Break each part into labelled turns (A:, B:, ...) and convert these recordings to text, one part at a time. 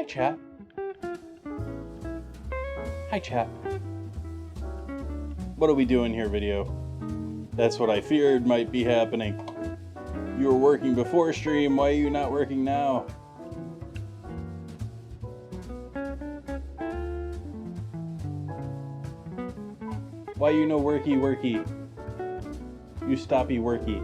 A: Chat. Hi, chat. What are we doing here, video? That's what I feared might be happening. You were working before stream, why are you not working now? Why you no worky? You stoppy worky.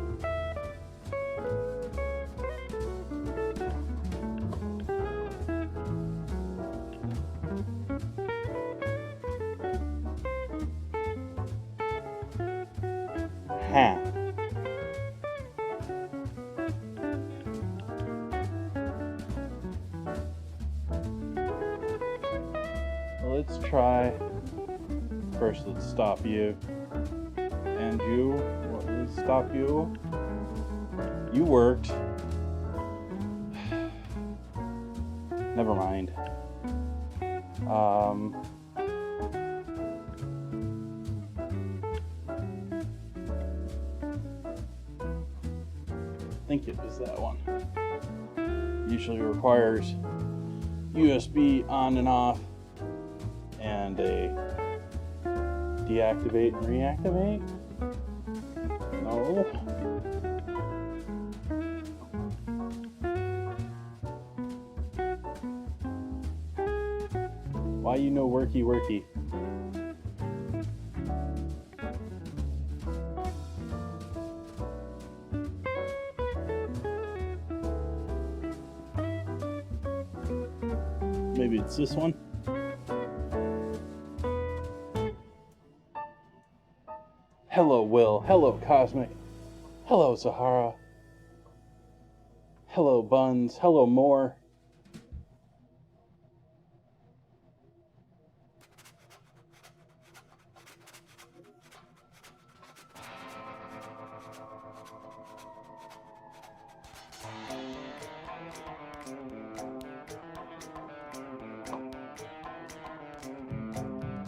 A: Let's try. First, let's stop you. And you. Let's stop you. You worked. Never mind. I think it was that one. Usually requires USB on and off and a deactivate and reactivate. No. Why you no worky? Maybe it's this one. Hello, Will. Hello, Cosmic. Hello, Zahara. Hello, Buns. Hello, More.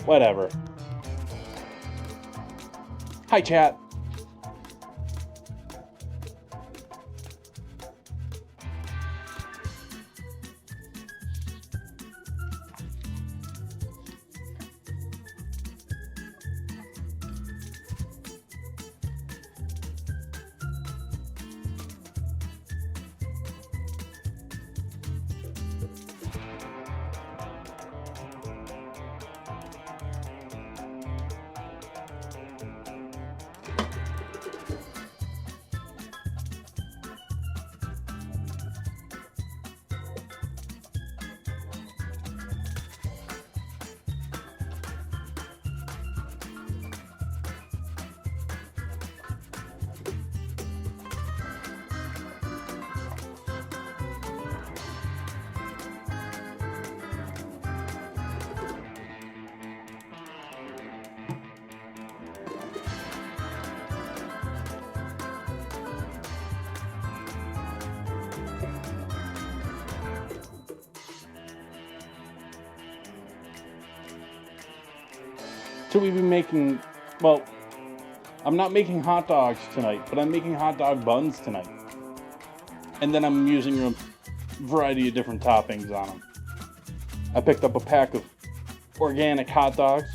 A: Whatever. Hi, chat. Should we be making, well, I'm not making hot dogs tonight, but I'm making hot dog buns tonight. And then I'm using a variety of different toppings on them. I picked up a pack of organic hot dogs,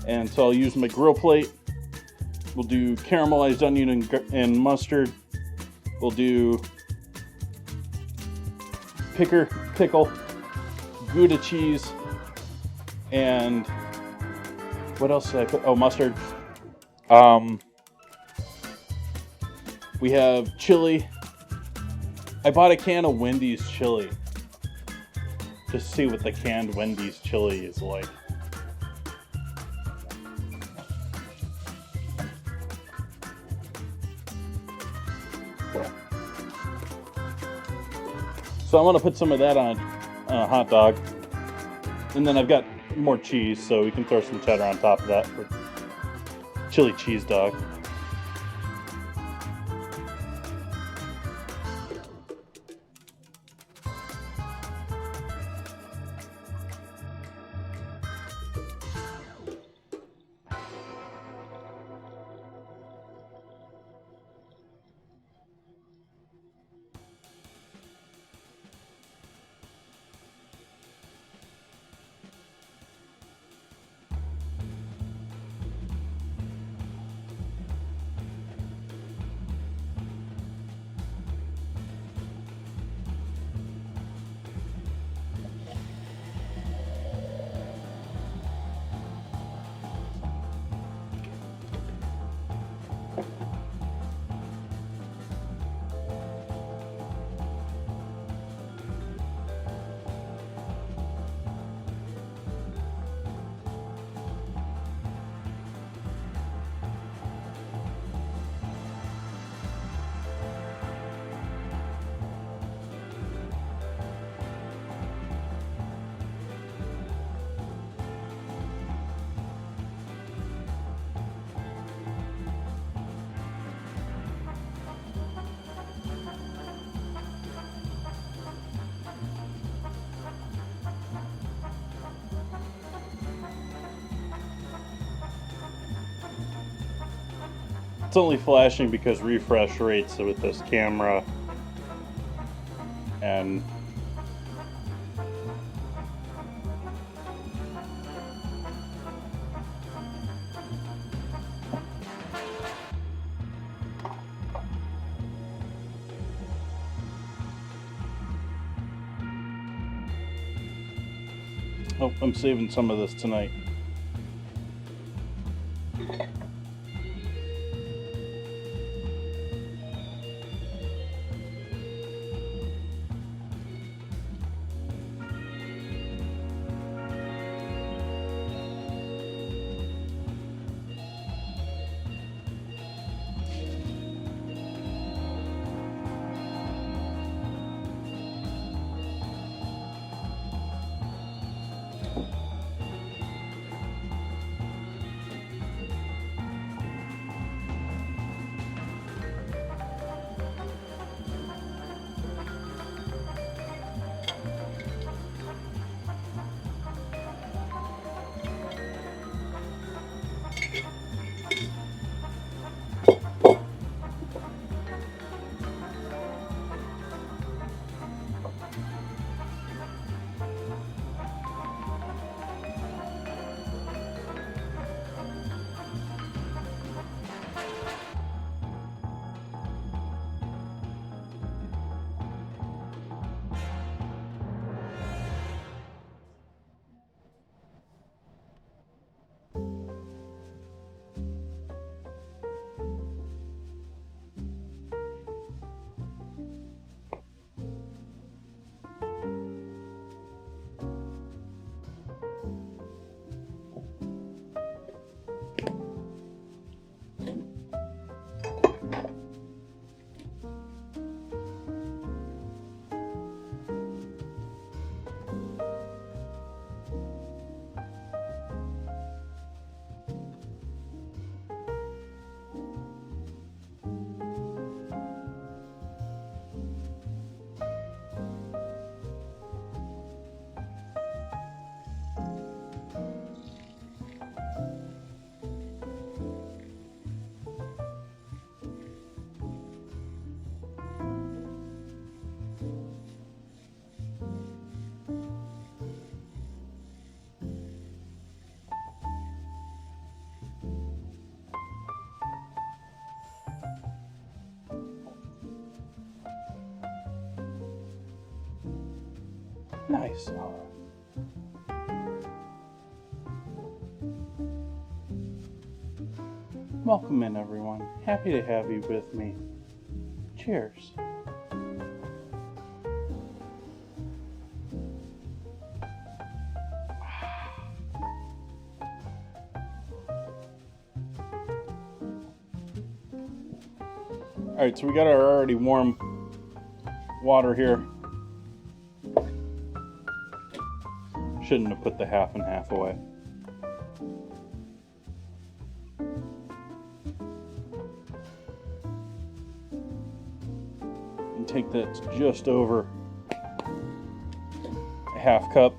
A: and so I'll use my grill plate. We'll do caramelized onion and mustard. We'll do pickle, Gouda cheese, and what else did I put? Oh, mustard. We have chili. I bought a can of Wendy's chili. Just to see what the canned Wendy's chili is like. So I'm gonna put some of that on a hot dog. And then I've got more cheese, so we can throw some cheddar on top of that for chili cheese dog. It's only flashing because refresh rates with this camera and oh, I'm saving some of this tonight. Nice. Welcome in, everyone. Happy to have you with me. Cheers. Alright, so we got our already warm water here. Shouldn't have put the half and half away. And take that to just over a half cup.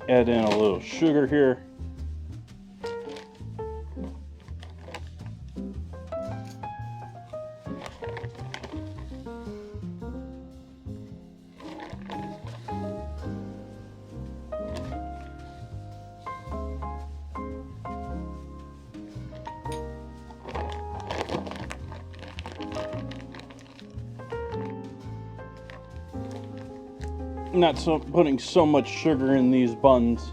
A: Add in a little sugar here. Not putting so much sugar in these buns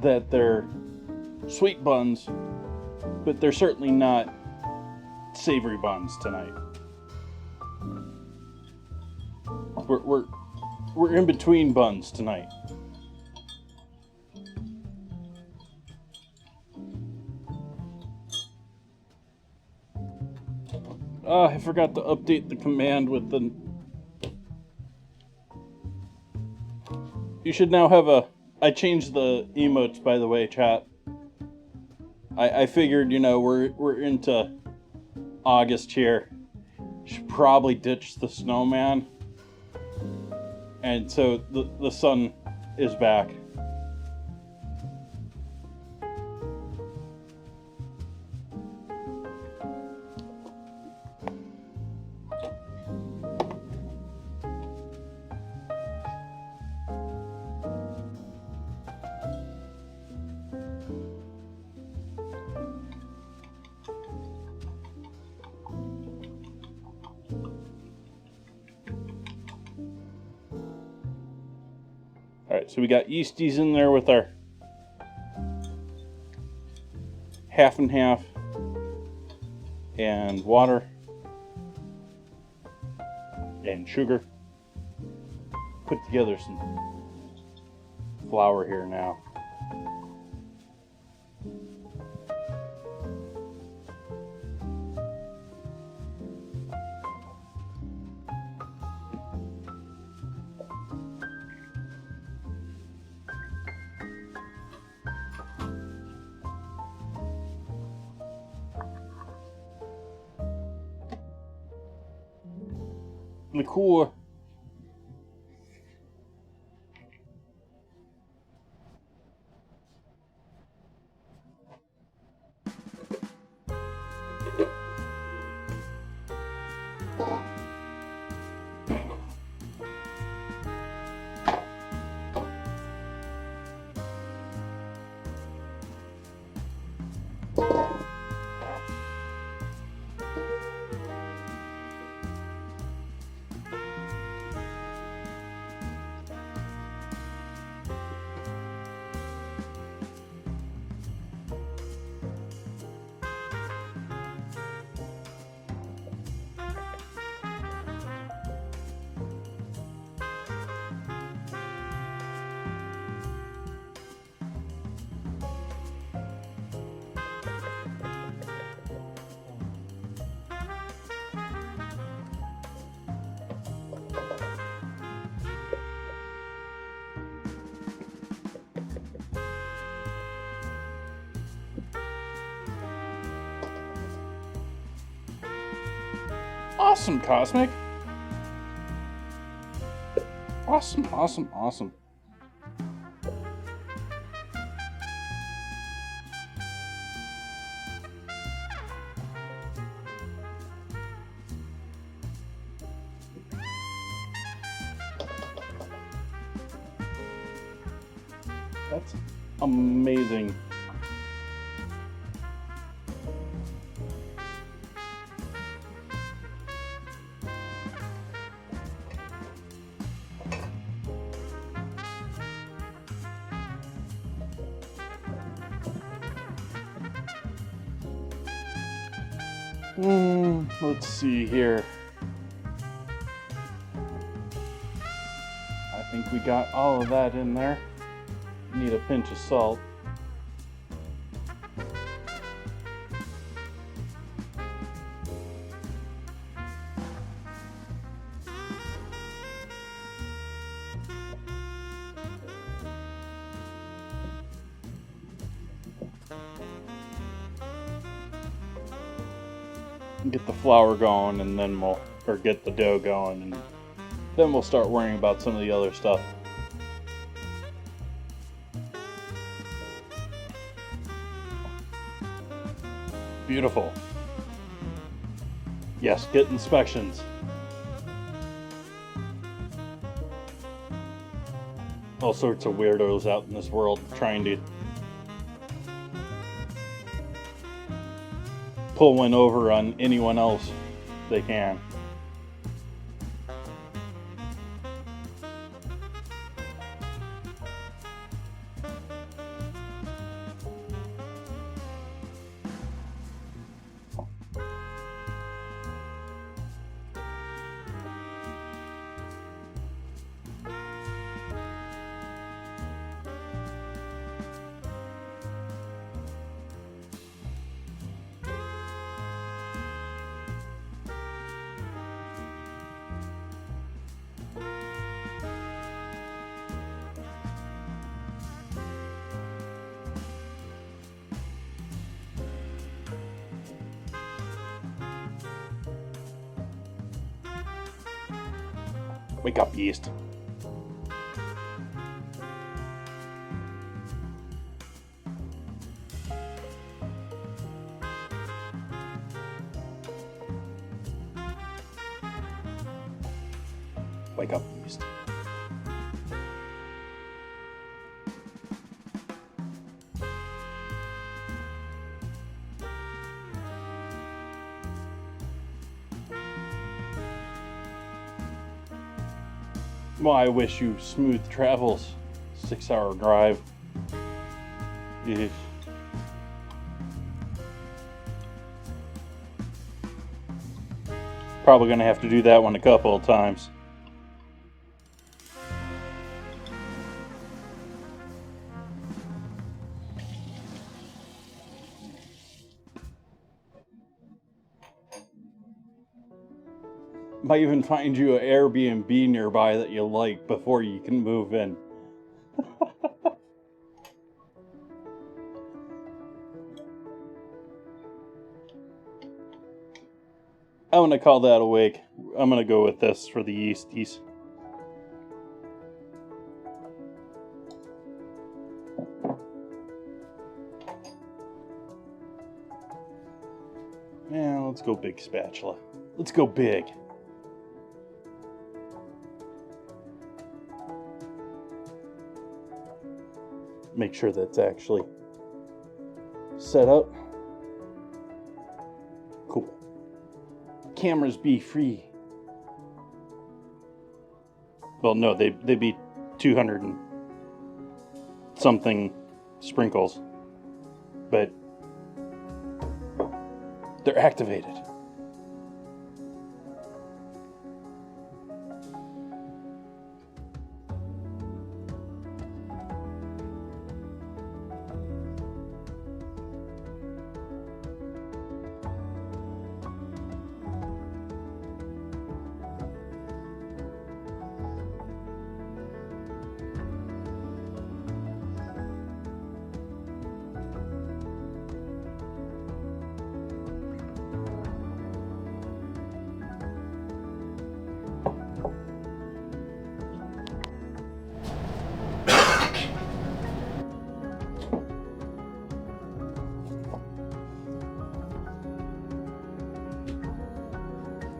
A: that they're sweet buns, but they're certainly not savory buns tonight. We're in between buns tonight. I forgot to update the command with the... You should now have a... I changed the emotes, by the way, chat. I figured, you know, we're into August here. Should probably ditch the snowman. And so the sun is back. Alright, so we got yeasties in there with our half and half and water and sugar. Put together some flour here now. Liqueur. Awesome, Cosmic. Awesome, awesome, awesome. That's amazing. Let's see here. I think we got all of that in there. Need a pinch of salt. Get the flour going, and then get the dough going, and then we'll start worrying about some of the other stuff. Beautiful. Yes, get inspections. All sorts of weirdos out in this world trying to pull one over on anyone else they can. Wake up, yeast. Wake up, yeast. Well, I wish you smooth travels. 6-hour drive. Eesh. Probably gonna have to do that one a couple of times. Might even find you an Airbnb nearby that you like before you can move in. I'm gonna call that a week. I'm gonna go with this for the yeasties. Yeah, let's go big spatula. Let's go big. Make sure that's actually set up. Cool. Cameras be free. Well, no, they be 200 and something sprinkles, but they're activated.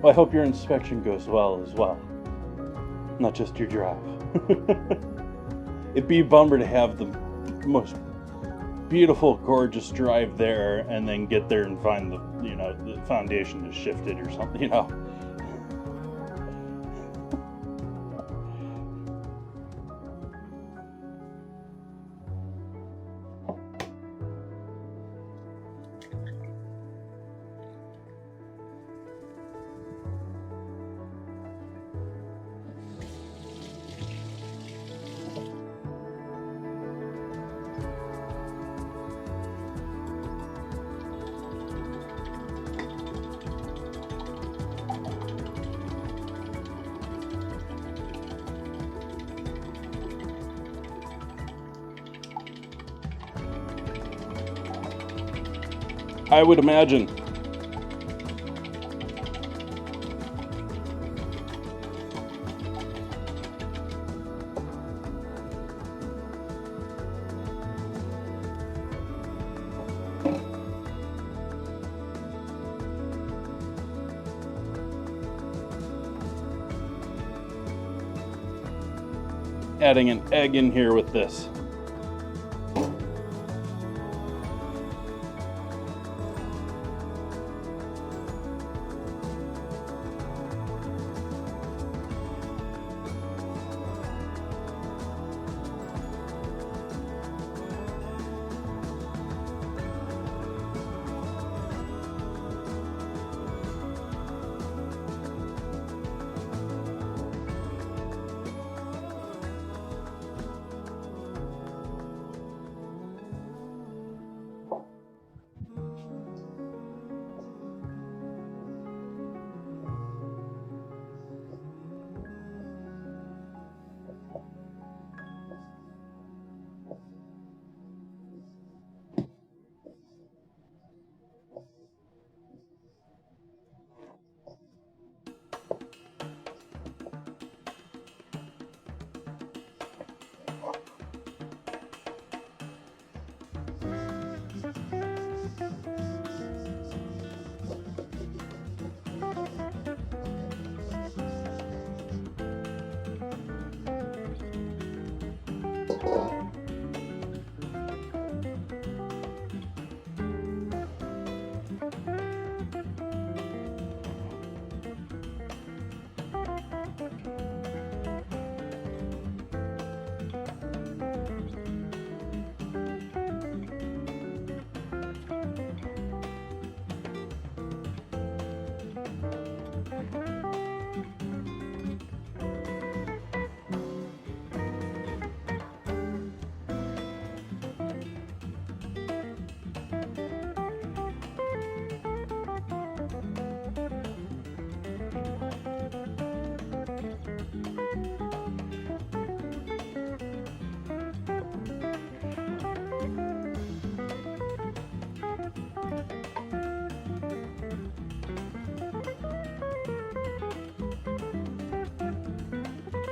A: Well, I hope your inspection goes well as well. Not just your drive. It'd be a bummer to have the most beautiful, gorgeous drive there and then get there and find the foundation is shifted or something, I would imagine. Adding an egg in here with this.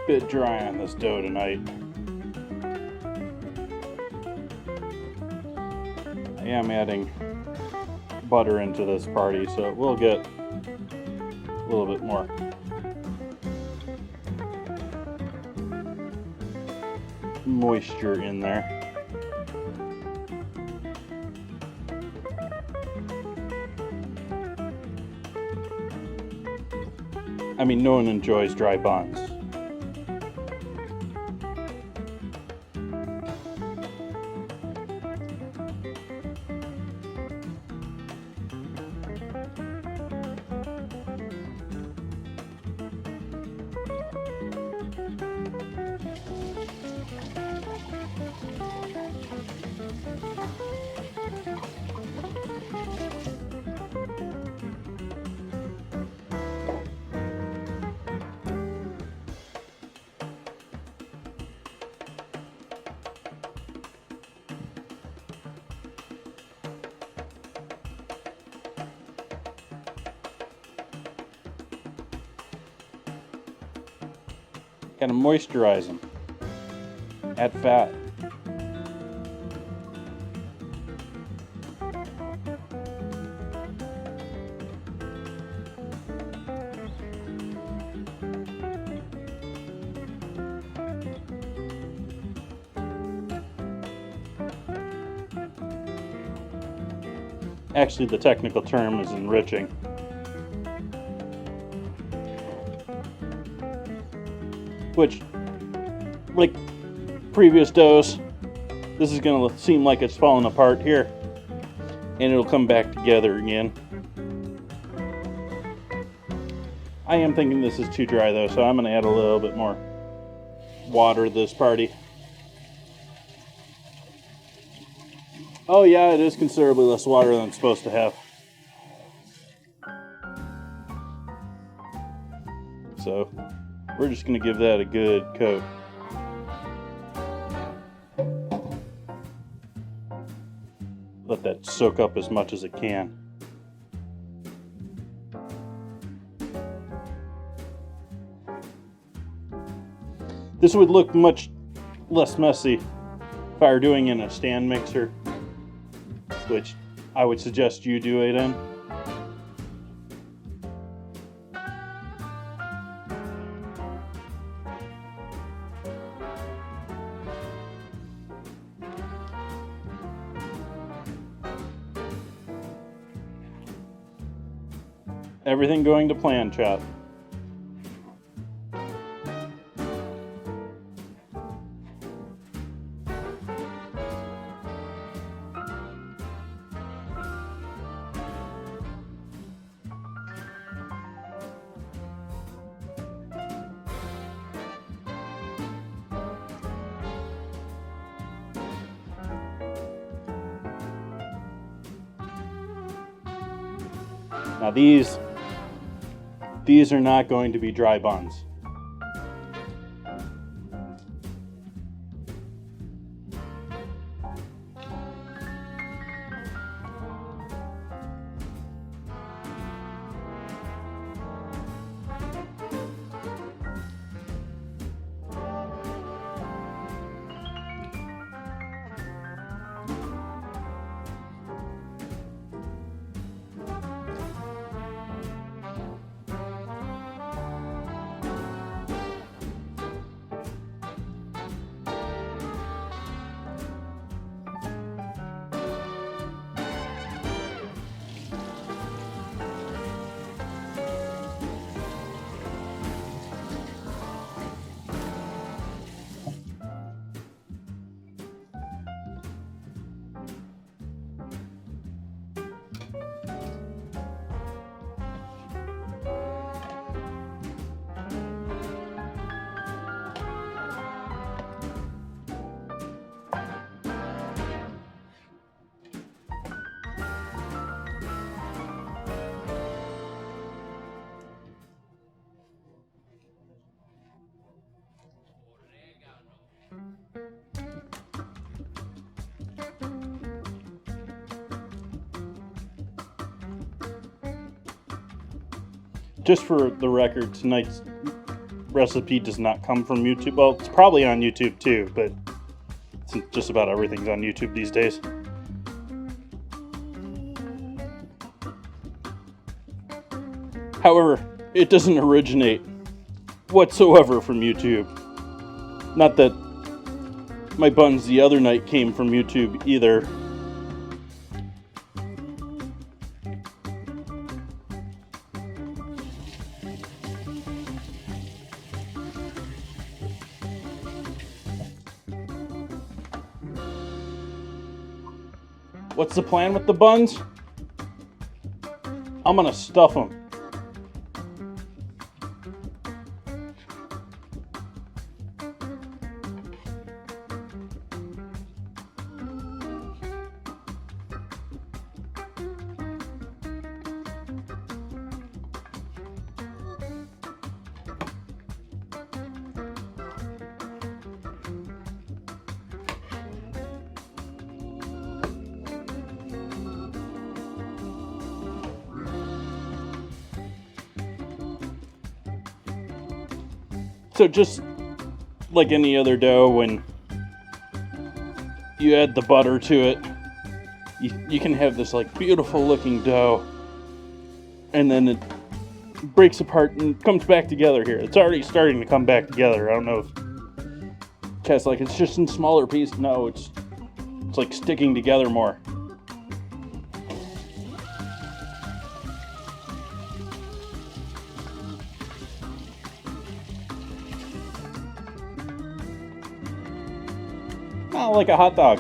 A: Bit dry on this dough tonight. I am adding butter into this party, so it will get a little bit more moisture in there. I mean, no one enjoys dry buns. Gotta moisturize them. Add fat. Actually, the technical term is enriching. Which, like previous doughs, this is going to seem like it's falling apart here, and it'll come back together again. I am thinking this is too dry though, so I'm going to add a little bit more water to this party. Oh yeah, it is considerably less water than it's supposed to have. So we're just going to give that a good coat. let that soak up as much as it can. This would look much less messy if I were doing it in a stand mixer, which I would suggest you do it in. Everything going to plan, chat. Now these are not going to be dry buns. Just for the record, tonight's recipe does not come from YouTube. Well, it's probably on YouTube too, but just about everything's on YouTube these days. However, it doesn't originate whatsoever from YouTube. Not that my buns the other night came from YouTube either. What's the plan with the buns? I'm gonna stuff them. So just like any other dough, when you add the butter to it, you can have this like beautiful looking dough, and then it breaks apart and comes back together here. It's already starting to come back together. I don't know if chat's like, it's just in smaller pieces. No, it's like sticking together more. Not like a hot dog.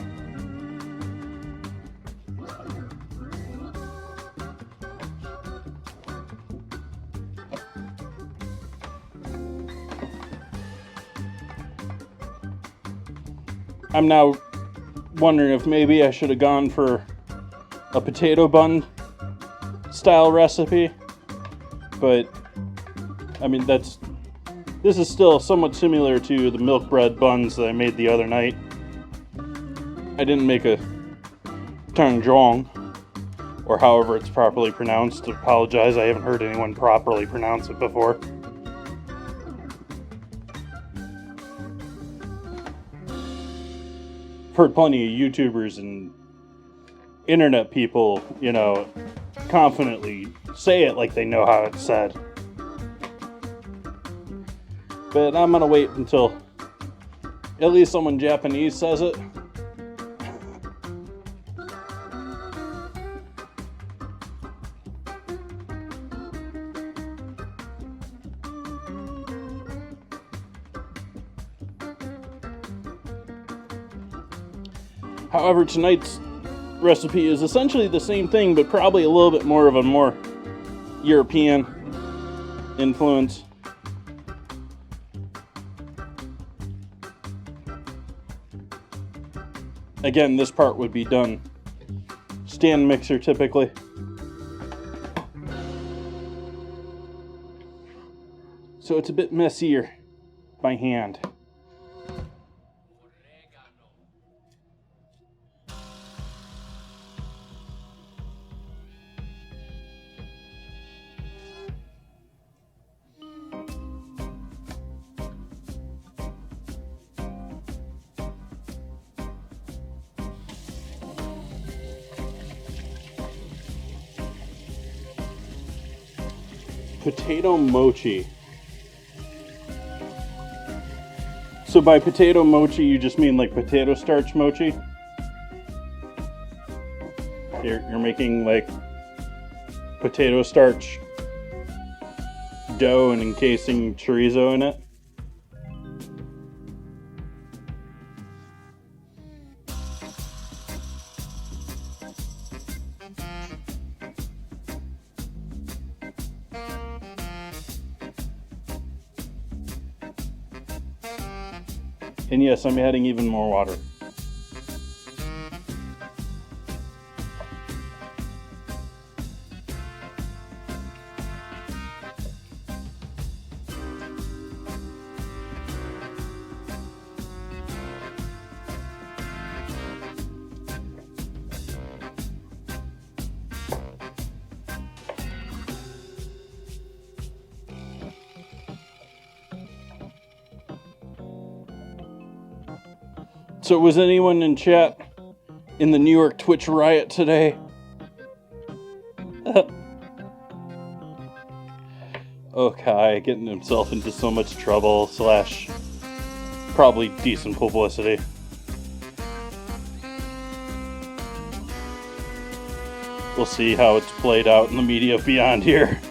A: I'm now wondering if maybe I should have gone for a potato bun style recipe, but I mean this is still somewhat similar to the milk bread buns that I made the other night. I didn't make a Tangzhong, or however it's properly pronounced. I apologize, I haven't heard anyone properly pronounce it before. I've heard plenty of YouTubers and internet people, you know, confidently say it like they know how it's said. But I'm gonna wait until at least someone Japanese says it. However, tonight's recipe is essentially the same thing, but probably a little bit more of a more European influence. Again, this part would be done stand mixer typically. So it's a bit messier by hand. Potato mochi. So by potato mochi, you just mean like potato starch mochi? You're making like potato starch dough and encasing chorizo in it? And yes, I'm adding even more water. So was anyone in chat in the New York Twitch riot today? Oh, Kai getting himself into so much trouble / probably decent publicity. We'll see how it's played out in the media beyond here.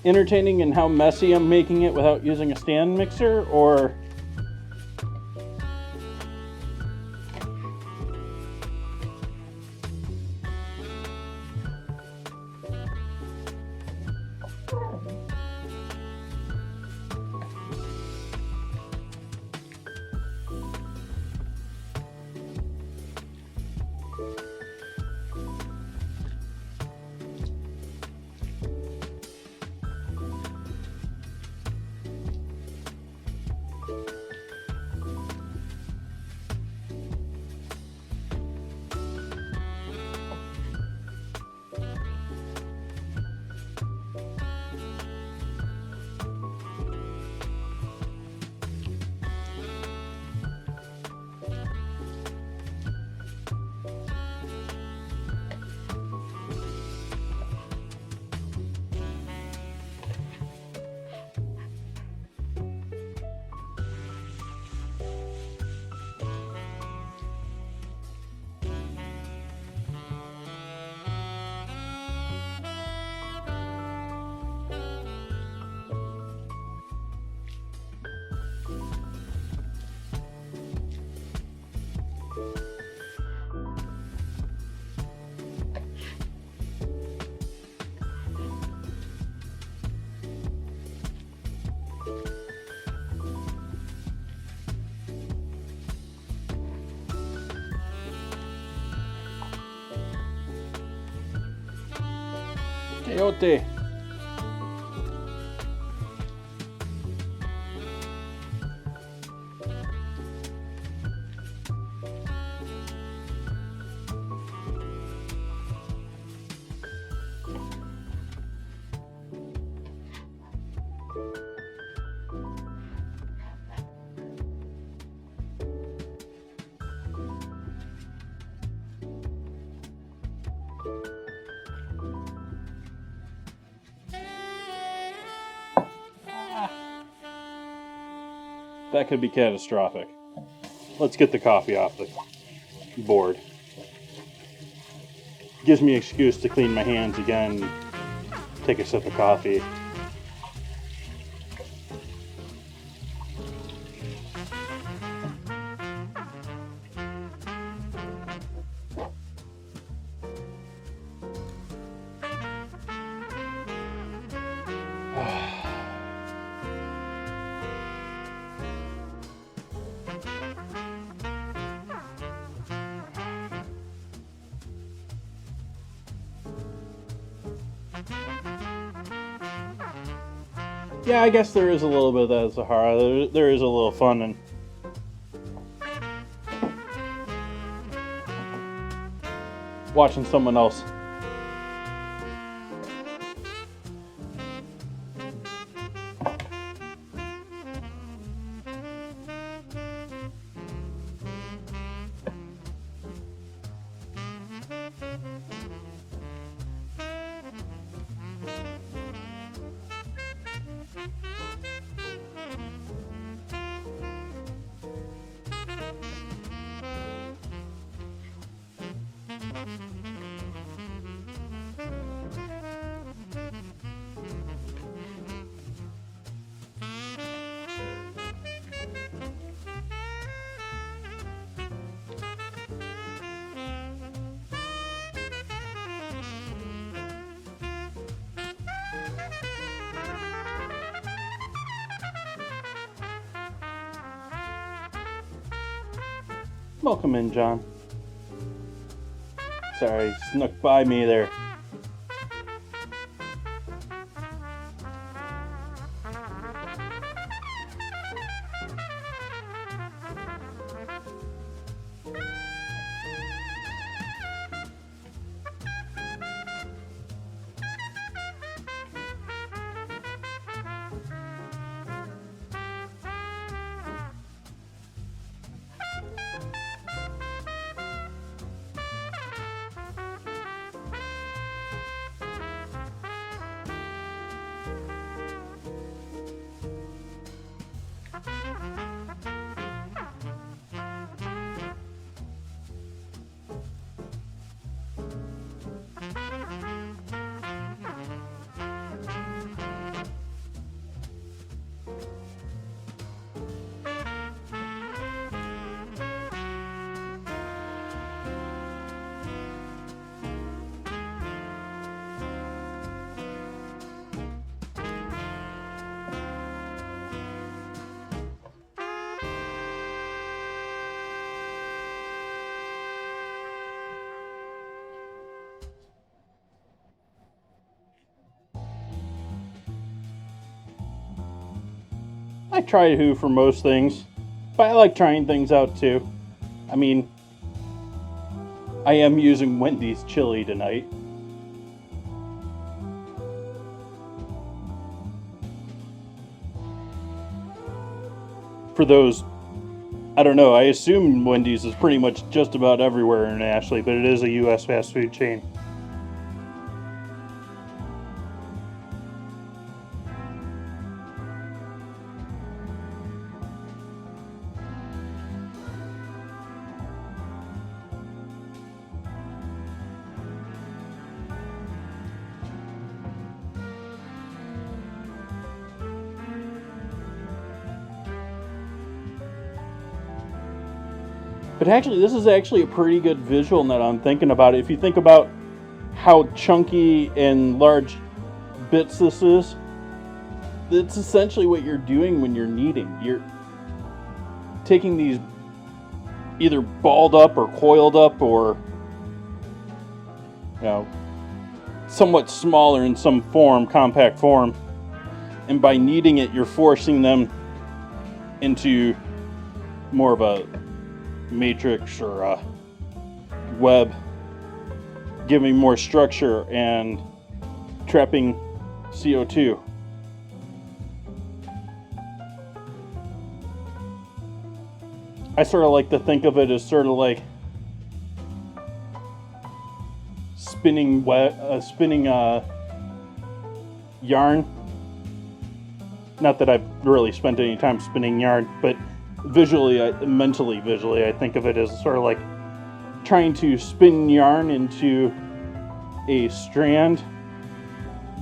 A: Entertaining in how messy I'm making it without using a stand mixer, or Coyote. That could be catastrophic. Let's get the coffee off the board. Gives me an excuse to clean my hands again, take a sip of coffee. Yeah, I guess there is a little bit of that, Sahara. There is a little fun in watching someone else. Welcome in, John. Sorry, snuck by me there. I try to for most things, but I like trying things out too. I mean, I am using Wendy's chili tonight. For those, I don't know, I assume Wendy's is pretty much just about everywhere internationally, but it is a US fast food chain. But actually, this is actually a pretty good visual now that I'm thinking about it. If you think about how chunky and large bits this is, it's essentially what you're doing when you're kneading. You're taking these either balled up or coiled up or, somewhat smaller in some form, compact form, and by kneading it, you're forcing them into more of a matrix or a web, giving more structure and trapping CO2. I sort of like to think of it as sort of like spinning yarn. Not that I've really spent any time spinning yarn, but mentally, I think of it as sort of like trying to spin yarn into a strand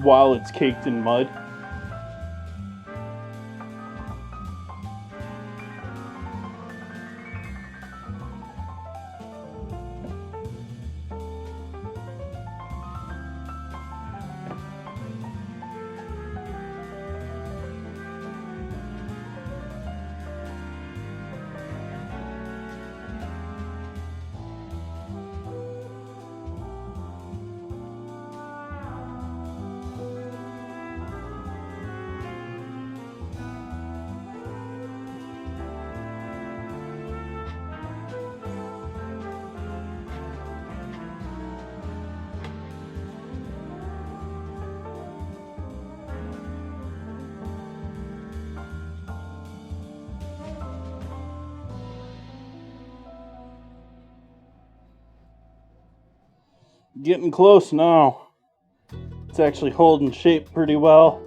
A: while it's caked in mud. Getting close now. It's actually holding shape pretty well.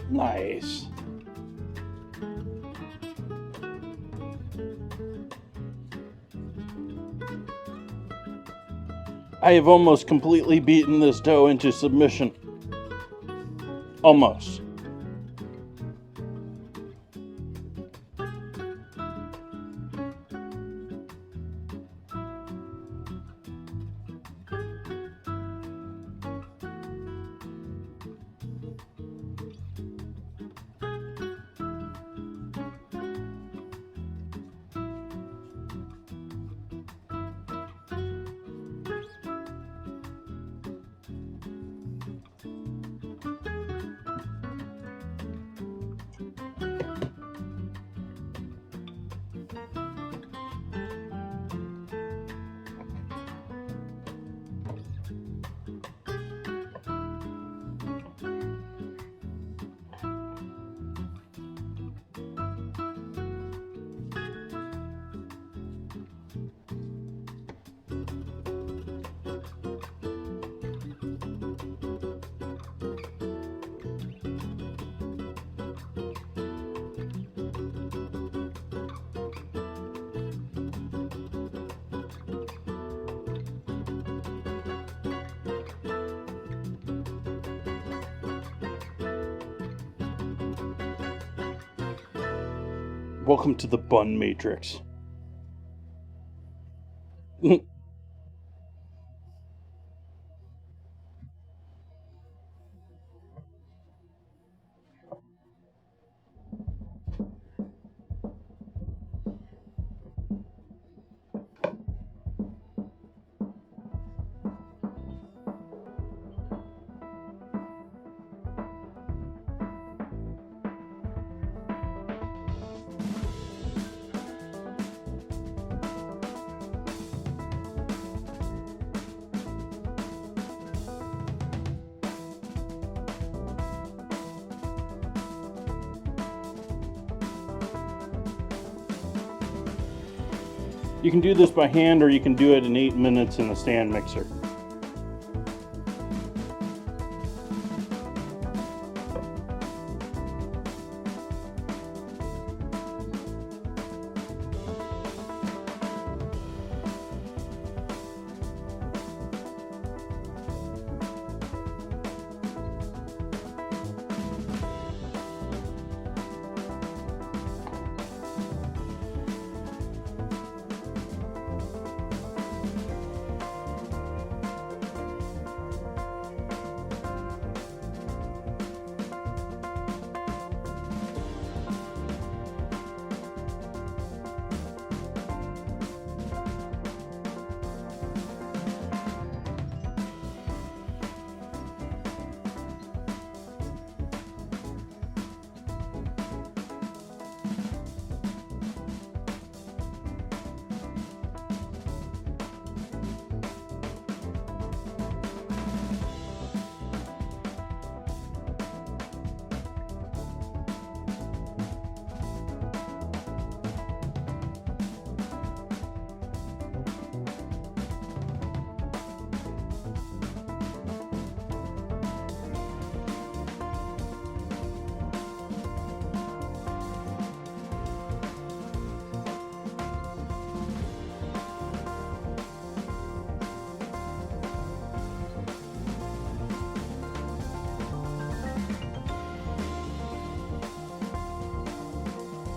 A: Nice. I have almost completely beaten this dough into submission. Almost. Welcome to the bun matrix. You can do this by hand, or you can do it in 8 minutes in a stand mixer.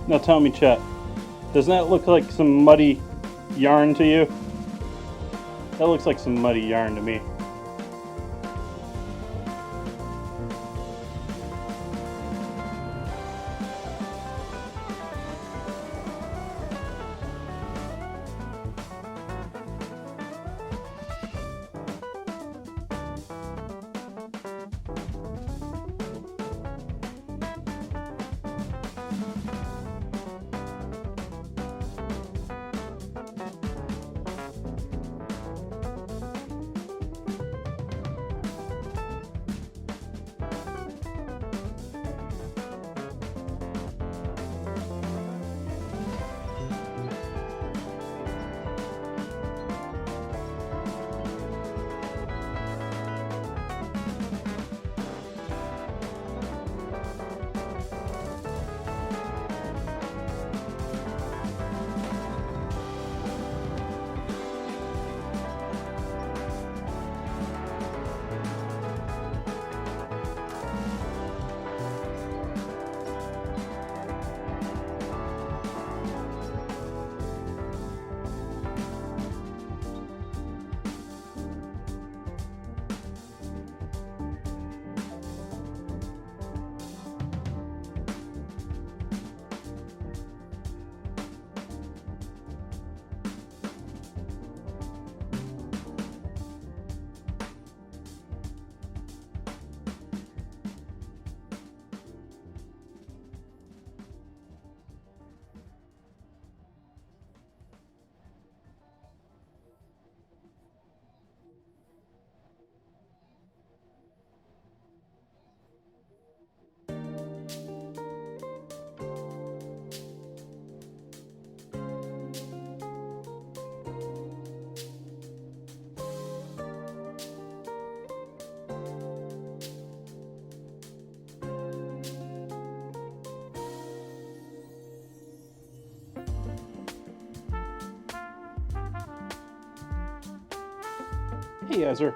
A: Now tell me, Chet, doesn't that look like some muddy yarn to you? That looks like some muddy yarn to me. Hey, Ezra.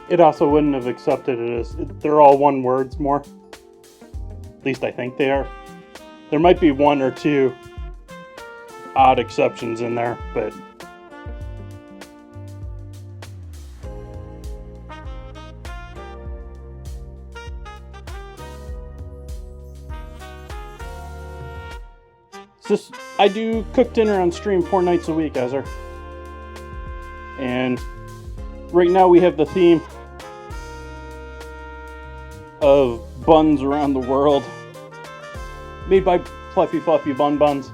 A: It also wouldn't have accepted it as they're all one words more. At least I think they are. There might be one or two odd exceptions in there, but it's just, I do cook dinner on stream 4 nights a week, Ezra. And right now we have the theme of buns around the world, made by fluffy, fluffy bun buns.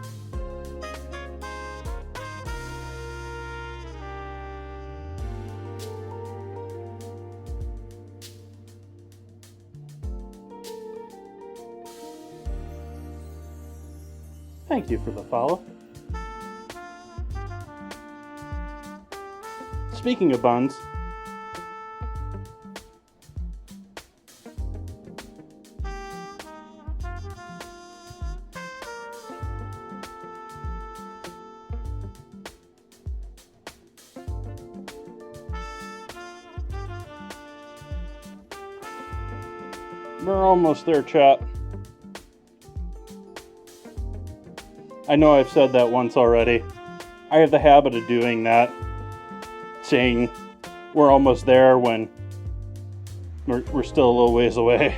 A: Thank you for the follow. Speaking of buns, we're almost there, chat. I know I've said that once already. I have the habit of doing that, saying we're almost there when we're still a little ways away.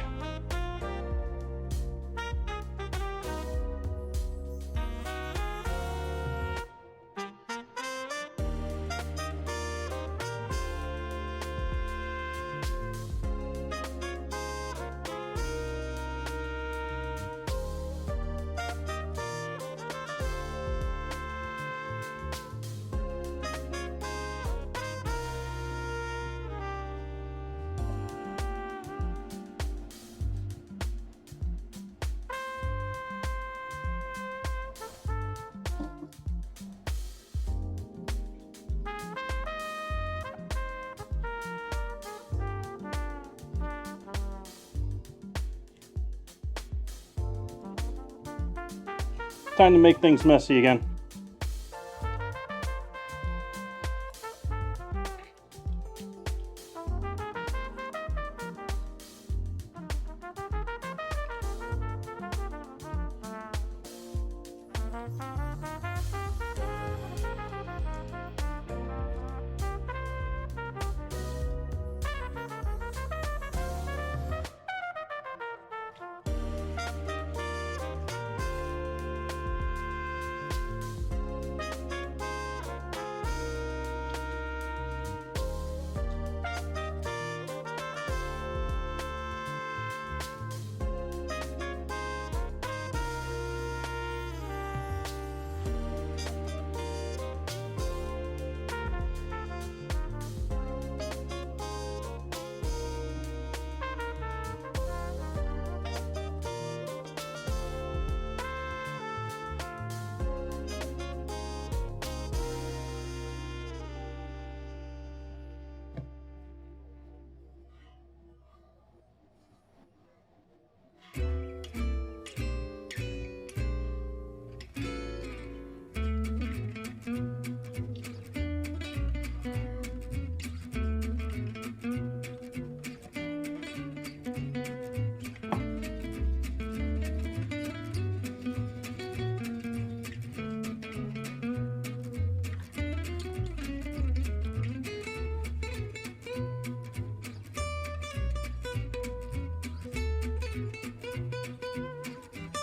A: Time to make things messy again.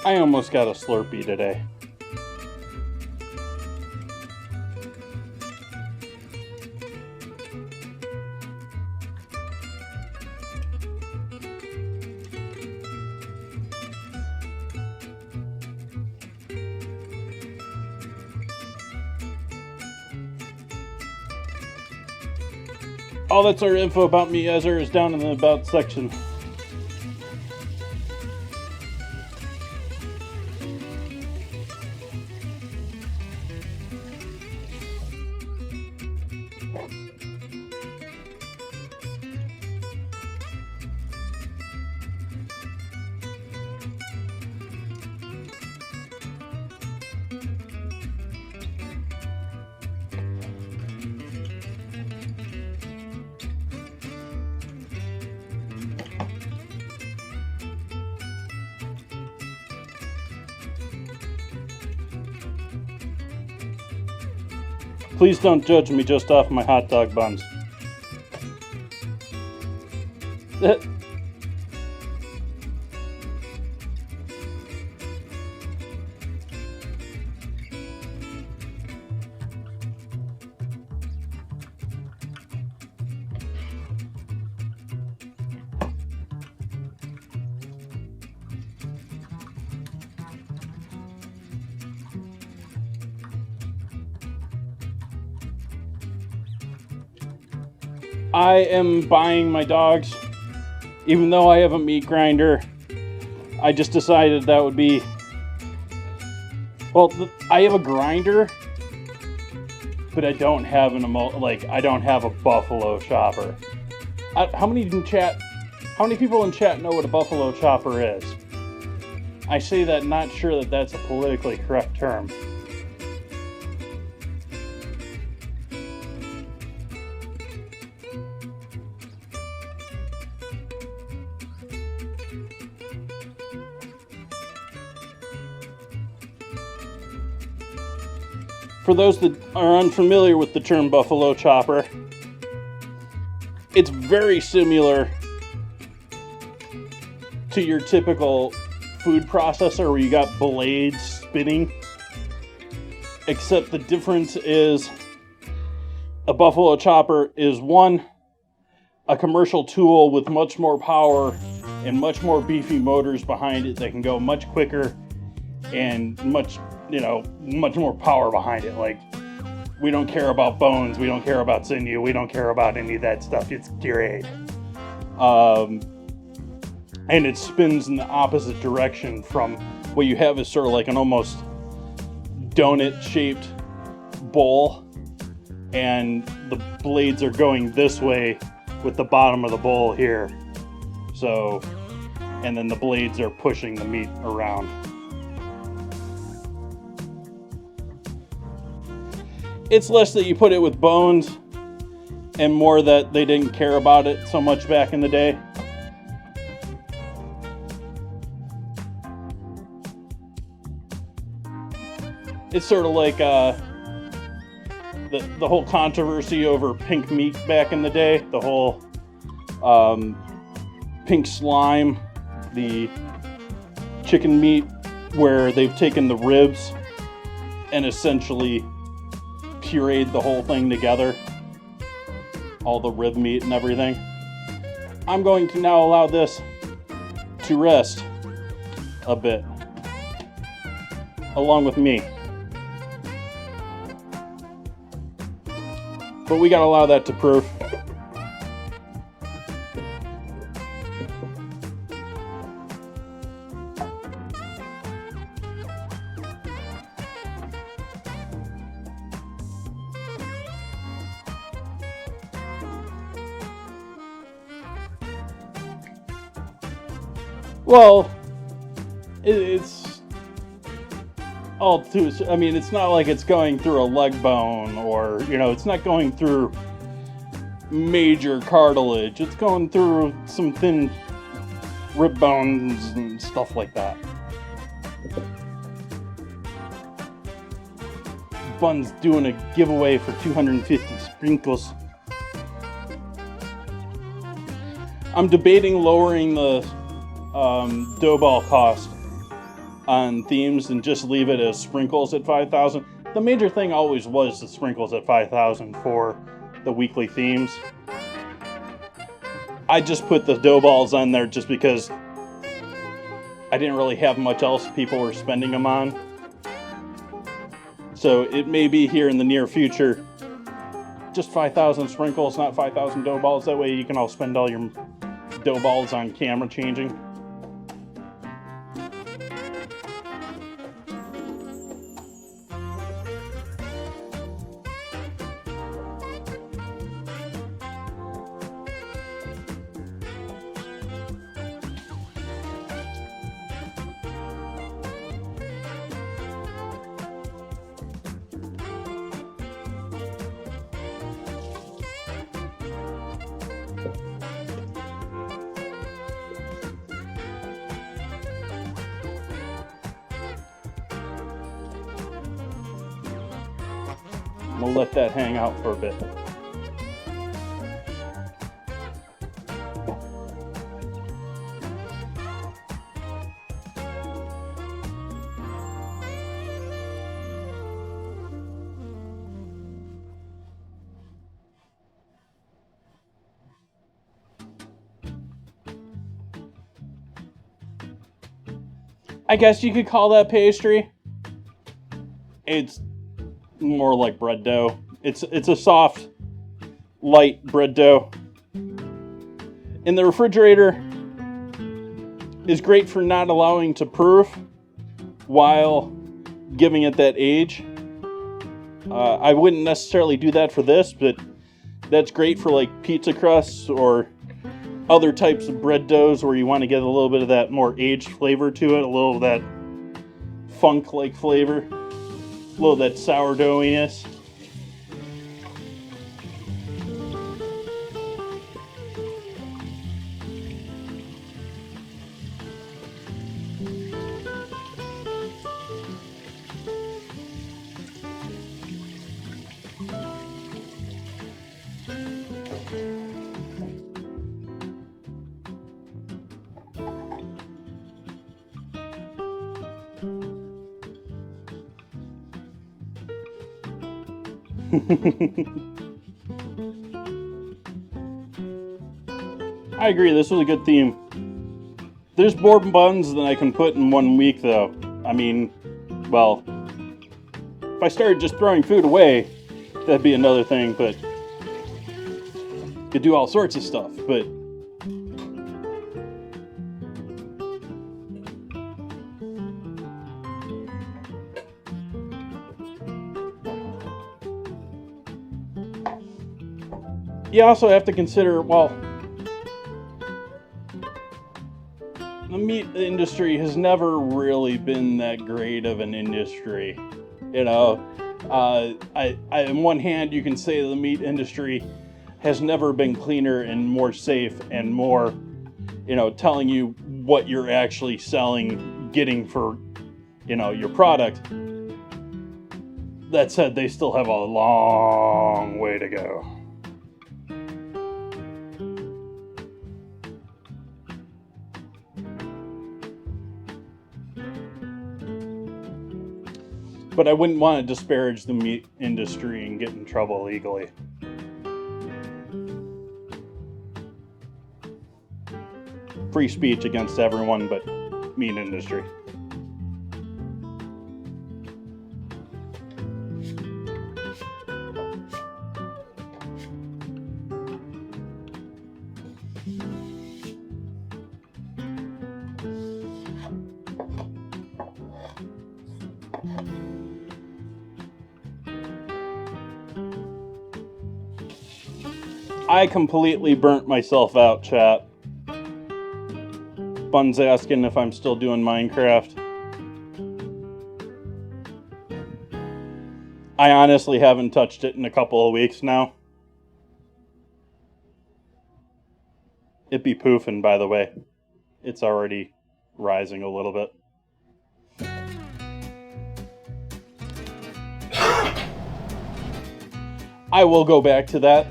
A: I almost got a Slurpee today. All that's our info about me, Ezra, is down in the About section. Please don't judge me just off my hot dog buns. I am buying my dogs, even though I have a meat grinder. I just decided that would be, well, I have a grinder, but I don't have I don't have a buffalo chopper. How many people in chat know what a buffalo chopper is? I say that not sure that that's a politically correct term. For those that are unfamiliar with the term buffalo chopper, it's very similar to your typical food processor where you got blades spinning, except the difference is a buffalo chopper is a commercial tool with much more power and much more beefy motors behind it that can go much quicker and much more power behind it. Like, we don't care about bones, we don't care about sinew, we don't care about any of that stuff. It's pureed. And it spins in the opposite direction from what you have is sort of like an almost donut-shaped bowl, and the blades are going this way with the bottom of the bowl here. So, and then the blades are pushing the meat around. It's less that you put it with bones and more that they didn't care about it so much back in the day. It's sort of like the whole controversy over pink meat back in the day. The whole pink slime, the chicken meat, where they've taken the ribs and essentially pureed the whole thing together, all the rib meat and everything. I'm going to now allow this to rest a bit, along with me. But we gotta allow that to proof. Well, it's all too, I mean, it's not like it's going through a leg bone or, it's not going through major cartilage. It's going through some thin rib bones and stuff like that. Buns doing a giveaway for 250 sprinkles. I'm debating lowering the dough ball cost on themes and just leave it as sprinkles at 5,000. The major thing always was the sprinkles at 5,000 for the weekly themes. I just put the dough balls on there just because I didn't really have much else people were spending them on. So it may be here in the near future just 5,000 sprinkles, not 5,000 dough balls. That way you can all spend all your dough balls on camera changing. We'll let that hang out for a bit. I guess you could call that pastry. It's more like bread dough. It's a soft, light bread dough. And the refrigerator is great for not allowing to proof while giving it that age. I wouldn't necessarily do that for this, but that's great for like pizza crusts or other types of bread doughs where you want to get a little bit of that more aged flavor to it, a little of that funk-like flavor, a little of that sourdoughyness. I agree, this was a good theme. There's more buns than I can put in 1 week, though. I mean, well, if I started just throwing food away, that'd be another thing, but could do all sorts of stuff, but you also have to consider, well, the meat industry has never really been that great of an industry. You know, on one hand, you can say the meat industry has never been cleaner and more safe and more, you know, telling you what you're actually selling, getting for, you know, your product. That said, they still have a long way to go. But I wouldn't want to disparage the meat industry and get in trouble legally. Free speech against everyone but meat industry. I completely burnt myself out, chat. Bun's asking if I'm still doing Minecraft. I honestly haven't touched it in a couple of weeks now. It be poofing, by the way. It's already rising a little bit. I will go back to that.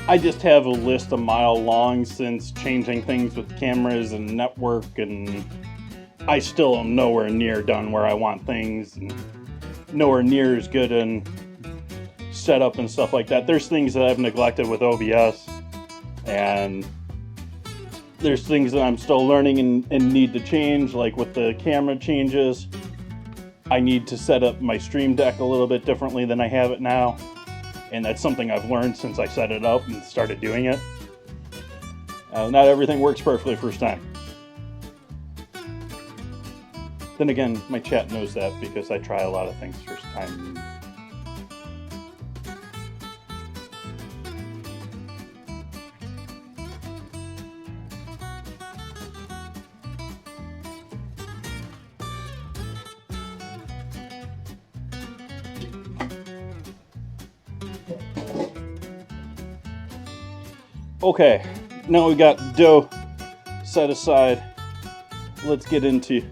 A: I just have a list a mile long since changing things with cameras and network, and I still am nowhere near done where I want things, and nowhere near as good in setup and stuff like that. There's things that I've neglected with OBS, and there's things that I'm still learning and need to change, like with the camera changes. I need to set up my Stream Deck a little bit differently than I have it now. And that's something I've learned since I set it up and started doing it. Not everything works perfectly first time. Then again, my chat knows that because I try a lot of things first time. Okay, now we got dough set aside. Let's get into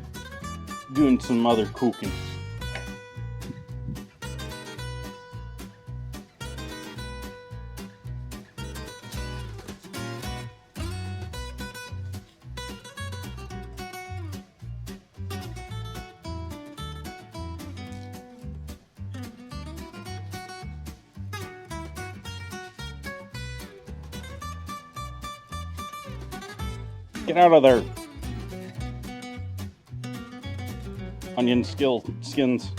A: doing some other cooking. Get out of there. Onion skins.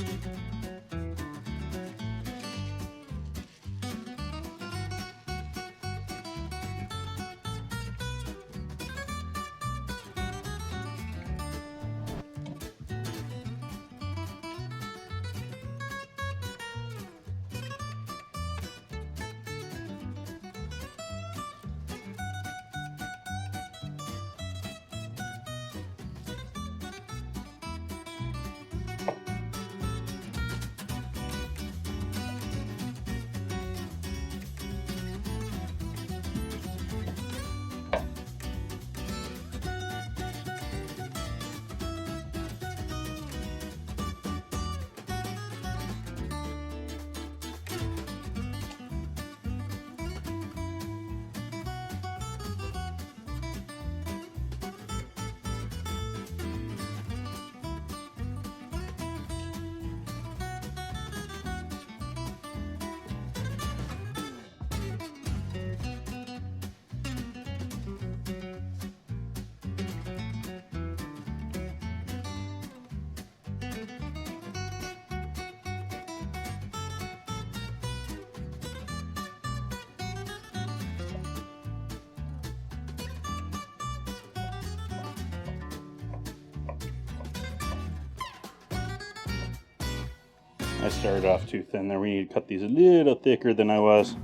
A: I started off too thin there. We need to cut these a little thicker than I was.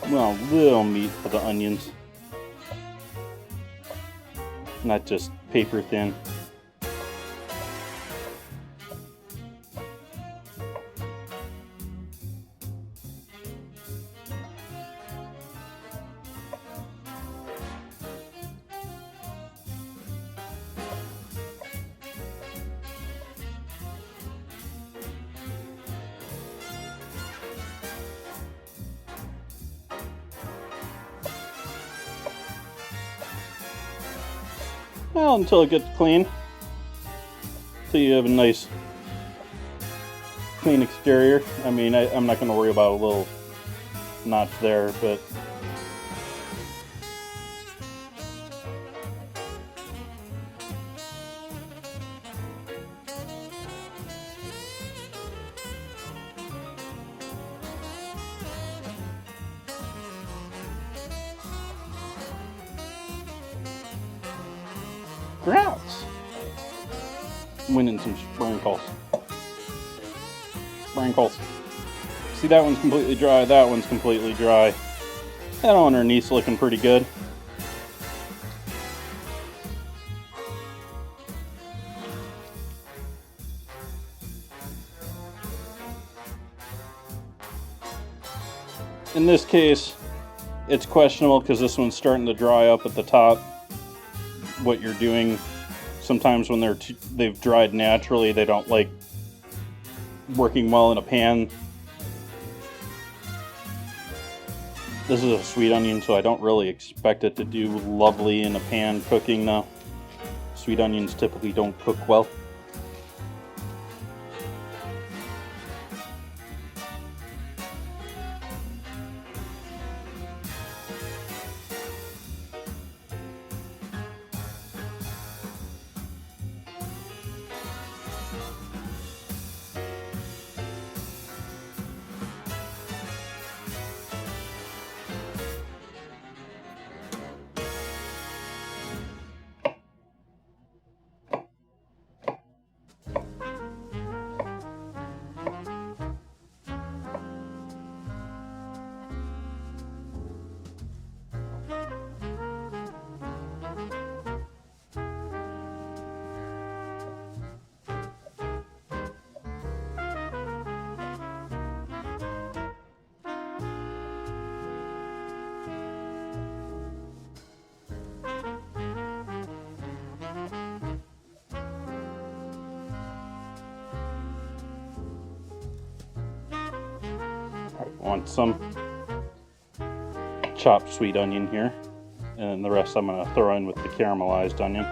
A: Well, a little meat for the onions. Not just paper thin. Well, until it gets clean. Until you have a nice, clean exterior. I mean, I'm not going to worry about a little notch there, but grouse. Winning some sprinkles. Sprinkles. See, that one's completely dry. That one's completely dry. That one underneath's looking pretty good. In this case, it's questionable because this one's starting to dry up at the top. What you're doing, sometimes when they've dried naturally, they don't like working well in a pan. This is a sweet onion, so I don't really expect it to do lovely in a pan cooking though. Sweet onions typically don't cook well. Want some chopped sweet onion here, and then the rest I'm going to throw in with the caramelized onion.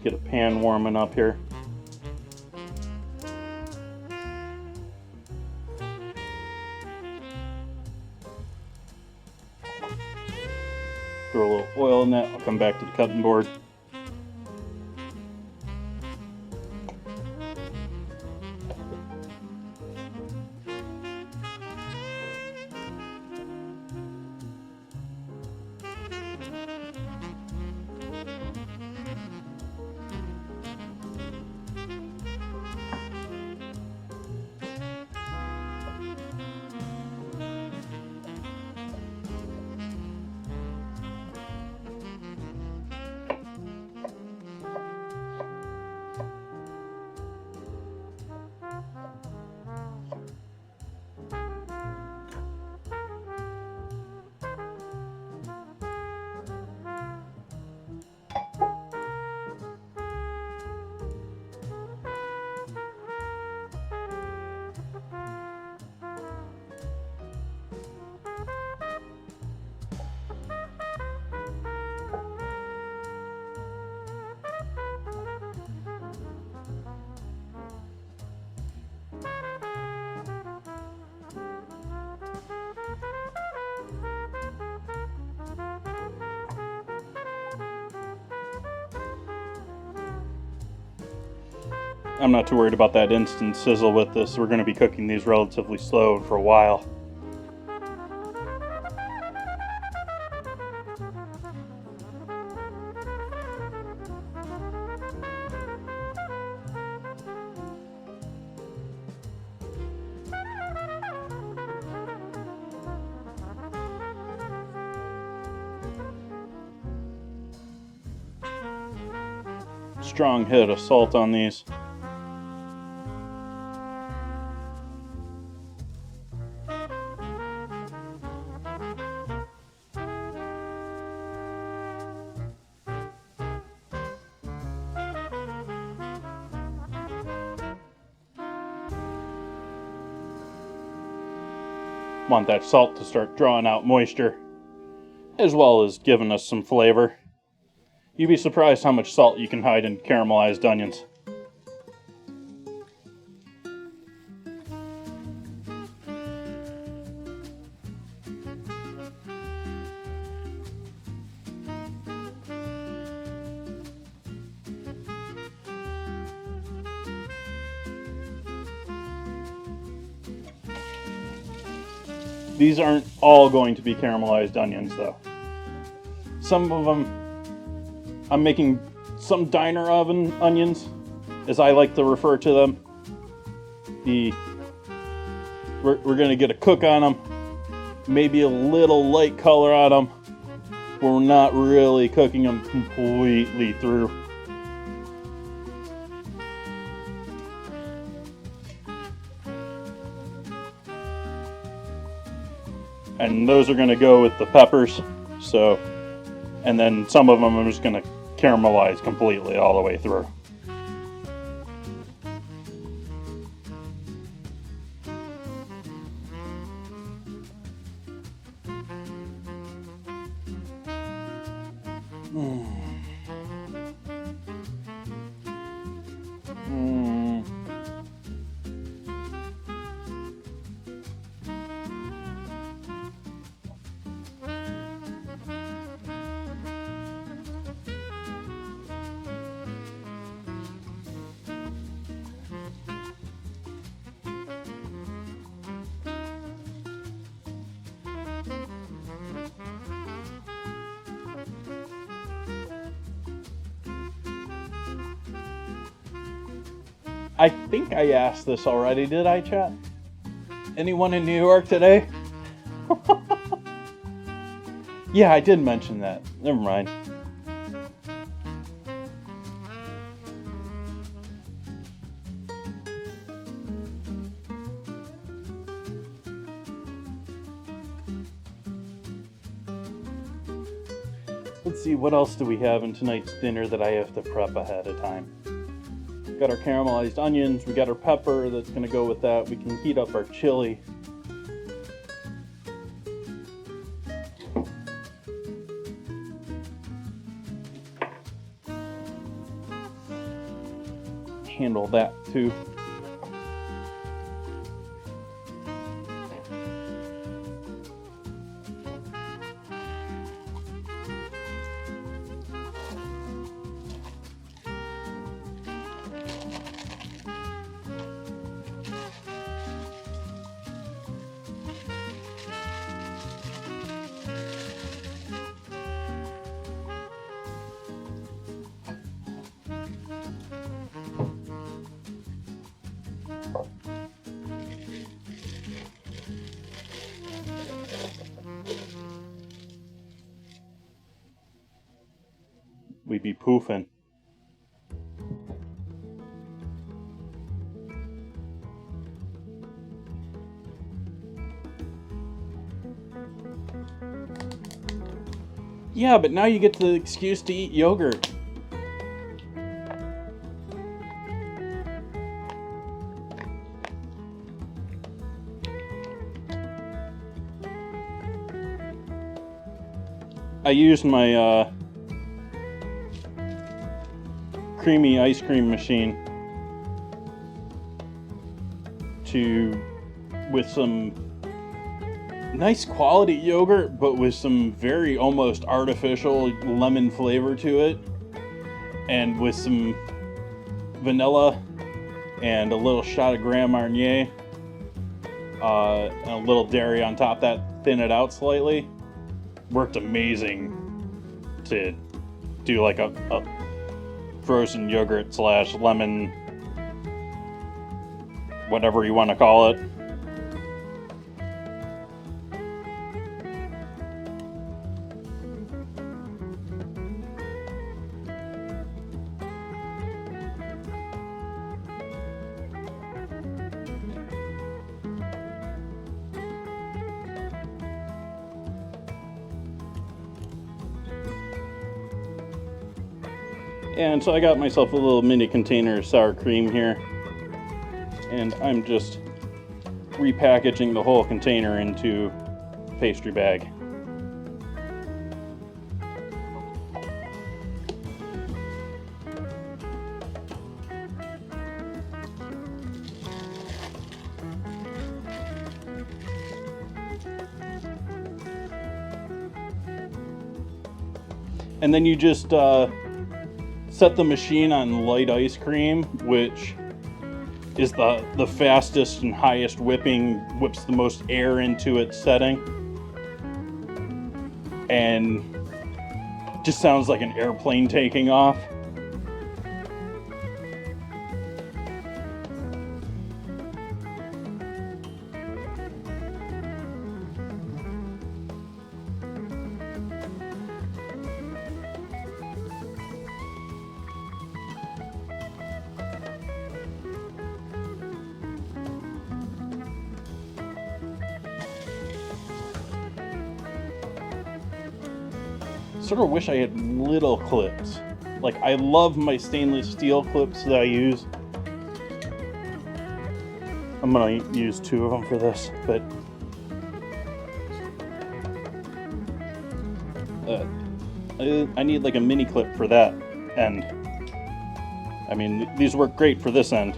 A: Get a pan warming up here. Throw a little oil in that. I'll come back to the cutting board. I'm not too worried about that instant sizzle with this. We're going to be cooking these relatively slow for a while. Strong hit of salt on these. Want that salt to start drawing out moisture, as well as giving us some flavor. You'd be surprised how much salt you can hide in caramelized onions. These aren't all going to be caramelized onions, though. Some of them, I'm making some diner oven onions, as I like to refer to them. We're going to get a cook on them, maybe a little light color on them, but we're not really cooking them completely through. And those are going to go with the peppers. So, and then some of them I'm just going to caramelize completely all the way through. I think I asked this already, did I, chat? Anyone in New York today? Yeah, I did mention that. Never mind. Let's see, what else do we have in tonight's dinner that I have to prep ahead of time? Got our caramelized onions, we got our pepper that's going to go with that. We can heat up our chili. Handle that too. We be poofing. Yeah, but now you get the excuse to eat yogurt. I used my creamy ice cream machine with some nice quality yogurt, but with some very almost artificial lemon flavor to it, and with some vanilla and a little shot of Grand Marnier, and a little dairy on top of that, thin it out slightly. Worked amazing to do like a frozen yogurt / lemon, whatever you want to call it. And so I got myself a little mini container of sour cream here, and I'm just repackaging the whole container into a pastry bag. And then you just set the machine on light ice cream, which is the fastest and highest whipping, whips the most air into its setting, and just sounds like an airplane taking off. Sort of wish I had little clips. Like, I love my stainless steel clips that I use. I'm gonna use 2 of them for this, but I need like a mini clip for that end. I mean, these work great for this end.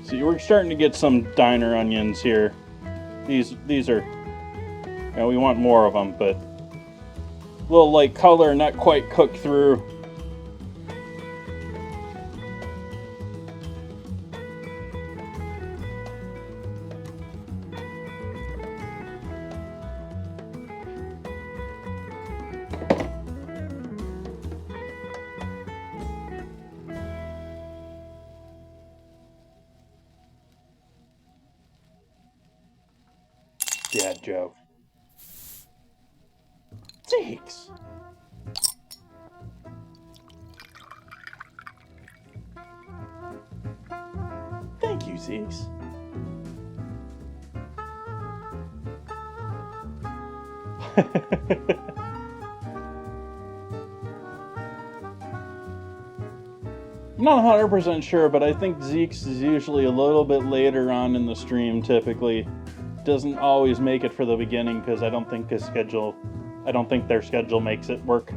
A: See, we're starting to get some diner onions here. These are, you know, we want more of them, but a little light color, not quite cooked through. Dad joke. Thanks. Thank you, Zeeks. I'm not 100% sure, but I think Zeke's is usually a little bit later on in the stream, typically. Doesn't always make it for the beginning because I don't think their schedule makes it work.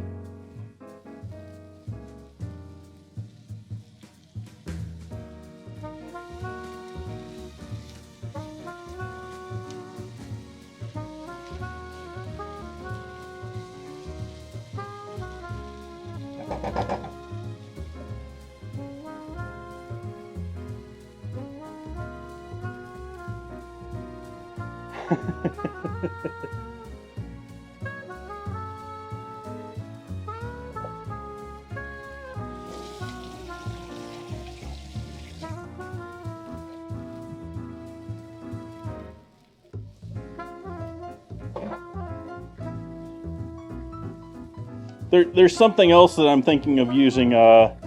A: There's something else that I'm thinking of using. Yeah,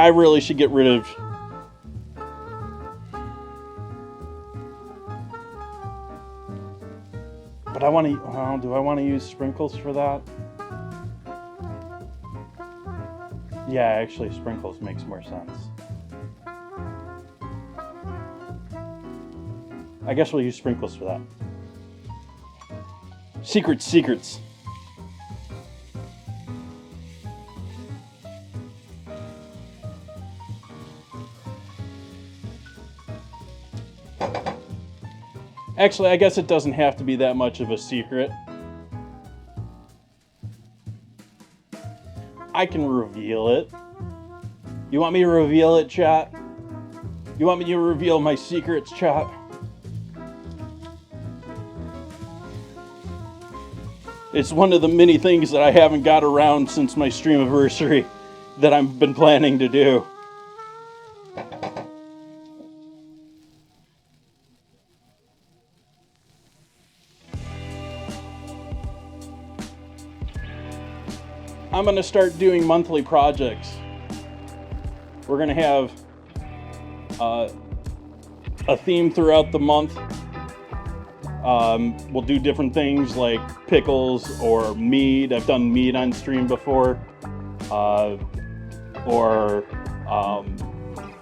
A: I really should get rid of. But I want to. Well, do I want to use sprinkles for that? Yeah, actually, sprinkles makes more sense. I guess we'll use sprinkles for that. Secrets. Actually, I guess it doesn't have to be that much of a secret. I can reveal it. You want me to reveal it, chat? You want me to reveal my secrets, chat? It's one of the many things that I haven't got around since my stream anniversary that I've been planning to do. I'm going to start doing monthly projects. We're going to have a theme throughout the month. We'll do different things like pickles or mead. I've done mead on stream before. Or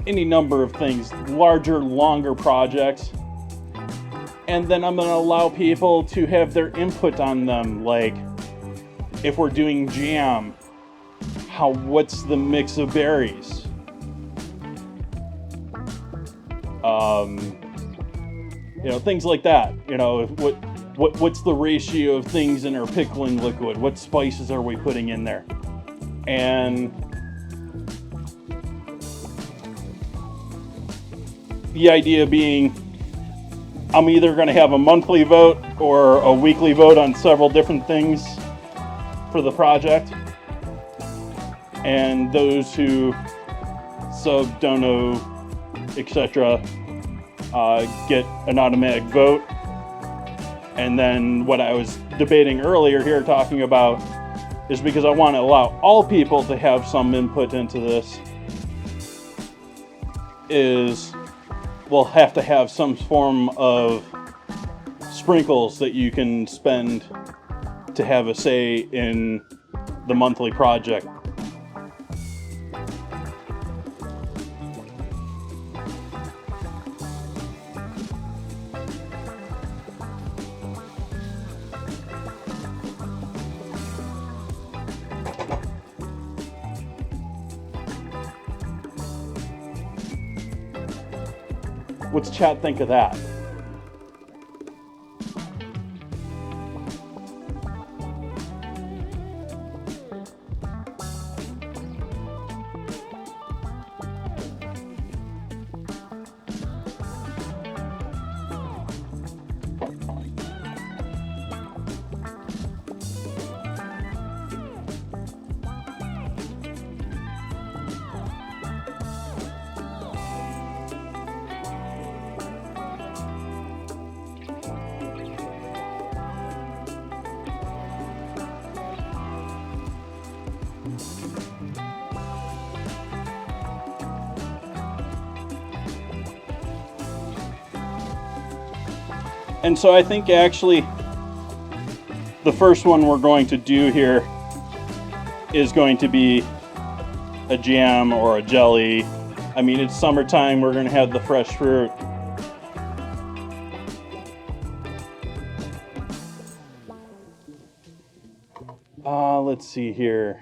A: any number of things, larger, longer projects. And then I'm going to allow people to have their input on them, like if we're doing jam, what's the mix of berries? Things like that. What's the ratio of things in our pickling liquid? What spices are we putting in there? And the idea being, I'm either going to have a monthly vote or a weekly vote on several different things for the project. And those who sub, dono, etc. Get an automatic vote. And then what I was debating earlier here, talking about, is because I want to allow all people to have some input into this, is we'll have to have some form of sprinkles that you can spend to have a say in the monthly project. What's chat think of that? And so I think actually the first one we're going to do here is going to be a jam or a jelly. I mean, it's summertime, we're going to have the fresh fruit. Let's see here.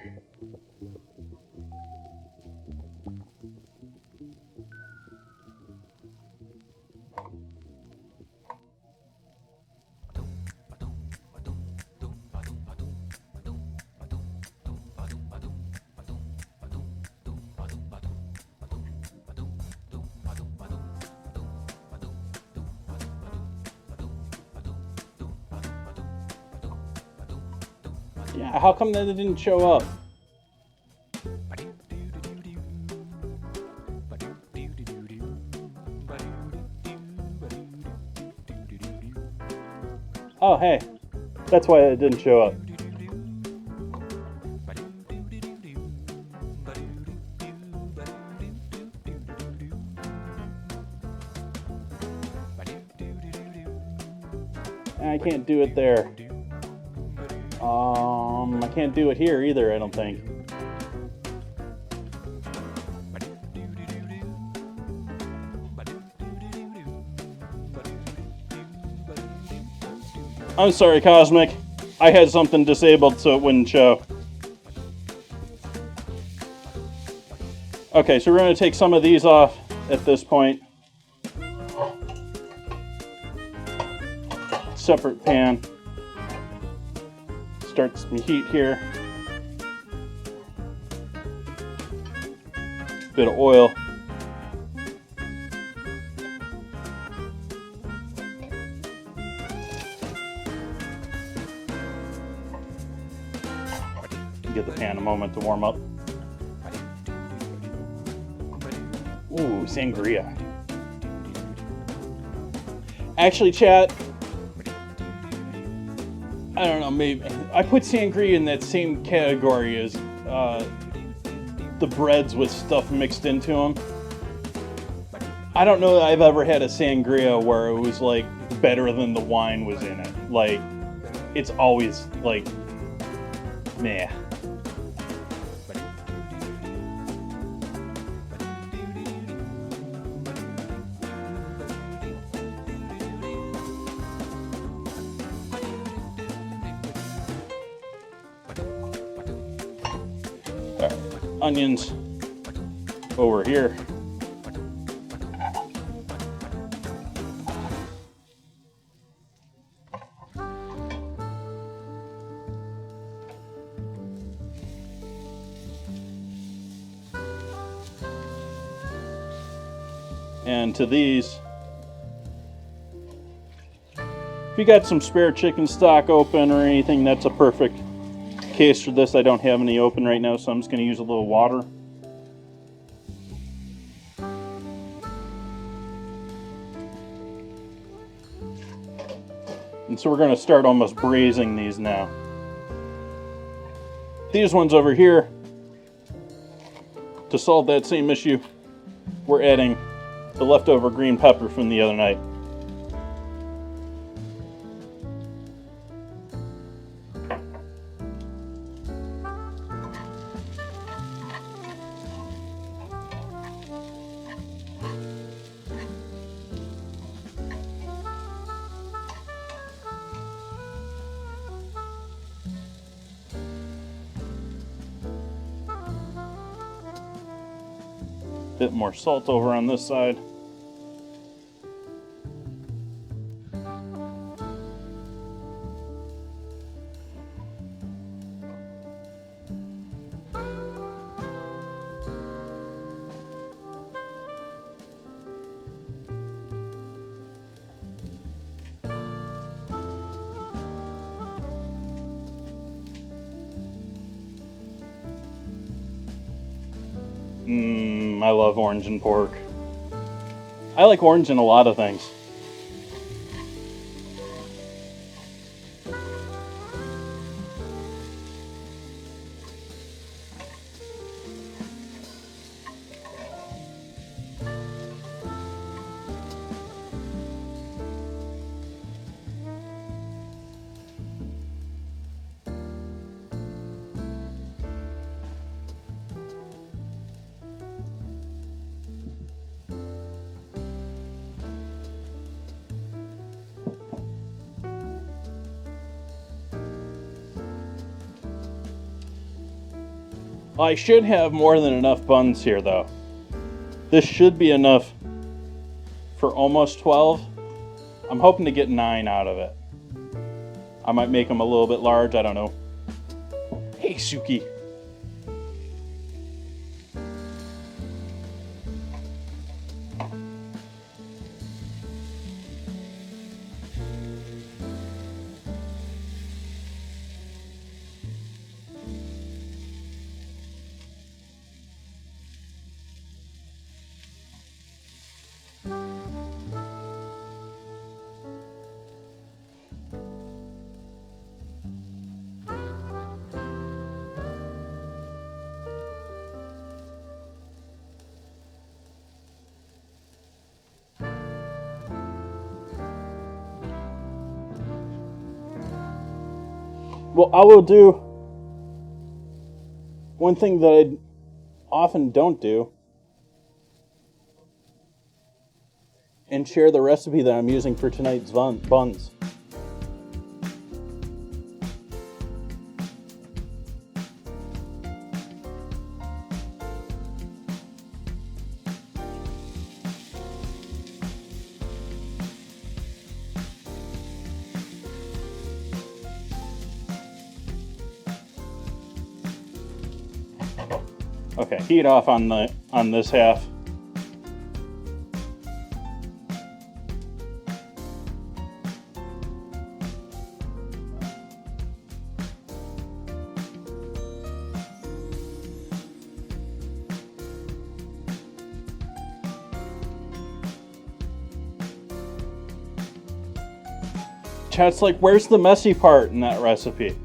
A: Yeah, how come that it didn't show up? Oh, hey, that's why it didn't show up. I can't do it there. I can't do it here either, I don't think. I'm sorry, Cosmic. I had something disabled so it wouldn't show. Okay, so we're going to take some of these off at this point. Separate pan. Start some heat here. Bit of oil. Give the pan a moment to warm up. Ooh, sangria. Actually, chat, I don't know, maybe I put sangria in that same category as the breads with stuff mixed into them. I don't know that I've ever had a sangria where it was like better than the wine was in it. Like, it's always like meh. Onions over here. And to these, if you got some spare chicken stock open or anything, that's a perfect case for this. I don't have any open right now, so I'm just going to use a little water. And so we're going to start almost braising these now. These ones over here, to solve that same issue, we're adding the leftover green pepper from the other night. Bit more salt over on this side. I love orange and pork. I like orange in a lot of things. I should have more than enough buns here, though. This should be enough for almost 12. I'm hoping to get 9 out of it. I might make them a little bit large, I don't know. Hey, Suki. Well, I will do one thing that I often don't do, and share the recipe that I'm using for tonight's buns. Okay, heat off on this half. Chat's like, where's the messy part in that recipe?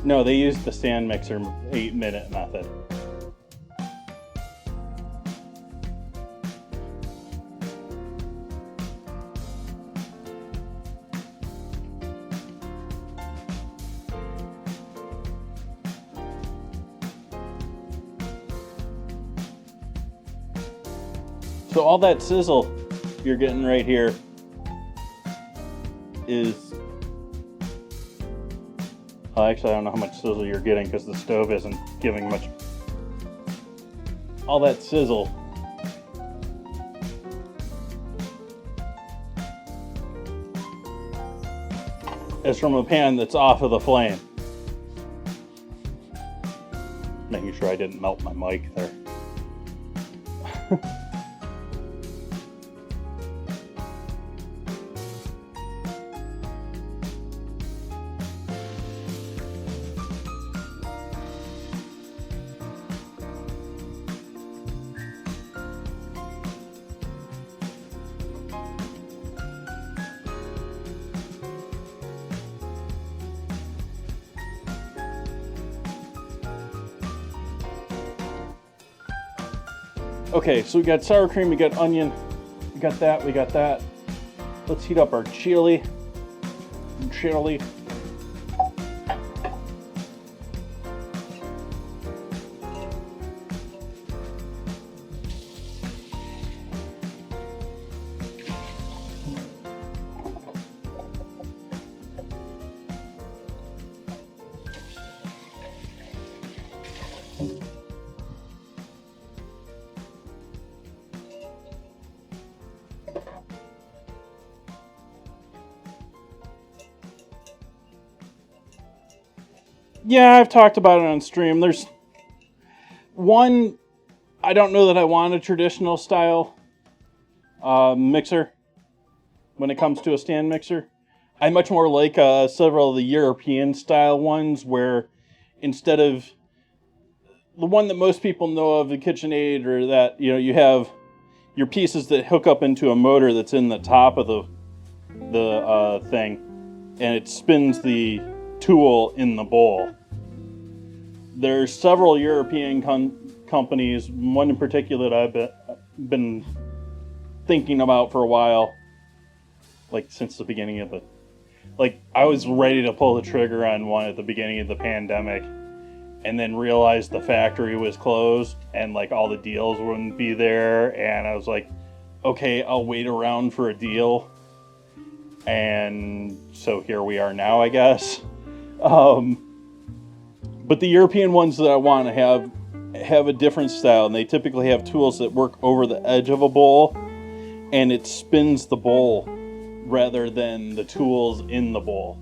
A: No, they used the stand mixer 8-minute method. So all that sizzle you're getting right here is... actually, I don't know how much sizzle you're getting because the stove isn't giving much. All that sizzle is from a pan that's off of the flame. Making sure I didn't melt my mic there. Okay, so we got sour cream, we got onion, we got that. Let's heat up our chili. Yeah, I've talked about it on stream. There's one, I don't know that I want a traditional style mixer when it comes to a stand mixer. I much more like several of the European style ones where instead of the one that most people know of, the KitchenAid, or that, you know, you have your pieces that hook up into a motor that's in the top of the thing, and it spins the tool in the bowl. There's several European companies, one in particular that I've been thinking about for a while, like since the beginning of I was ready to pull the trigger on one at the beginning of the pandemic, and then realized the factory was closed and like all the deals wouldn't be there, and I was like, okay, I'll wait around for a deal. And so here we are now, I guess. But the European ones that I want to have a different style, and they typically have tools that work over the edge of a bowl, and it spins the bowl rather than the tools in the bowl.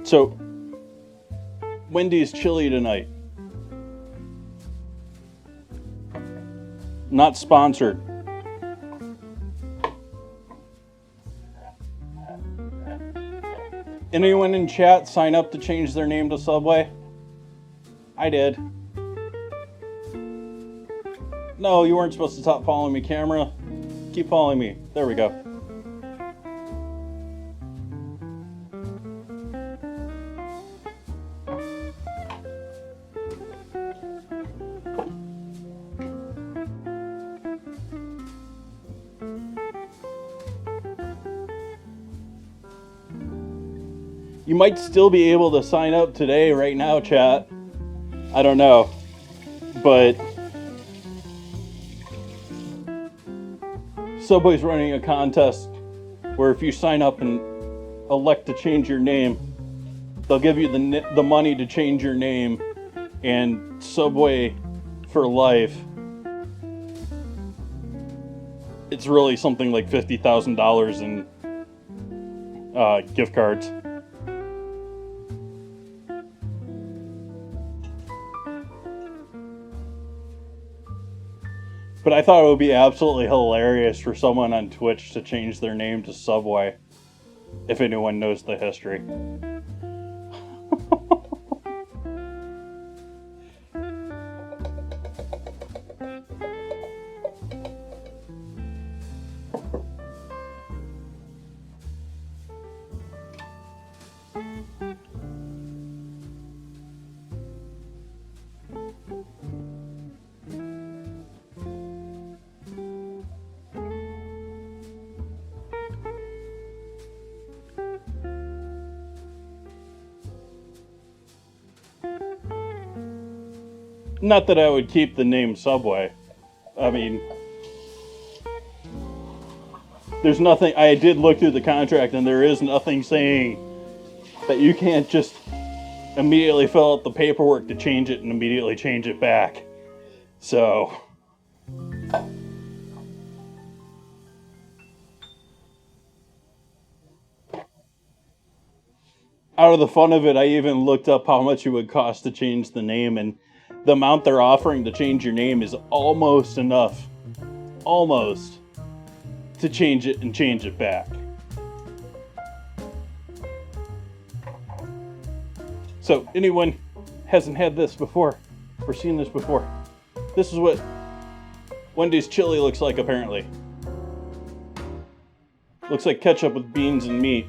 A: So, Wendy's chili tonight. Not sponsored. Anyone in chat sign up to change their name to Subway? I did. No, you weren't supposed to stop following me, camera. Keep following me. There we go. You might still be able to sign up today, right now, chat. I don't know. But Subway's running a contest where if you sign up and elect to change your name, they'll give you the money to change your name, and Subway for life, it's really something like $50,000 in gift cards. But I thought it would be absolutely hilarious for someone on Twitch to change their name to Subway, if anyone knows the history. Not that I would keep the name Subway. I mean, there's nothing. I did look through the contract, and there is nothing saying that you can't just immediately fill out the paperwork to change it and immediately change it back. So, out of the fun of it, I even looked up how much it would cost to change the name, and the amount they're offering to change your name is almost enough. Almost. To change it and change it back. So, anyone hasn't had this before, or seen this before, this is what Wendy's chili looks like, apparently. Looks like ketchup with beans and meat.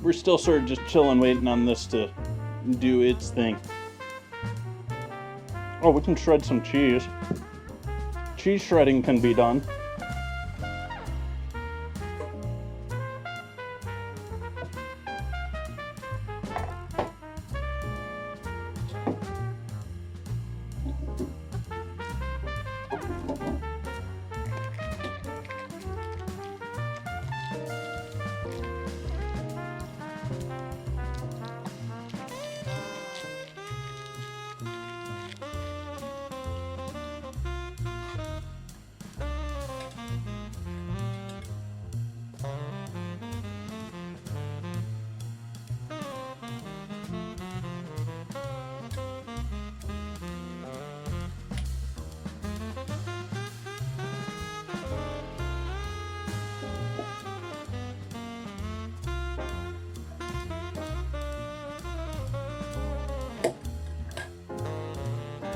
A: We're still sort of just chilling, waiting on this to do its thing. Oh, we can shred some cheese. Cheese shredding can be done.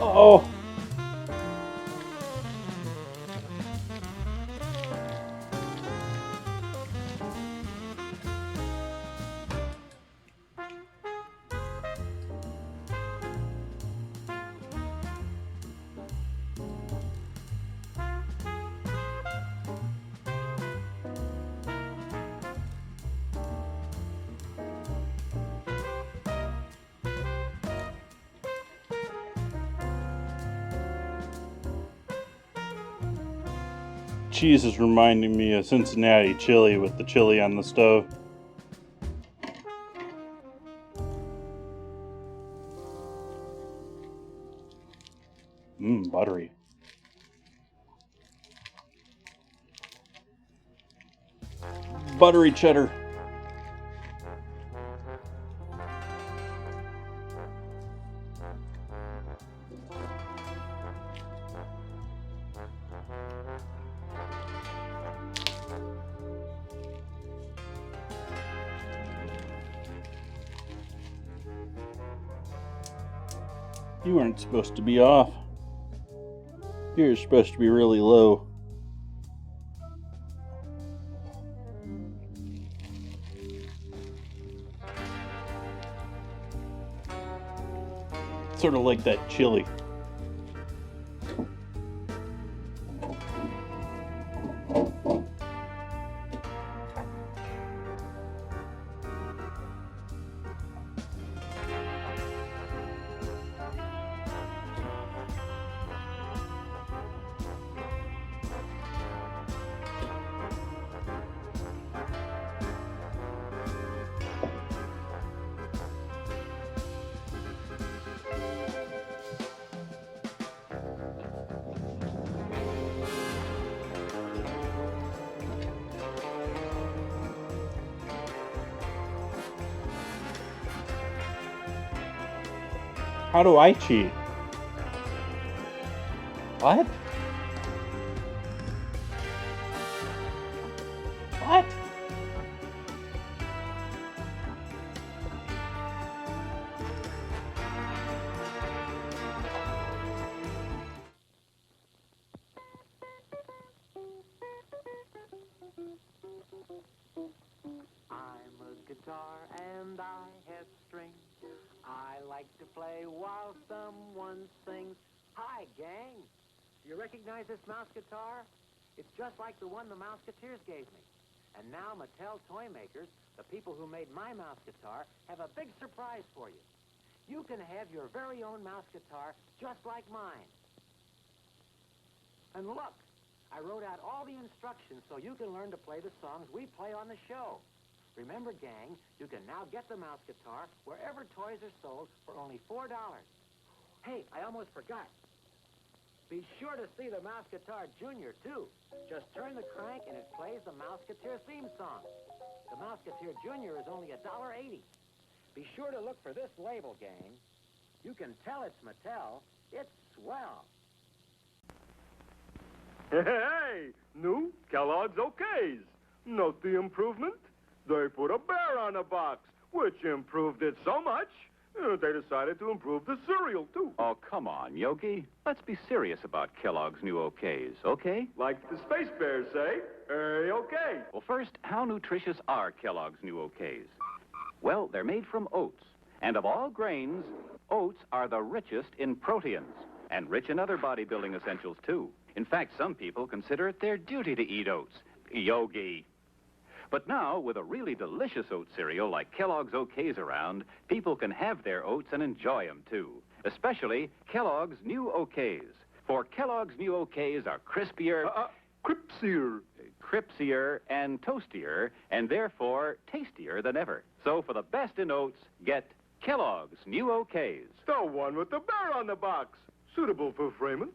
A: Oh. Cheese is reminding me of Cincinnati chili with the chili on the stove. Buttery. Buttery cheddar. You weren't supposed to be off. You're supposed to be really low. sort of like that chili. How do I cheat? What? What?
B: I'm a guitar and I have strings. I like to play while someone sings. Hi, gang. Do you recognize this mouse guitar? It's just like the one the Mouseketeers gave me. And now Mattel Toy Makers, the people who made my mouse guitar, have a big surprise for you. You can have your very own mouse guitar just like mine. And look, I wrote out all the instructions so you can learn to play the songs we play on the show. Remember, gang, you can now get the mouse guitar wherever toys are sold for only $4. Hey, I almost forgot. Be sure to see the Mouseketeer Junior, too. Just turn the crank and it plays the Mouseketeer theme song. The Mouseketeer Junior is only $1.80. Be sure to look for this label, gang. You can tell it's Mattel. It's swell.
C: Hey, new Kellogg's OKs. Note the improvement? They put a bear on the box, which improved it so much, they decided to improve the cereal, too.
D: Oh, come on, Yogi. Let's be serious about Kellogg's new OKs, okay?
C: Like the Space Bears say, okay.
D: Well, first, how nutritious are Kellogg's new OKs? Well, they're made from oats. And of all grains, oats are the richest in proteins and rich in other bodybuilding essentials, too. In fact, some people consider it their duty to eat oats. Yogi. But now, with a really delicious oat cereal like Kellogg's OKs around, people can have their oats and enjoy them, too. Especially Kellogg's new OKs. For Kellogg's new OKs are crispier... Cripsier and toastier, and therefore tastier than ever. So for the best in oats, get Kellogg's new OKs.
C: The one with the bear on the box. Suitable for framing.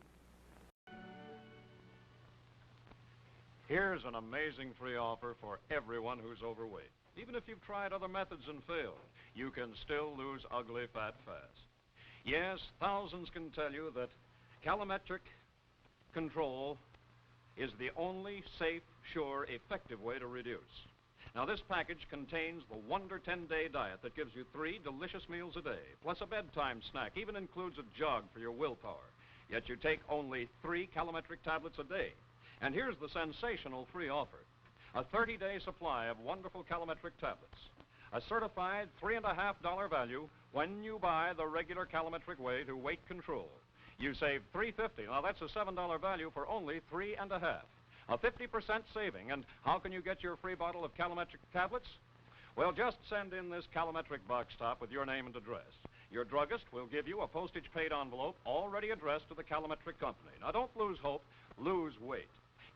E: Here's an amazing free offer for everyone who's overweight. Even if you've tried other methods and failed, you can still lose ugly fat fast. Yes, thousands can tell you that calometric control is the only safe, sure, effective way to reduce. Now, this package contains the Wonder 10-Day Diet that gives you 3 delicious meals a day, plus a bedtime snack, even includes a jog for your willpower. Yet you take only 3 calometric tablets a day. And here's the sensational free offer. A 30-day supply of wonderful calometric tablets. A certified $3.50 value when you buy the regular calometric way to weight control. You save $3.50. Now, that's a $7 value for only $3.50. A 50% saving. And how can you get your free bottle of calometric tablets? Well, just send in this calometric box top with your name and address. Your druggist will give you a postage-paid envelope already addressed to the calometric company. Now, don't lose hope. Lose weight.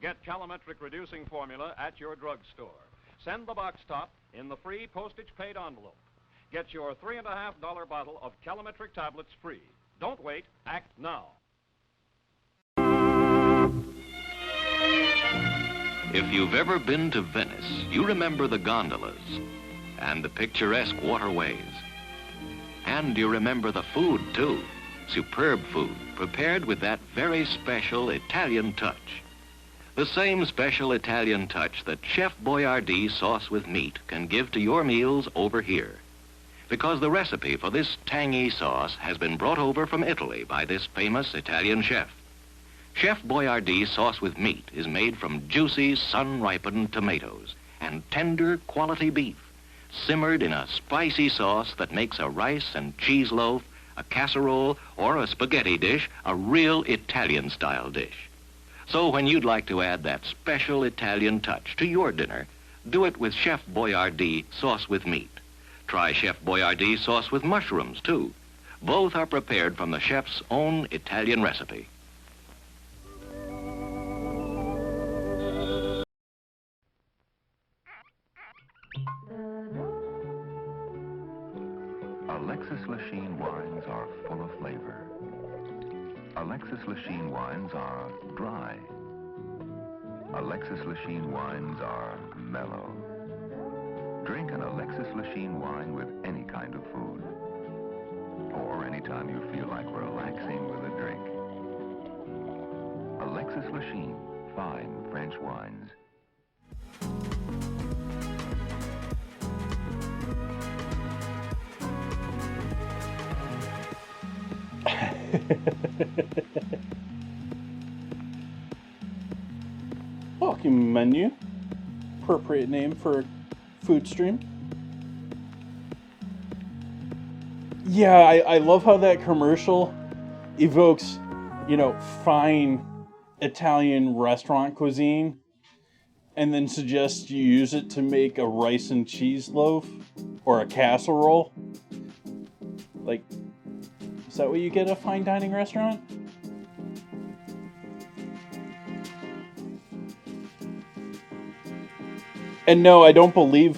E: Get calometric reducing formula at your drugstore. Send the box top in the free postage-paid envelope. Get your $3.50 bottle of calometric tablets free. Don't wait. Act now.
F: If you've ever been to Venice, you remember the gondolas and the picturesque waterways. And you remember the food, too. Superb food, prepared with that very special Italian touch. The same special Italian touch that Chef Boyardee sauce with meat can give to your meals over here. Because the recipe for this tangy sauce has been brought over from Italy by this famous Italian chef. Chef Boyardee sauce with meat is made from juicy, sun-ripened tomatoes and tender quality beef, simmered in a spicy sauce that makes a rice and cheese loaf a casserole, or a spaghetti dish, a real Italian-style dish. So when you'd like to add that special Italian touch to your dinner, do it with Chef Boyardee sauce with meat. Try Chef Boyardee sauce with mushrooms, too. Both are prepared from the chef's own Italian recipe.
G: Alexis Lachine wines are full of flavor. Alexis Lachine wines are dry. Alexis Lachine wines are mellow. Drink an Alexis Lachine wine with any kind of food, or anytime you feel like relaxing with a drink. Alexis Lachine, fine French wines.
A: Welcome menu. Appropriate name for a food stream. Yeah, I love how that commercial evokes, fine Italian restaurant cuisine and then suggests you use it to make a rice and cheese loaf or a casserole. Like, is that what you get at a fine dining restaurant? And no, I don't believe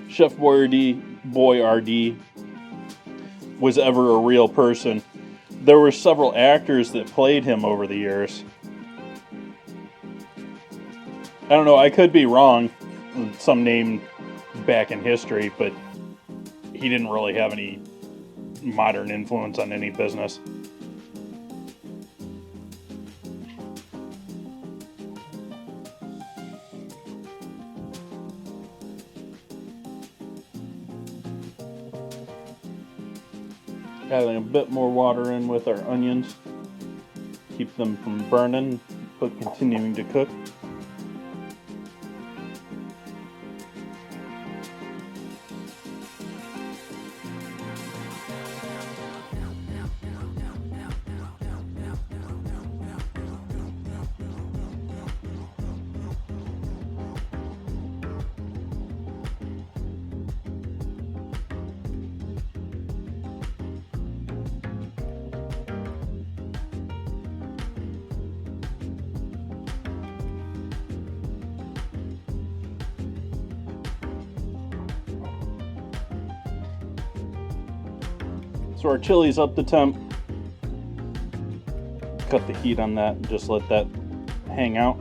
A: Chef Boyardee was ever a real person. There were several actors that played him over the years. I don't know, I could be wrong. Some name back in history, but he didn't really have any modern influence on any business. Adding a bit more water in with our onions. Keep them from burning, but continuing to cook. So our chili's up to temp. Cut the heat on that and just let that hang out.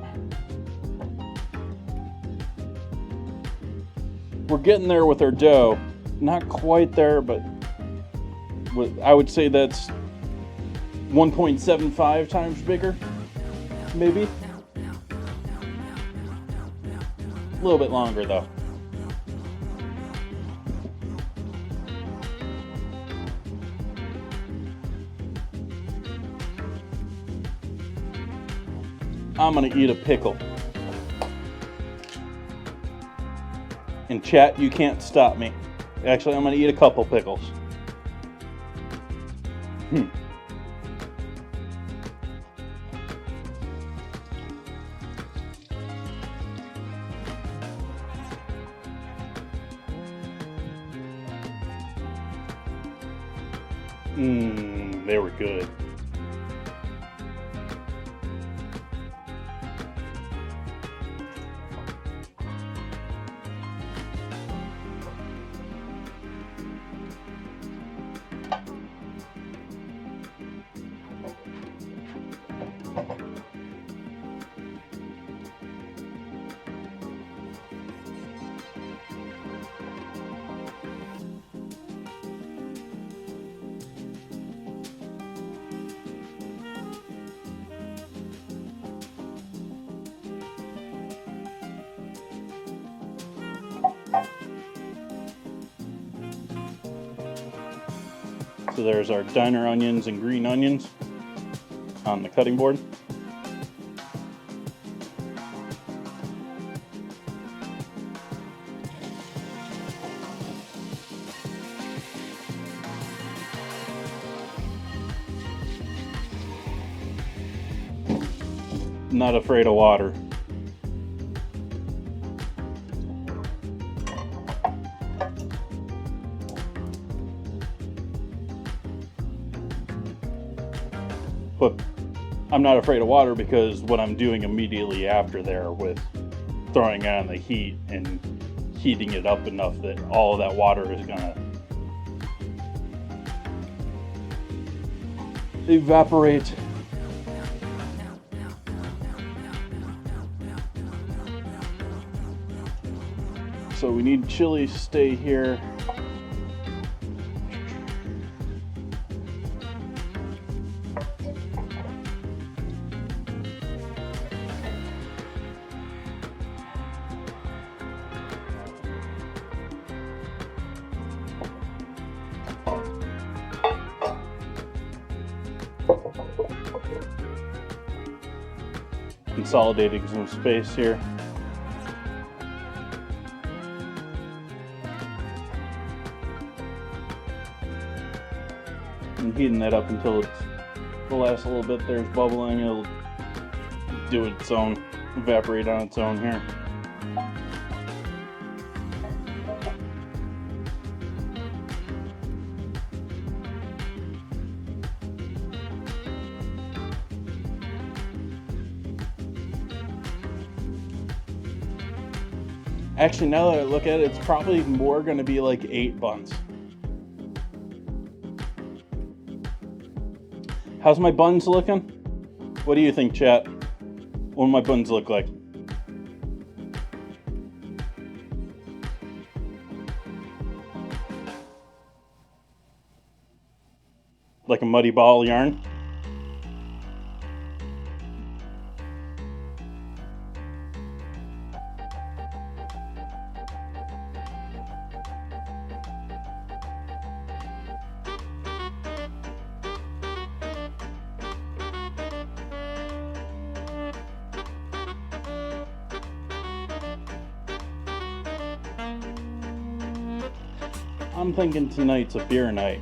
A: We're getting there with our dough. Not quite there, but I would say that's 1.75 times bigger, maybe. A little bit longer though. I'm gonna eat a pickle. And chat, you can't stop me. Actually, I'm gonna eat a couple pickles. They were good. So there's our diner onions and green onions on the cutting board. not afraid of water. But I'm not afraid of water because what I'm doing immediately after there with throwing it on the heat and heating it up enough that all of that water is gonna evaporate. So we need chili to stay here. Consolidating some space here. And heating that up until it's the last little bit there's bubbling. It'll do its own, evaporate on its own here. Actually, now that I look at it, it's probably more going to be like 8 buns. How's my buns looking? What do you think, chat? What do my buns look like? Like a muddy ball of yarn? I'm thinking tonight's a beer night.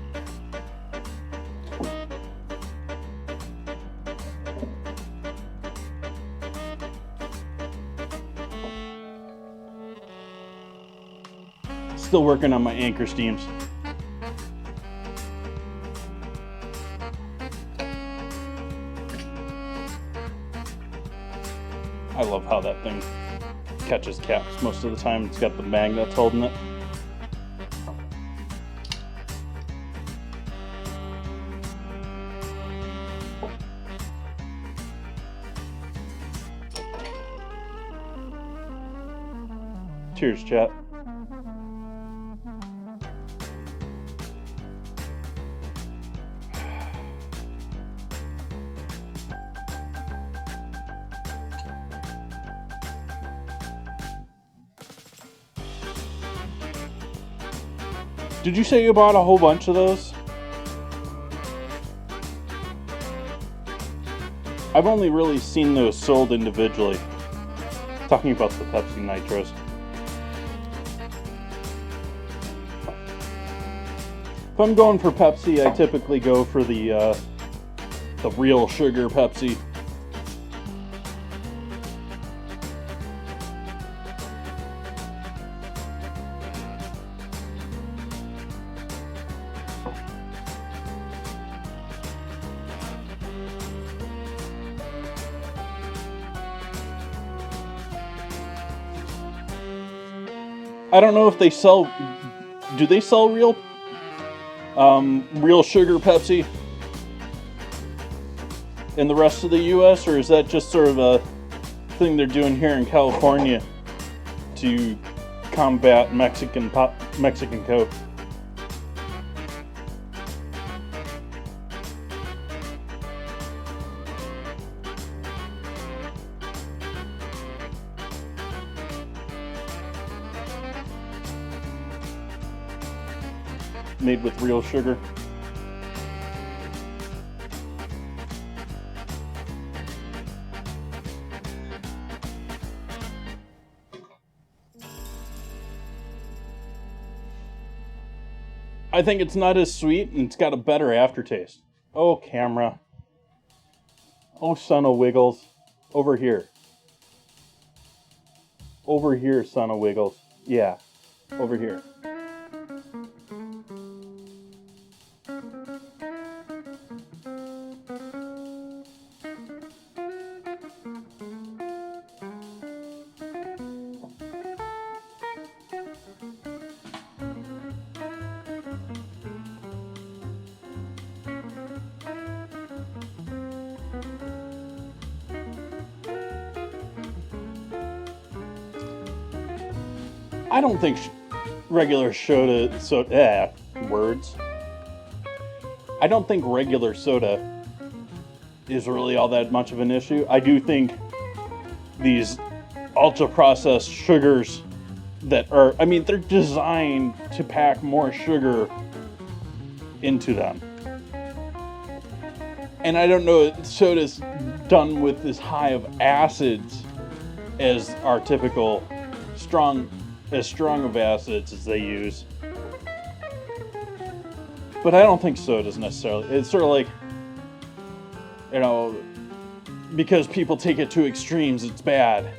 A: Still working on my anchor steams. I love how that thing catches caps most of the time. It's got the magnets holding it. Cheers, chat. Did you say you bought a whole bunch of those? I've only really seen those sold individually. Talking about the Pepsi Nitros. If I'm going for Pepsi, I typically go for the real sugar Pepsi. I don't know if they sell. Do they sell real sugar Pepsi in the rest of the U.S., or is that just sort of a thing they're doing here in California to combat Mexican Coke? Made with real sugar. I think it's not as sweet and it's got a better aftertaste. Oh, camera. Oh, son of Wiggles. Over here. Over here, son of Wiggles. Yeah, over here. I don't think regular soda, words. I don't think regular soda is really all that much of an issue. I do think these ultra-processed sugars that are, I mean, they're designed to pack more sugar into them. And I don't know if soda's done with as high of acids as our typical as strong of acids as they use. But I don't think soda's necessarily, it's sort of like, you know, because people take it to extremes, it's bad.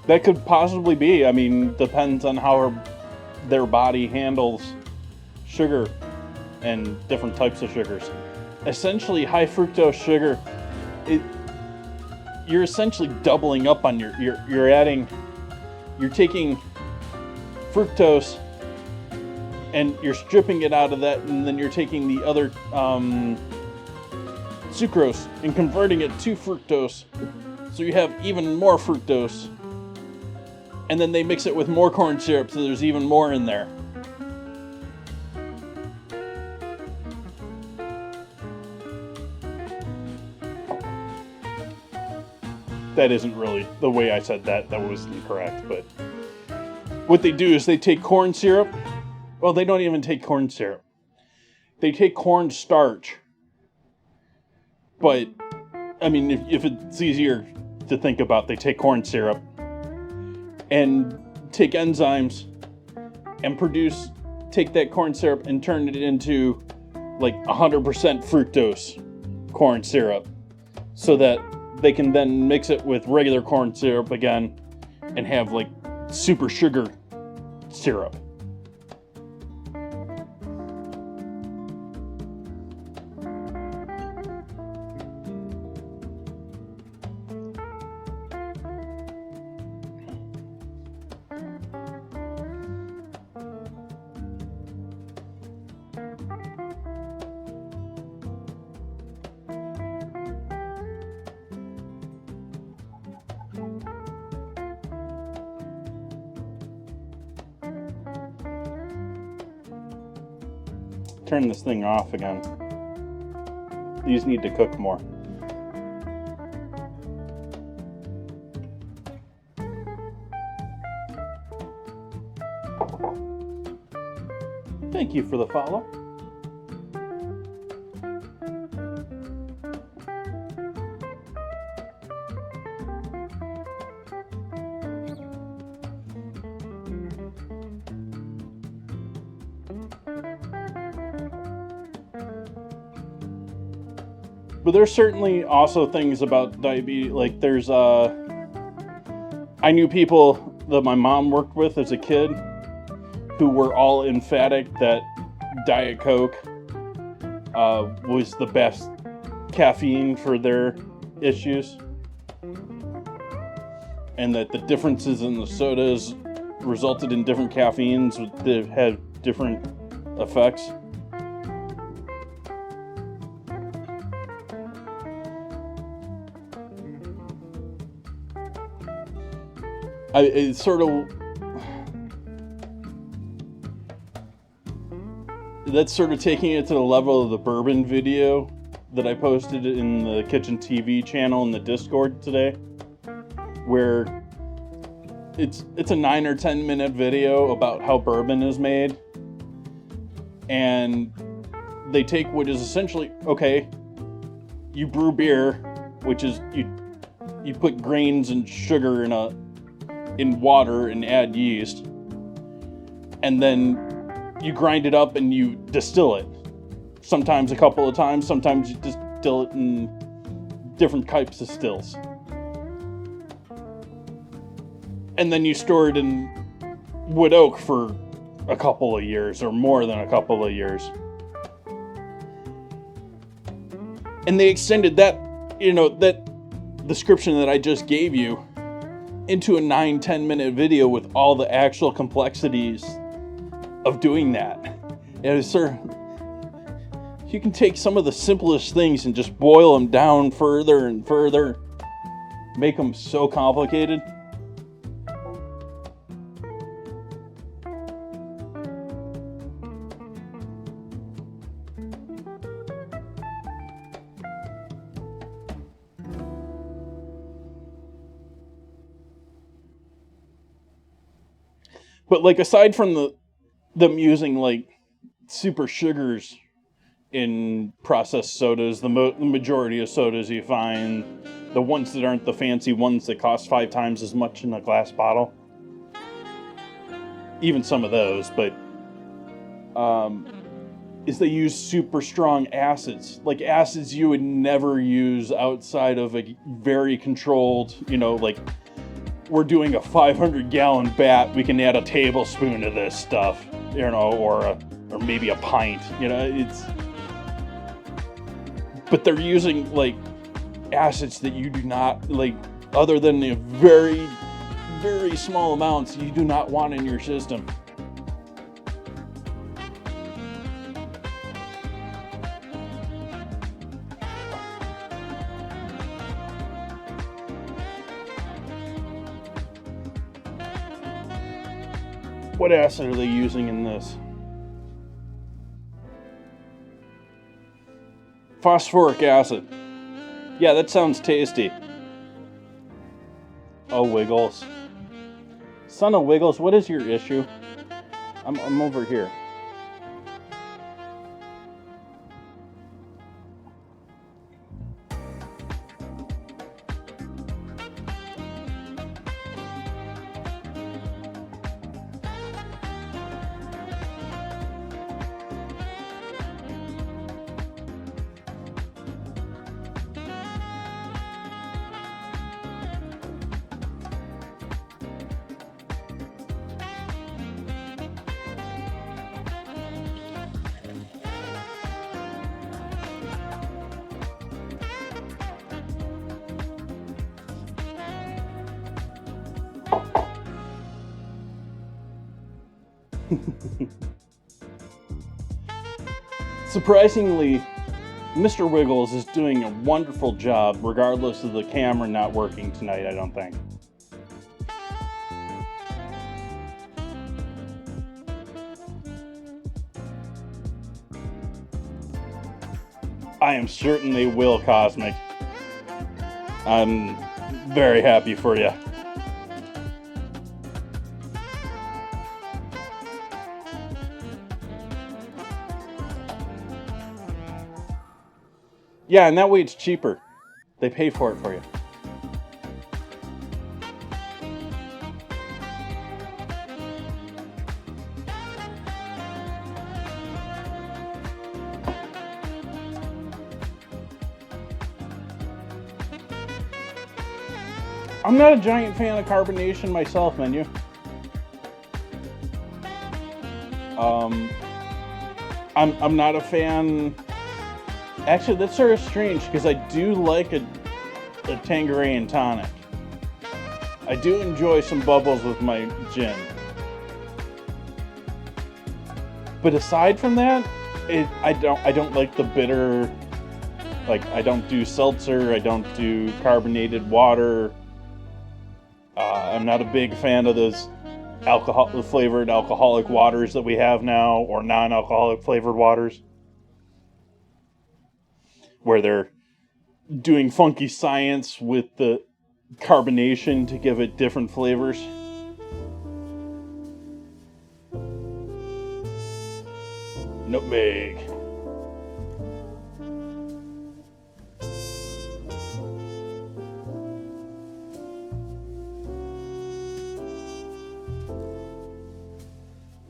A: That could possibly be. I mean, depends on how their body handles sugar and different types of sugars. Essentially, high fructose sugar, you're essentially doubling up on you're taking fructose and you're stripping it out of that, and then you're taking the other sucrose and converting it to fructose, so you have even more fructose. And then they mix it with more corn syrup, so there's even more in there. That isn't really the way I said that. That was incorrect. But what they do is they take corn syrup. Well, they don't even take corn syrup. They take corn starch. But, I mean, if it's easier to think about, they take corn syrup and take enzymes and take that corn syrup and turn it into like 100% fructose corn syrup, so that they can then mix it with regular corn syrup again and have like super sugar syrup. Turn this thing off again. These need to cook more. Thank you for the follow. But there's certainly also things about diabetes, like there's, I knew people that my mom worked with as a kid who were all emphatic that Diet Coke was the best caffeine for their issues. And that the differences in the sodas resulted in different caffeines that had different effects. It's sort of, that's sort of taking it to the level of the bourbon video that I posted in the Kitchen TV channel in the Discord today, where it's a 9 or 10 minute video about how bourbon is made, and they take what is essentially, okay, you brew beer, which is, you you put grains and sugar in water and add yeast, and then you grind it up and you distill it. Sometimes a couple of times, sometimes you distill it in different types of stills. And then you store it in wood oak for a couple of years, or more than a couple of years. And they extended that, that description that I just gave you into a 9-10 minute video with all the actual complexities of doing that. And sir, you can take some of the simplest things and just boil them down further and further, make them so complicated. But like, aside from them using like super sugars in processed sodas, the majority of sodas you find, the ones that aren't the fancy ones that cost 5 times as much in a glass bottle, even some of those, but is they use super strong acids, like acids you would never use outside of a very controlled, like, we're doing a 500-gallon bat, we can add a tablespoon of this stuff, or maybe a pint, but they're using like acids that you do not, like, other than the very, very small amounts you do not want in your system. What acid are they using in this? Phosphoric acid. Yeah, that sounds tasty. Oh, Wiggles. Son of Wiggles, what is your issue? I'm over here. Surprisingly, Mr. Wiggles is doing a wonderful job, regardless of the camera not working tonight, I don't think. I am certain they will, Cosmic. I'm very happy for you. Yeah, and that way it's cheaper. They pay for it for you. I'm not a giant fan of carbonation myself, menu. I'm not a fan. Actually, that's sort of strange because I do like a Tanqueray and tonic. I do enjoy some bubbles with my gin. But aside from that, I don't like the bitter. Like, I don't do seltzer. I don't do carbonated water. I'm not a big fan of those flavored alcoholic waters that we have now, or non-alcoholic flavored waters, where they're doing funky science with the carbonation to give it different flavors. Nutmeg.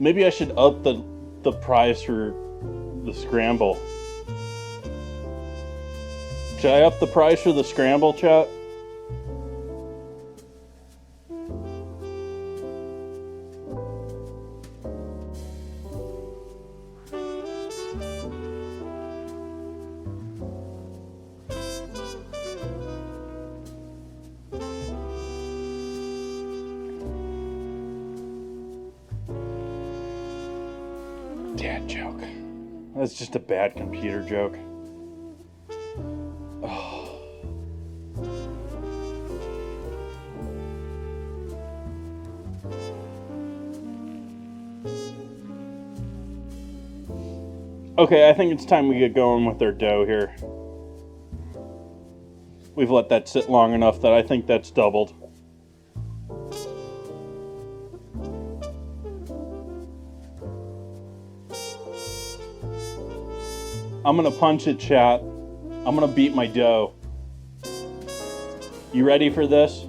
A: Maybe I should up the prize for the scramble. Should I up the price for the scramble, chat? Dad joke. That's just a bad computer joke. Oh. Okay, I think it's time we get going with our dough here. We've let that sit long enough that I think that's doubled. I'm gonna punch it, chat. I'm gonna beat my dough. You ready for this?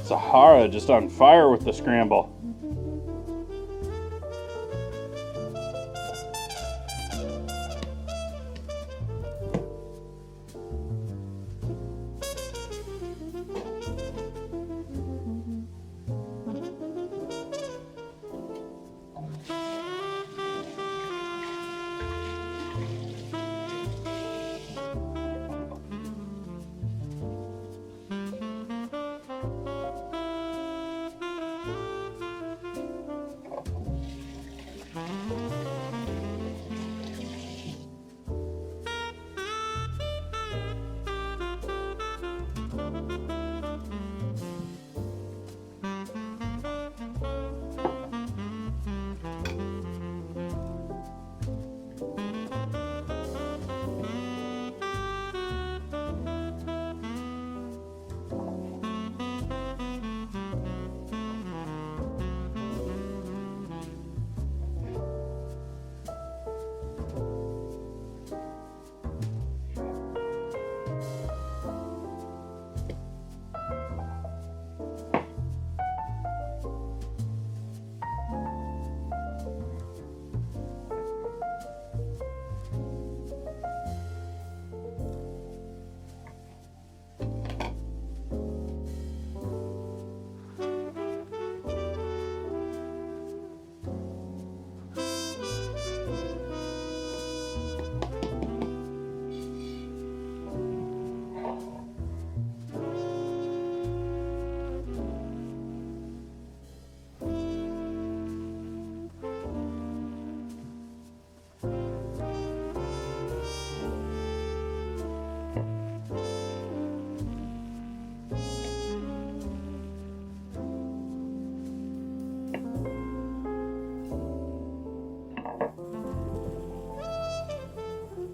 A: Sahara just on fire with the scramble.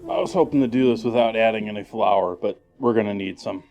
A: I was hoping to do this without adding any flour, but we're gonna need some.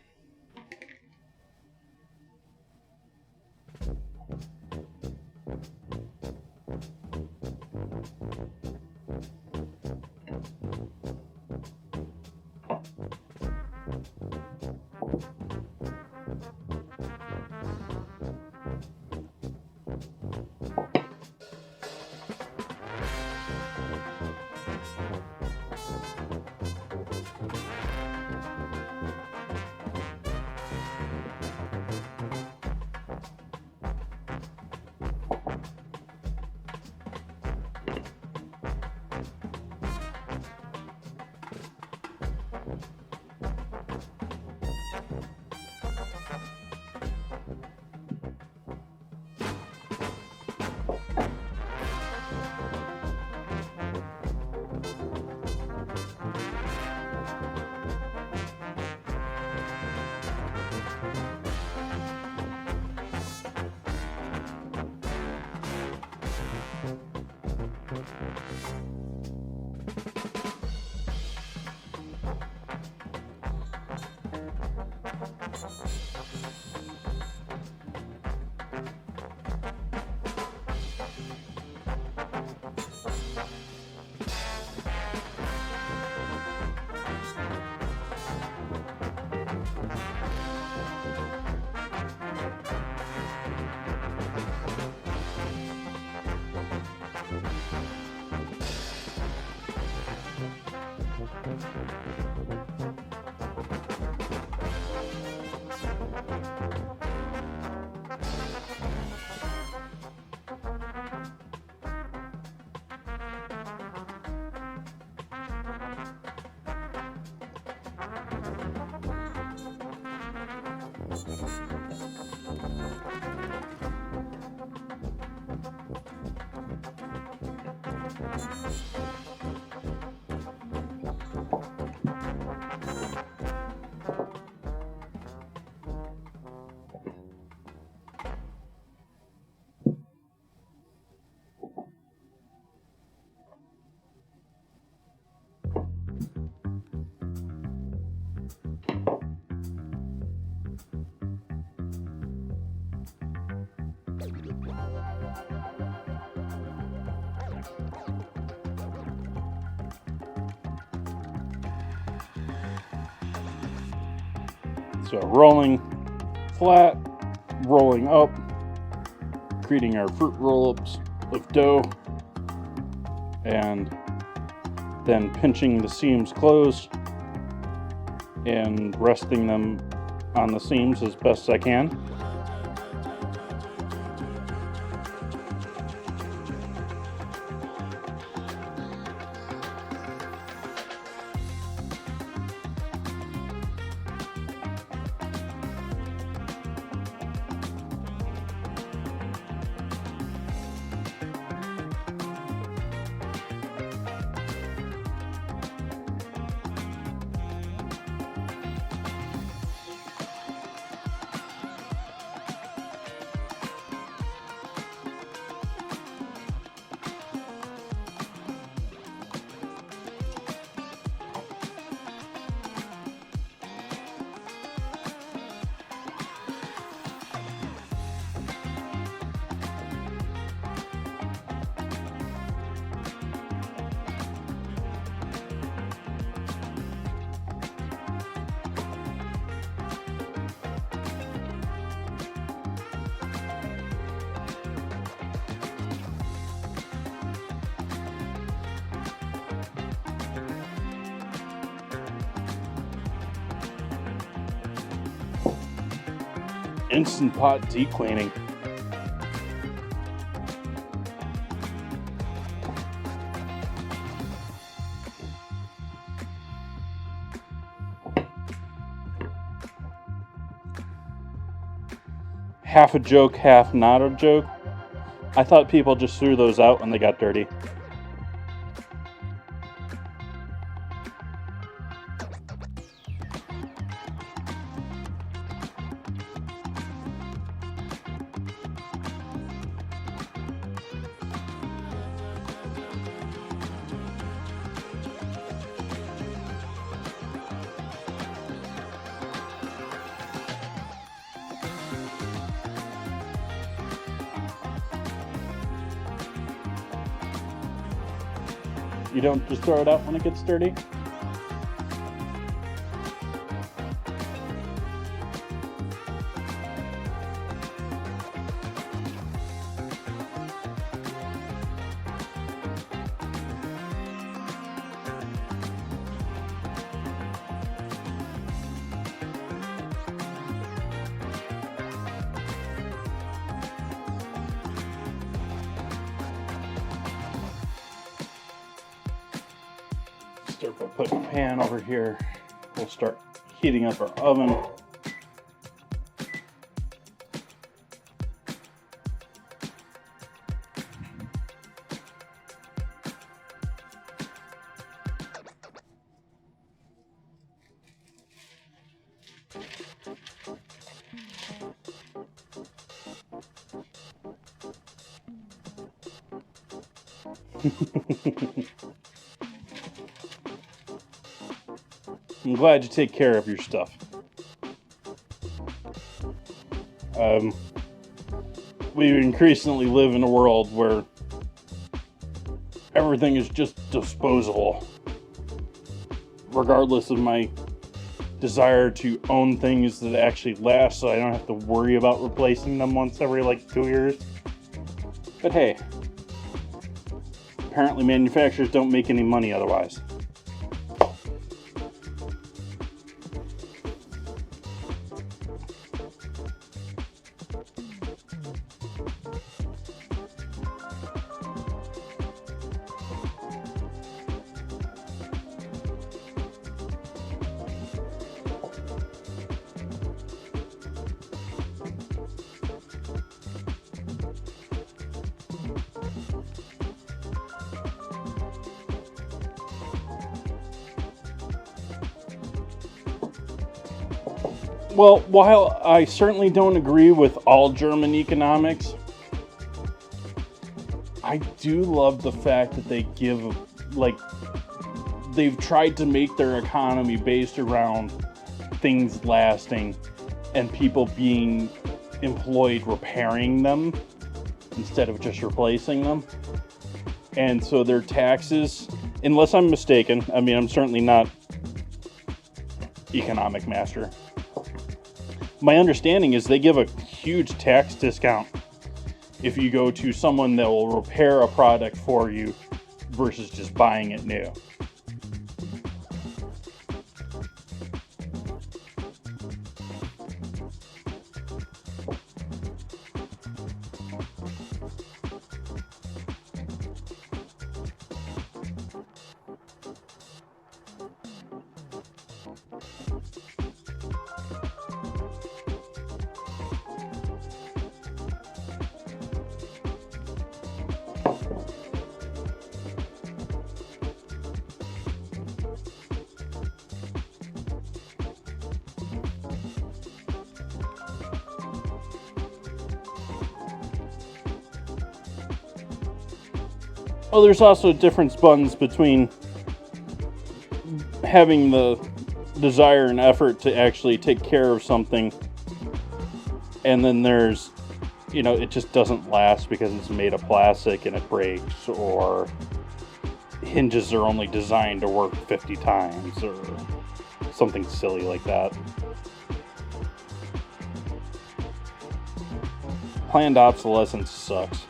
A: So rolling flat, rolling up, creating our fruit roll-ups of dough, and then pinching the seams closed and resting them on the seams as best I can. Instant Pot deep cleaning. Half a joke, half not a joke. I thought people just threw those out when they got dirty. You don't just throw it out when it gets dirty? Start by putting a pan over here. We'll start heating up our oven. I'm glad you take care of your stuff. We increasingly live in a world where everything is just disposable. Regardless of my desire to own things that actually last so I don't have to worry about replacing them once every like 2 years. But hey, apparently manufacturers don't make any money otherwise. Well, while I certainly don't agree with all German economics, I do love the fact that they give, like, they've tried to make their economy based around things lasting and people being employed repairing them instead of just replacing them. And so their taxes, unless I'm mistaken, I mean, I'm certainly not economic master. My understanding is they give a huge tax discount if you go to someone that will repair a product for you versus just buying it new. Well, there's also a difference, Buns, between having the desire and effort to actually take care of something, and then there's, it just doesn't last because it's made of plastic and it breaks, or hinges are only designed to work 50 times, or something silly like that. Planned obsolescence sucks.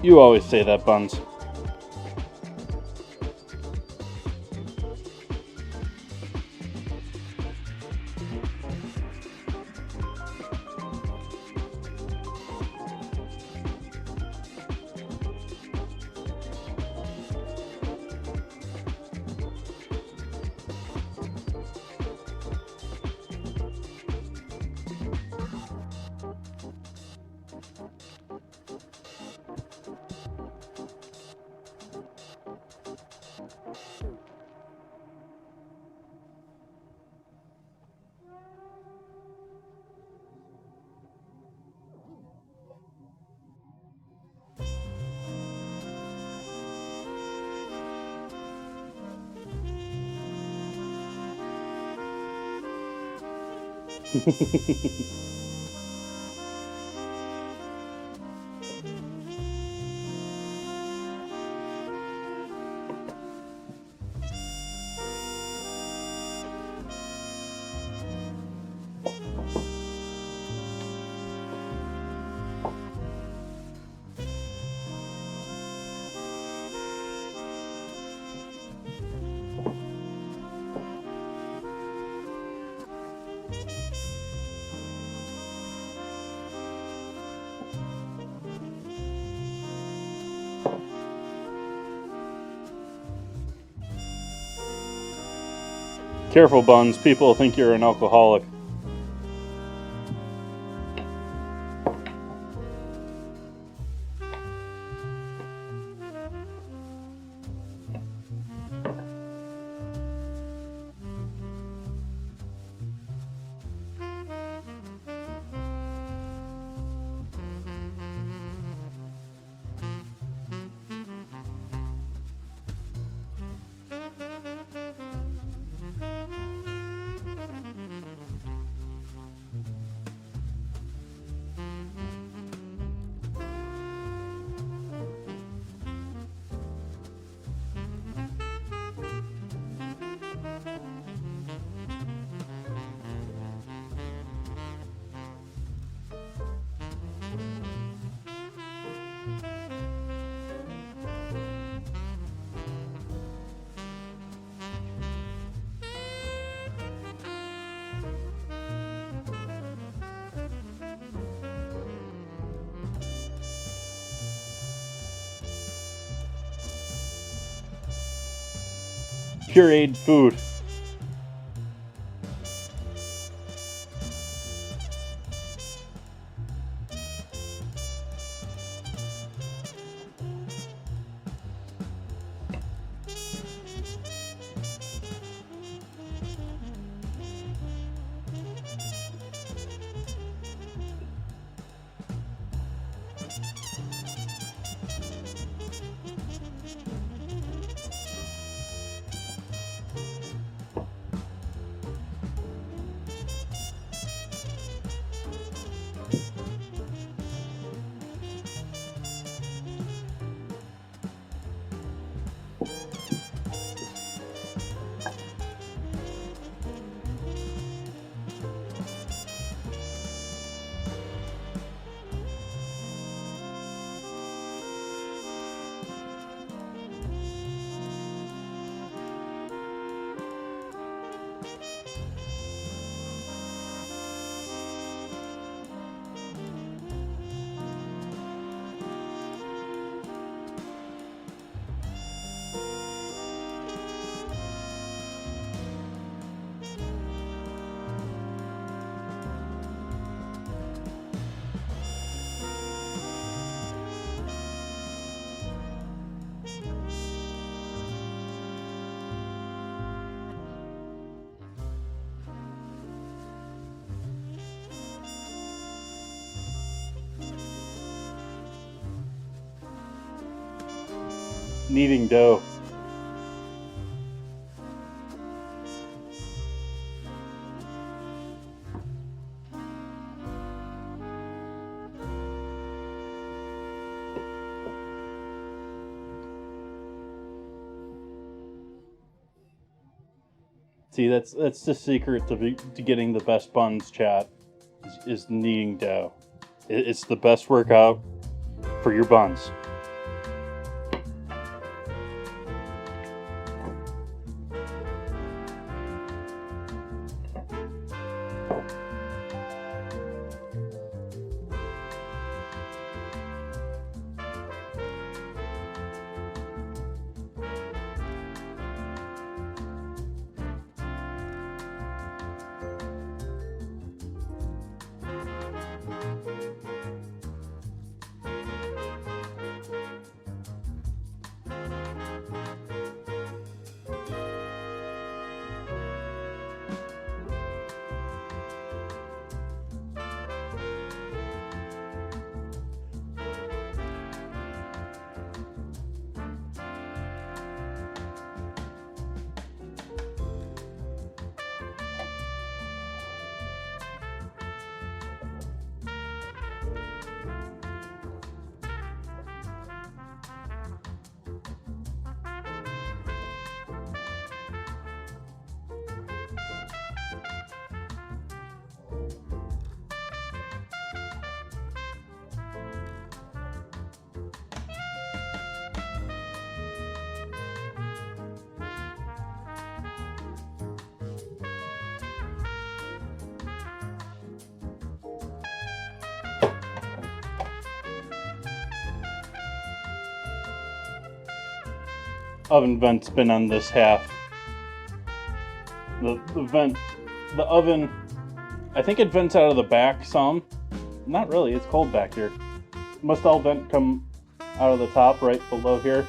A: You always say that, Buns. Careful, Buns. People think you're an alcoholic. pureed food. Kneading dough. See, that's the secret to getting the best buns, chat, is kneading dough. It's the best workout for your buns. Oven vent's been on this half. The oven, I think it vents out of the back some. Not really, it's cold back here. Must all vent come out of the top right below here.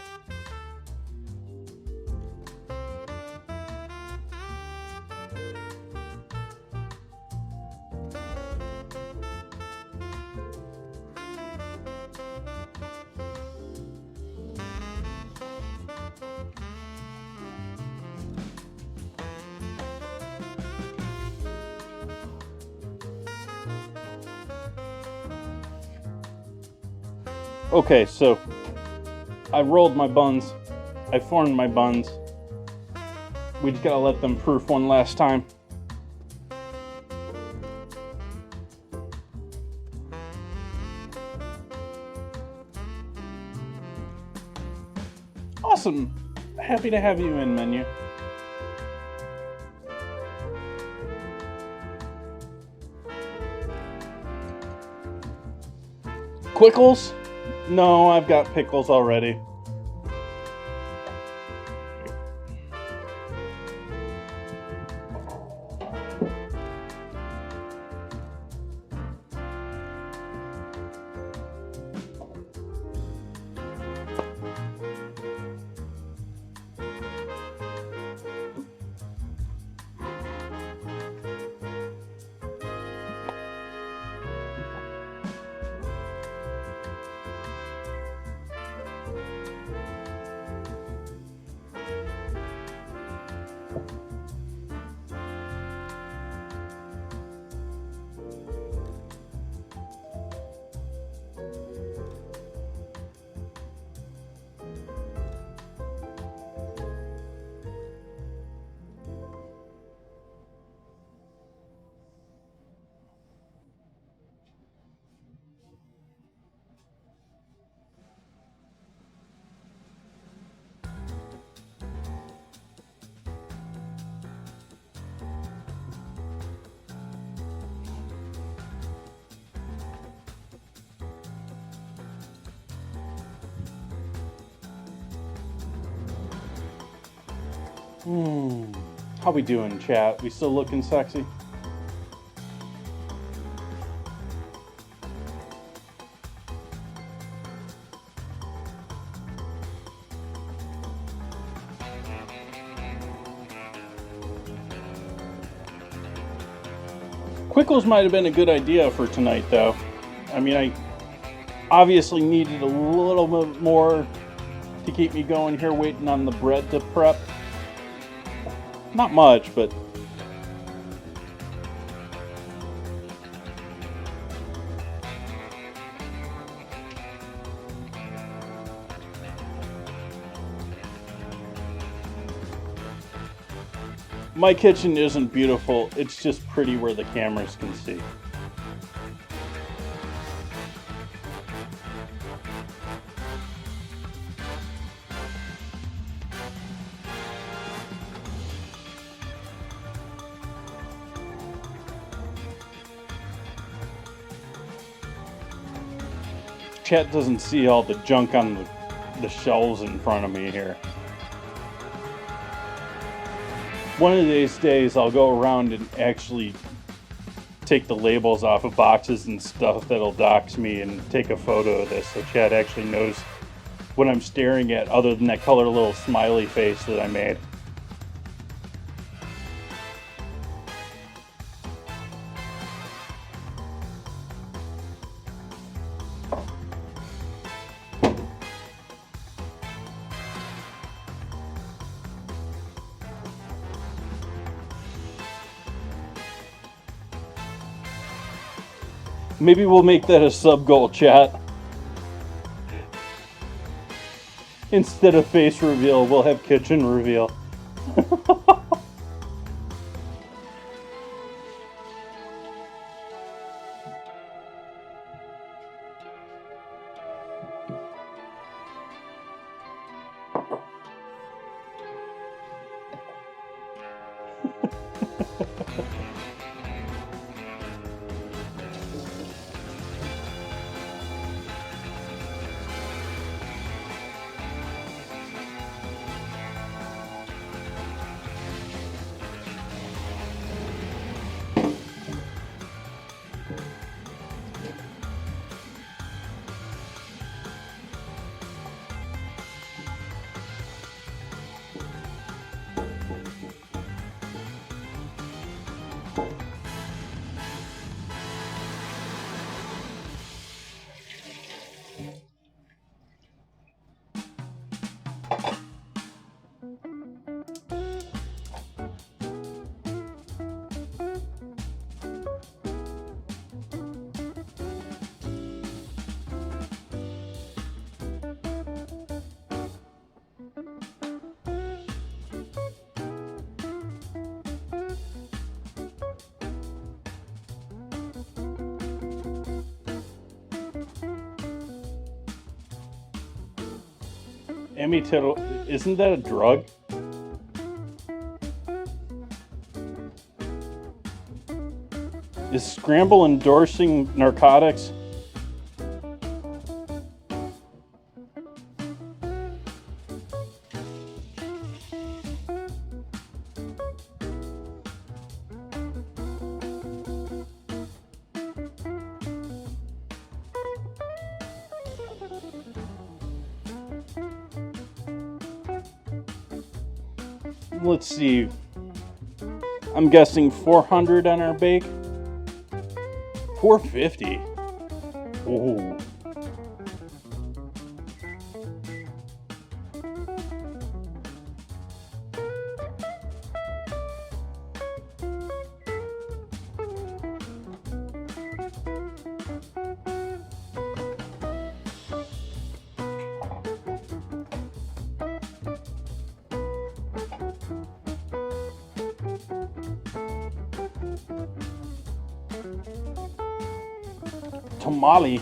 A: Okay, so I rolled my buns. I formed my buns. We just gotta let them proof one last time. Awesome. Happy to have you in, menu. Quickles? No, I've got pickles already. How we doing, chat? We still looking sexy? Quickles might have been a good idea for tonight, though. I mean, I obviously needed a little bit more to keep me going here, waiting on the bread to prep. Not much, but my kitchen isn't beautiful. It's just pretty where the cameras can see. Chat doesn't see all the junk on the shelves in front of me here. One of these days I'll go around and actually take the labels off of boxes and stuff that'll dox me and take a photo of this so chat actually knows what I'm staring at, other than that colored little smiley face that I made. Maybe we'll make that a sub-goal, chat. Instead of face reveal, we'll have kitchen reveal. Tittle, isn't that a drug? Is Scramble endorsing narcotics? Let's see. I'm guessing 400 on our bake. 450. Ooh. Tamale.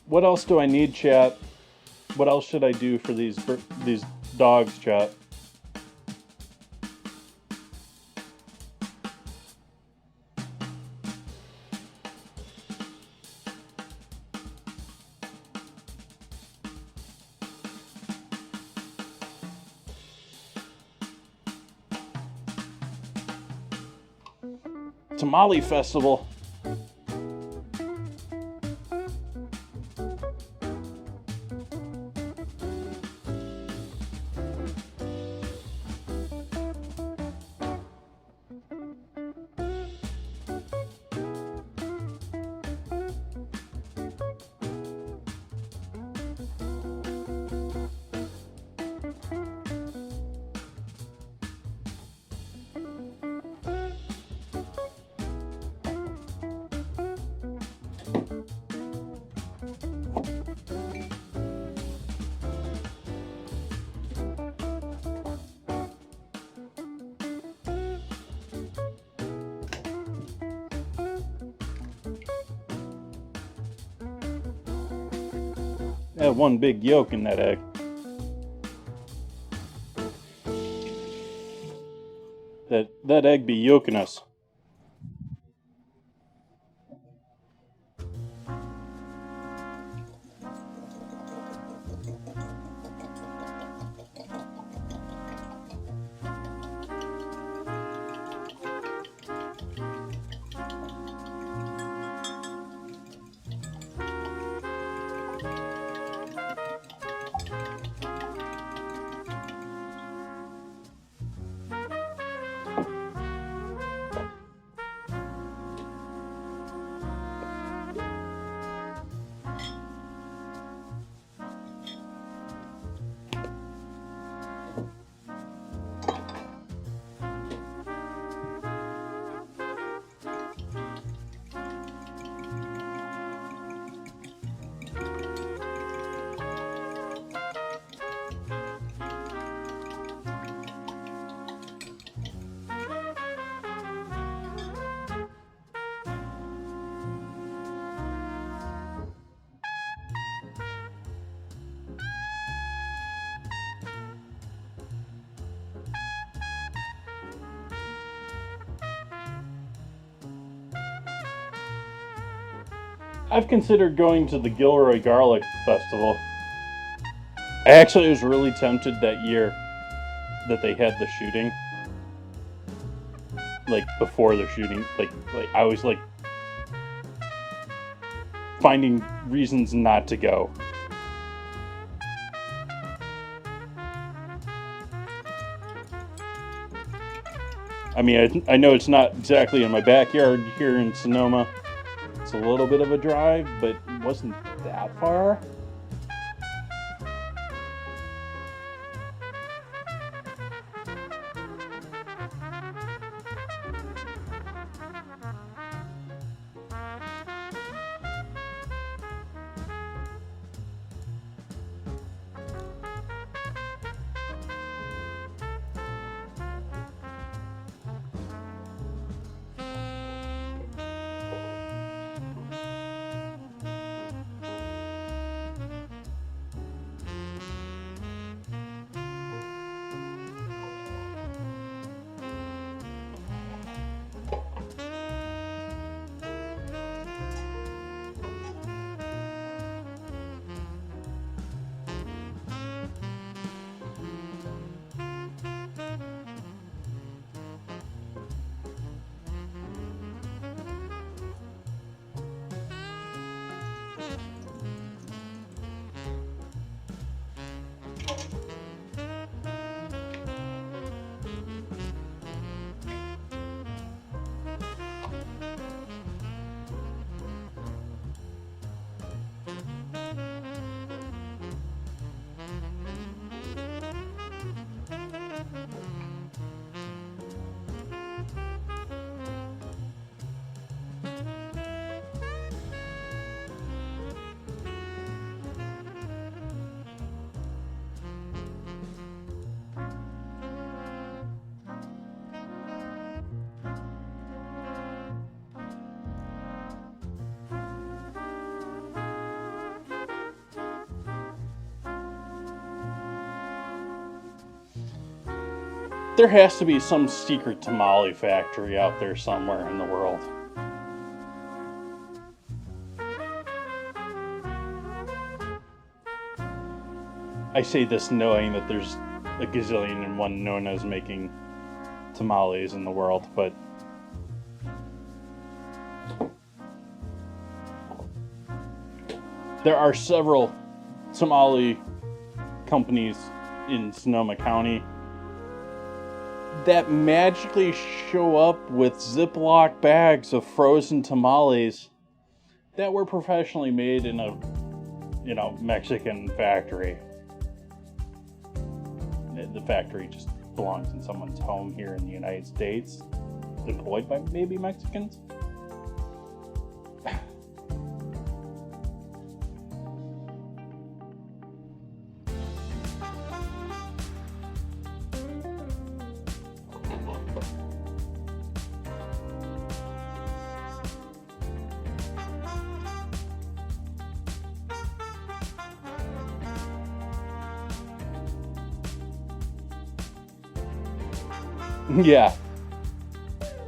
A: What else do I need, chat? What else should I do for these dogs, chat? tamale festival. Had one big yolk in that egg. That egg be yolking us. I've considered going to the Gilroy Garlic Festival. I actually was really tempted that year that they had the shooting. Like, before the shooting. Like I was, like, finding reasons not to go. I mean, I know it's not exactly in my backyard here in Sonoma. It's a little bit of a drive, but it wasn't that far. There has to be some secret tamale factory out there somewhere in the world. I say this knowing that there's a gazillion and one known as making tamales in the world, but There are several tamale companies in Sonoma County that magically show up with Ziploc bags of frozen tamales that were professionally made in a, Mexican factory. The factory just belongs in someone's home here in the United States, employed by maybe Mexicans. Yeah.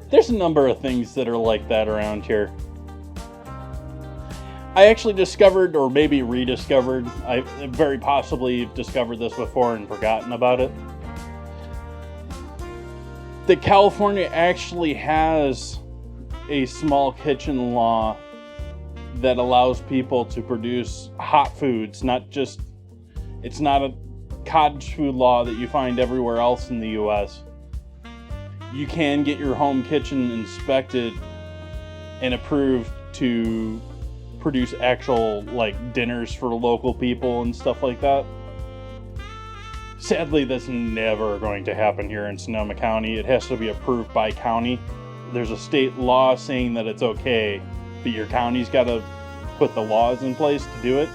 A: There's a number of things that are like that around here. I actually discovered, or maybe rediscovered, I very possibly discovered this before and forgotten about it, that California actually has a small kitchen law that allows people to produce hot foods, it's not a cottage food law that you find everywhere else in the U.S. You can get your home kitchen inspected and approved to produce actual, dinners for local people and stuff like that. Sadly, that's never going to happen here in Sonoma County. It has to be approved by county. There's a state law saying that it's okay, but your county's got to put the laws in place to do it.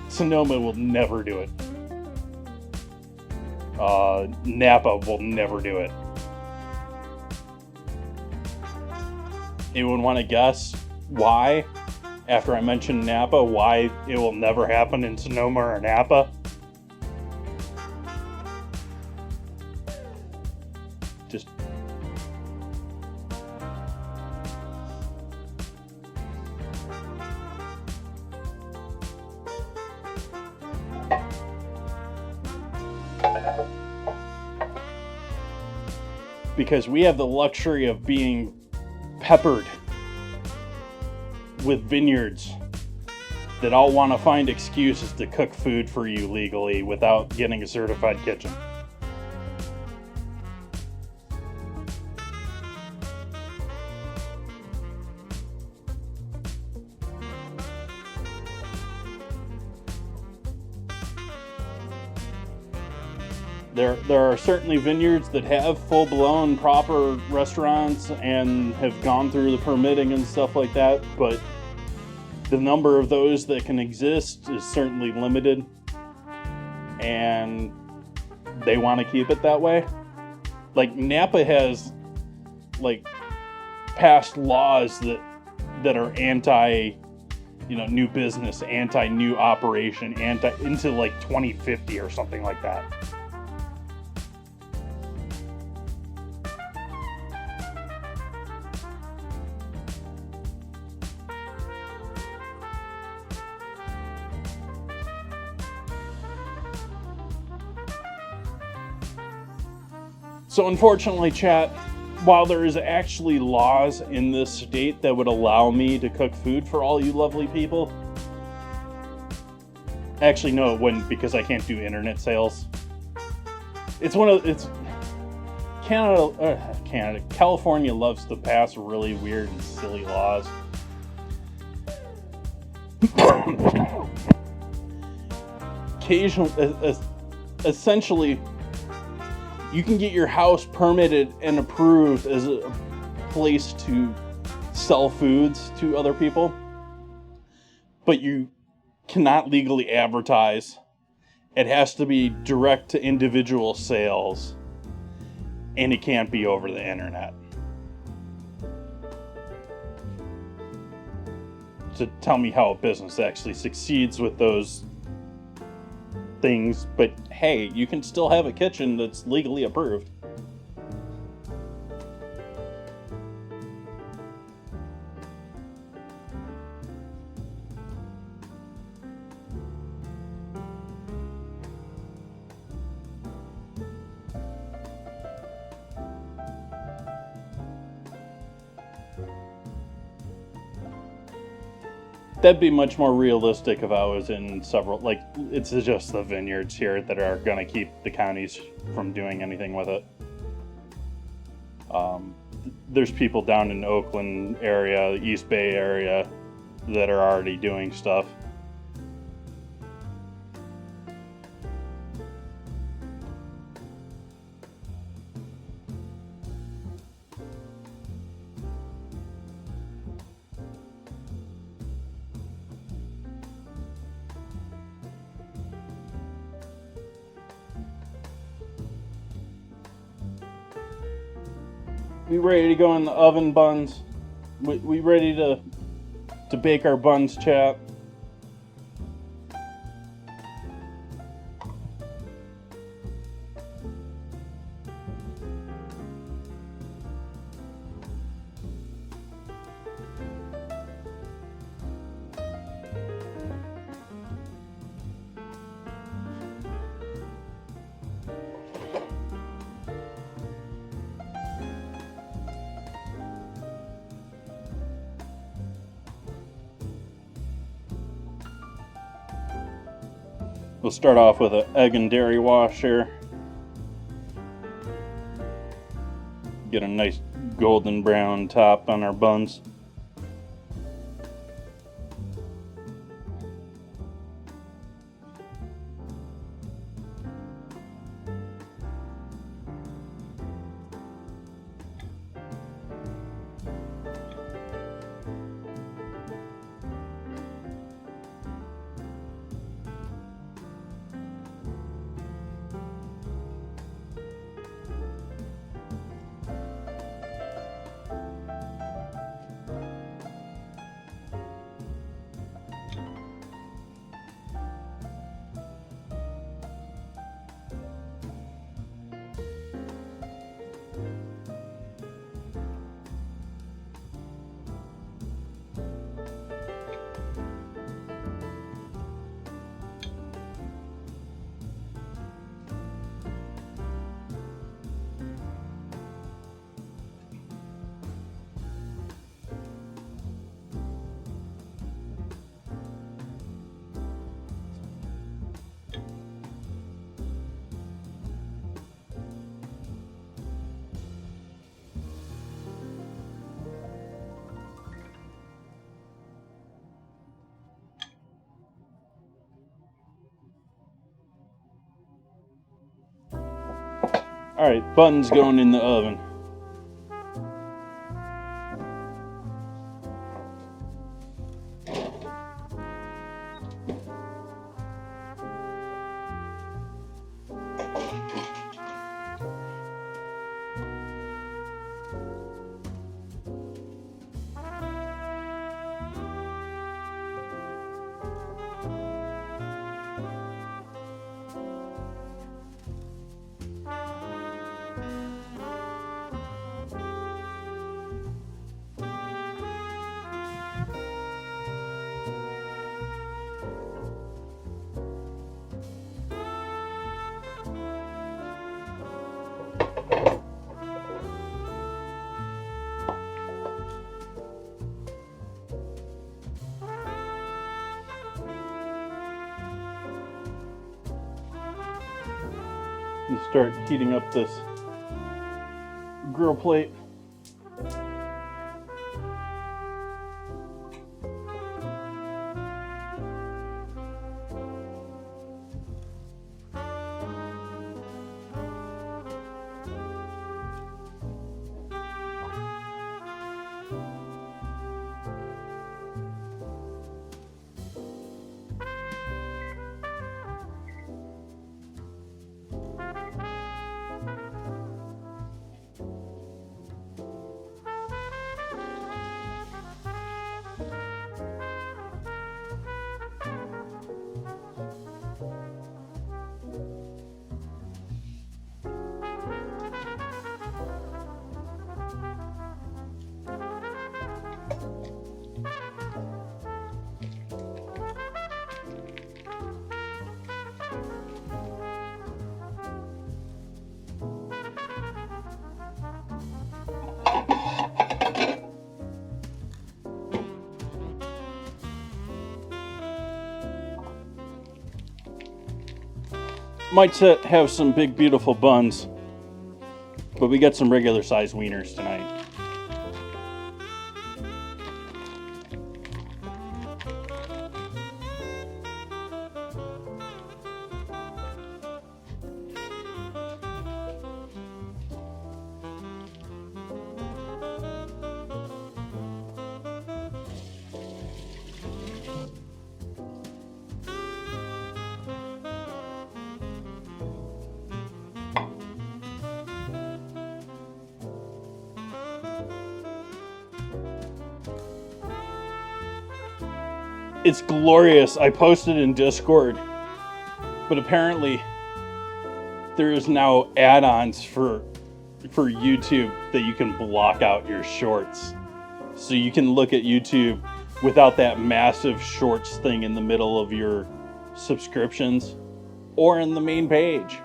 A: Sonoma will never do it. Napa will never do it. Anyone want to guess why? After I mention Napa, why it will never happen in Sonoma or Napa? Just because we have the luxury of being peppered with vineyards that all want to find excuses to cook food for you legally without getting a certified kitchen. There are certainly vineyards that have full-blown proper restaurants and have gone through the permitting and stuff like that, but the number of those that can exist is certainly limited, and they want to keep it that way. Like Napa has passed laws that are anti new business, anti new operation, into 2050 or something like that. So unfortunately, chat, while there is actually laws in this state that would allow me to cook food for all you lovely people, actually no, it wouldn't, because I can't do internet sales. California loves to pass really weird and silly laws. Essentially, you can get your house permitted and approved as a place to sell foods to other people, but you cannot legally advertise. It has to be direct to individual sales, and it can't be over the internet. So tell me how a business actually succeeds with those things, but hey, you can still have a kitchen that's legally approved. That'd be much more realistic if I was in several, like, it's just the vineyards here that are going to keep the counties from doing anything with it. There's people down in Oakland area, East Bay area, that are already doing stuff. We ready to go in the oven, Buns? We ready to bake our buns, chat? We'll start off with an egg and dairy wash here. Get a nice golden brown top on our buns. Alright, buns going in the oven. And start heating up this grill plate. Might have some big, beautiful buns, but we got some regular size wieners tonight. It's glorious. I posted in Discord, but apparently there is now add-ons for YouTube that you can block out your shorts. So you can look at YouTube without that massive shorts thing in the middle of your subscriptions or in the main page.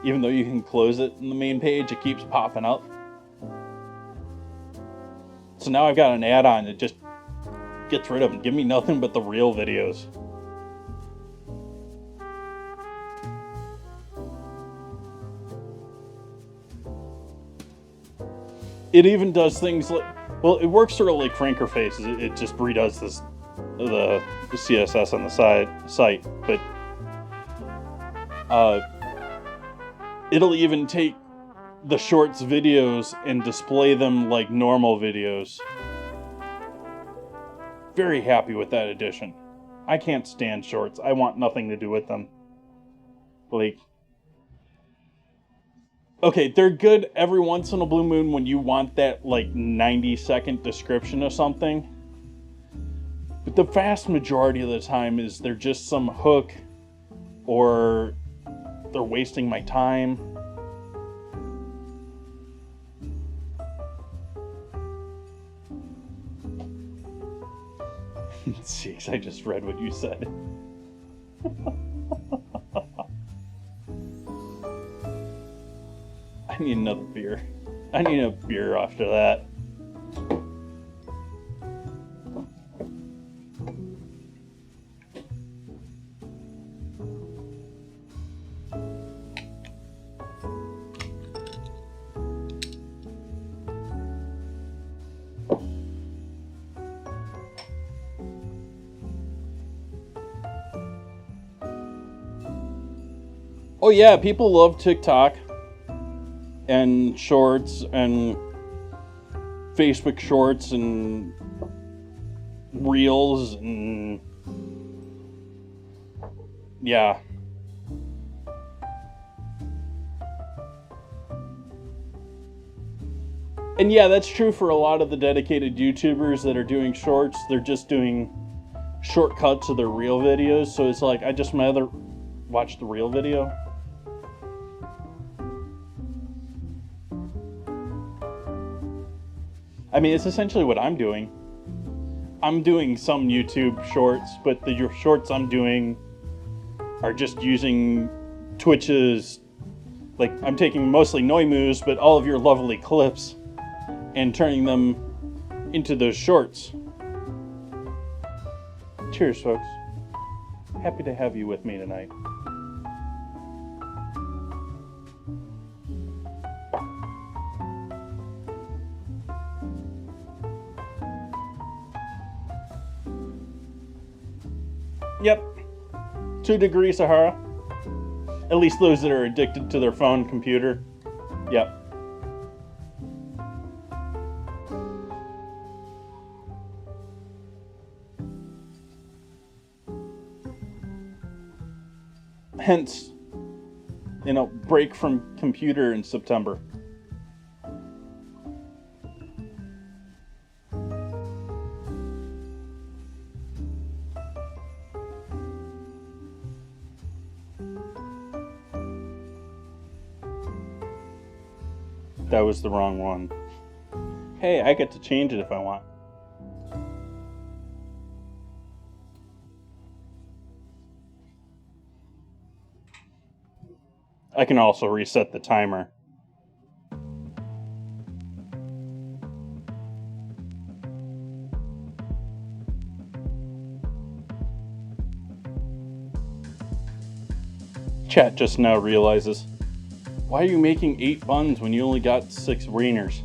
A: Even though you can close it in the main page, it keeps popping up. So now I've got an add-on that just gets rid of them. Give me nothing but the real videos. It even does things like, well, it works sort of like Franker Faces. It just redoes the CSS on the site, but it'll even take the shorts videos and display them like normal videos. Very happy with that addition. I can't stand shorts. I want nothing to do with them. Like, okay, they're good every once in a blue moon when you want that like 90-second description of something. But the vast majority of the time is they're just some hook or they're wasting my time. Jeez, I just read what you said. I need another beer. I need a beer after that. Oh yeah, people love TikTok and shorts and Facebook shorts and reels and yeah. And yeah, that's true for a lot of the dedicated YouTubers that are doing shorts. They're just doing shortcuts of their reel videos. So it's like, I just rather watch the reel video. I mean, it's essentially what I'm doing. I'm doing some YouTube shorts, but the shorts I'm doing are just using Twitch's, like, I'm taking mostly Noimus, but all of your lovely clips and turning them into those shorts. Cheers, folks. Happy to have you with me tonight. Yep. 2 degrees Sahara. At least those that are addicted to their phone computer. Yep. Hence, break from computer in September. That was the wrong one. Hey, I get to change it if I want. I can also reset the timer. Chat just now realizes, why are you making 8 buns when you only got 6 wieners?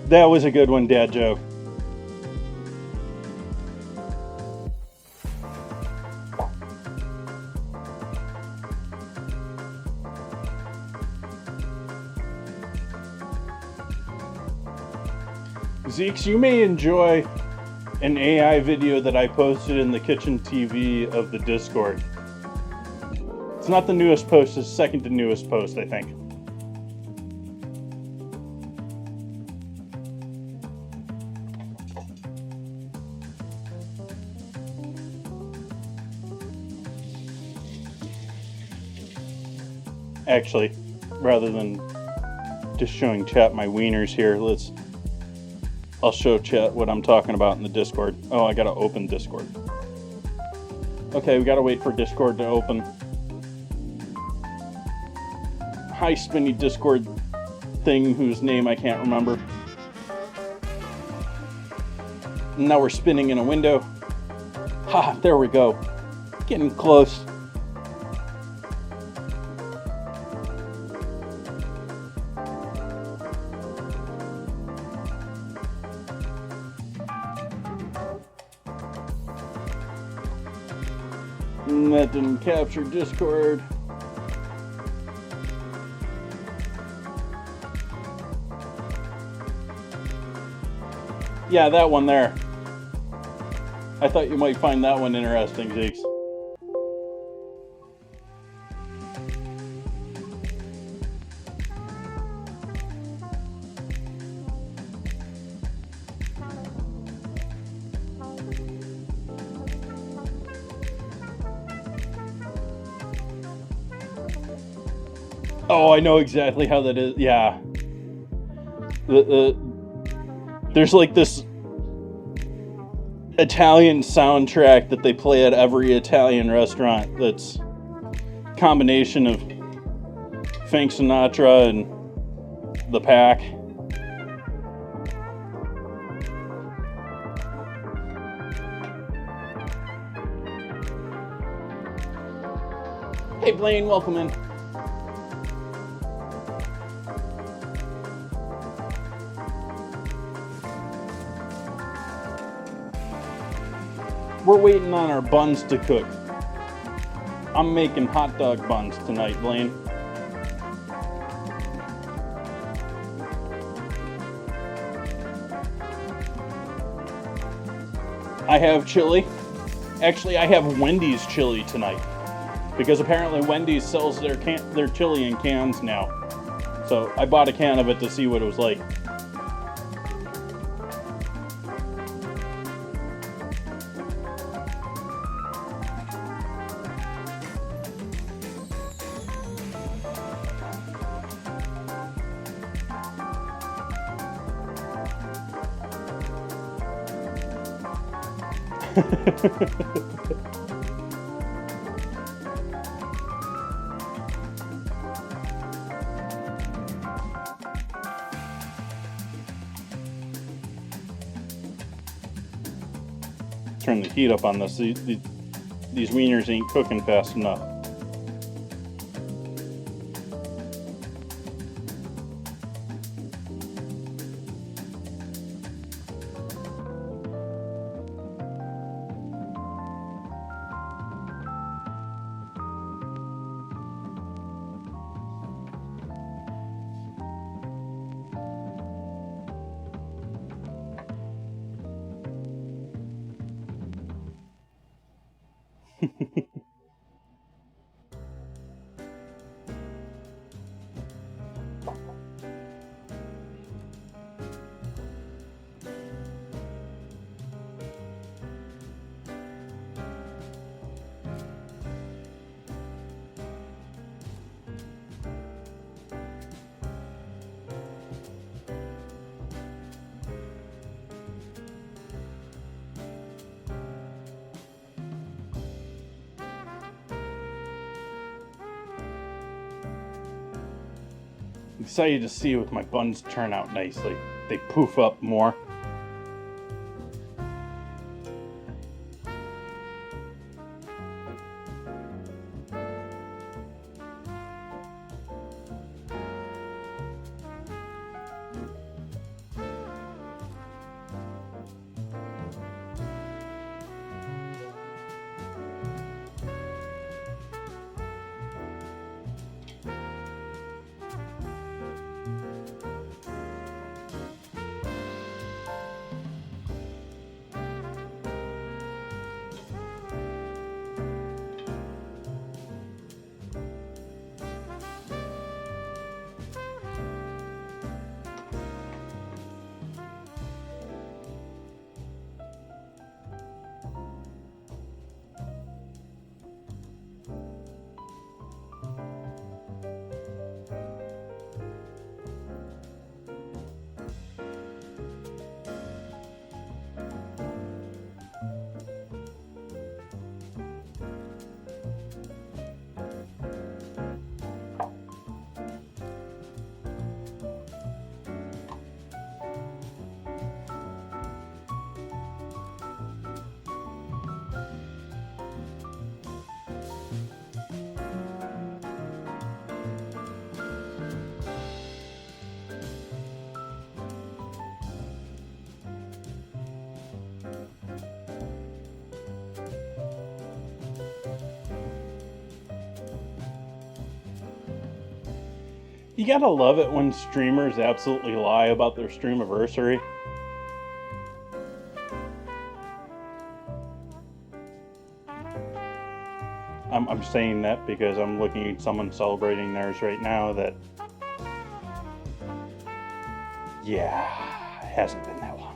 A: That was a good one, Dad Joe. Zeeks, you may enjoy an AI video that I posted in the kitchen TV of the Discord. It's not the newest post, it's the second to newest post, I think. Actually, rather than just showing chat my wieners here, I'll show chat what I'm talking about in the Discord. Oh, I gotta open Discord. Okay, we gotta wait for Discord to open. Hi, spinny Discord thing whose name I can't remember. Now we're spinning in a window. Ha, there we go. Getting close. That didn't capture Discord. Yeah, that one there. I thought you might find that one interesting, Zeeks. Oh, I know exactly how that is. Yeah. There's like this Italian soundtrack that they play at every Italian restaurant that's a combination of Frank Sinatra and the Pack. Hey Blaine, welcome in. We're waiting on our buns to cook. I'm making hot dog buns tonight, Blaine. I have chili. Actually, I have Wendy's chili tonight. Because apparently Wendy's sells their chili in cans now. So I bought a can of it to see what it was like. Turn the heat up on this. These wieners ain't cooking fast enough. excited to see if my buns turn out nicely. They poof up more. You gotta love it when streamers absolutely lie about their stream anniversary. I'm saying that because I'm looking at someone celebrating theirs right now that, yeah, it hasn't been that long.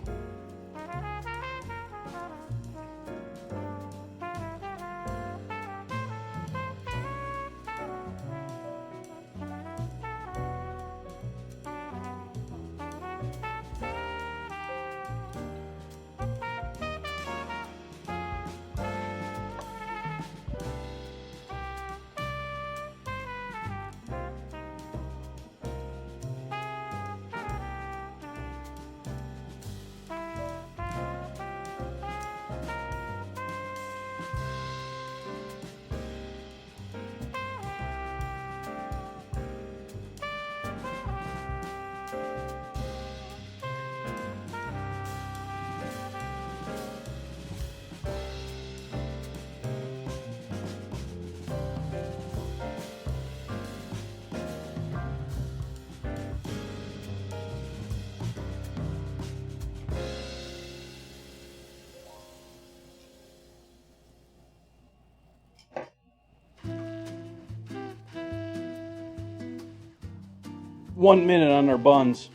A: One minute on their buns.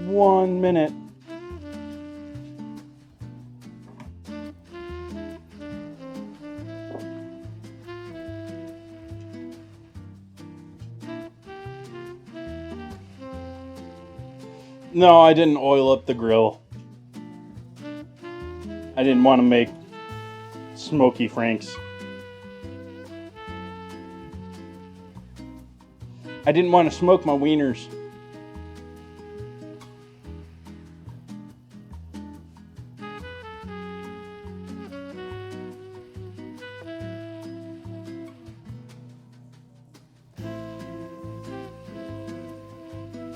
A: 1 minute. No, I didn't oil up the grill. I didn't want to make smoky franks. I didn't want to smoke my wieners.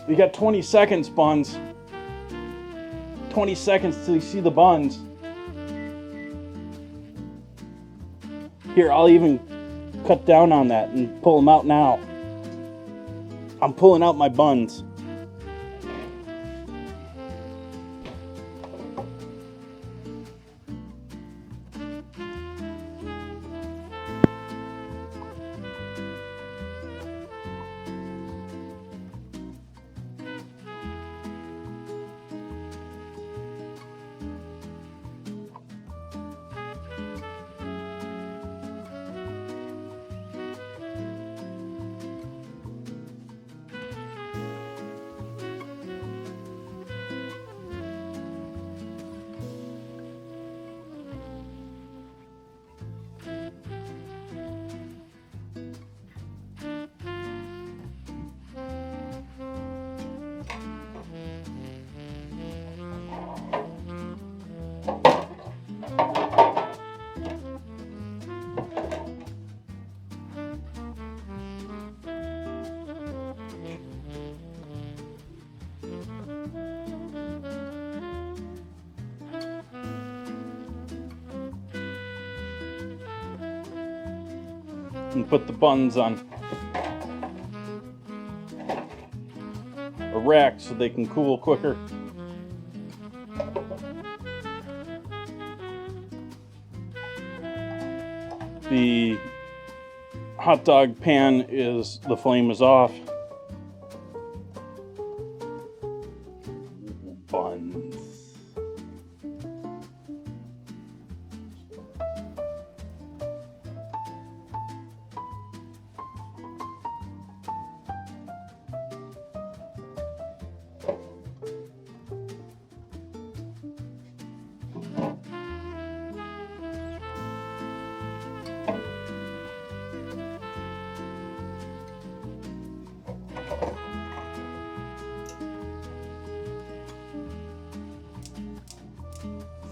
A: You got 20 seconds, buns. 20 seconds till you see the buns. Here, I'll even cut down on that and pull them out now. I'm pulling out my buns. and put the buns on a rack so they can cool quicker. The hot dog pan the flame is off. Buns.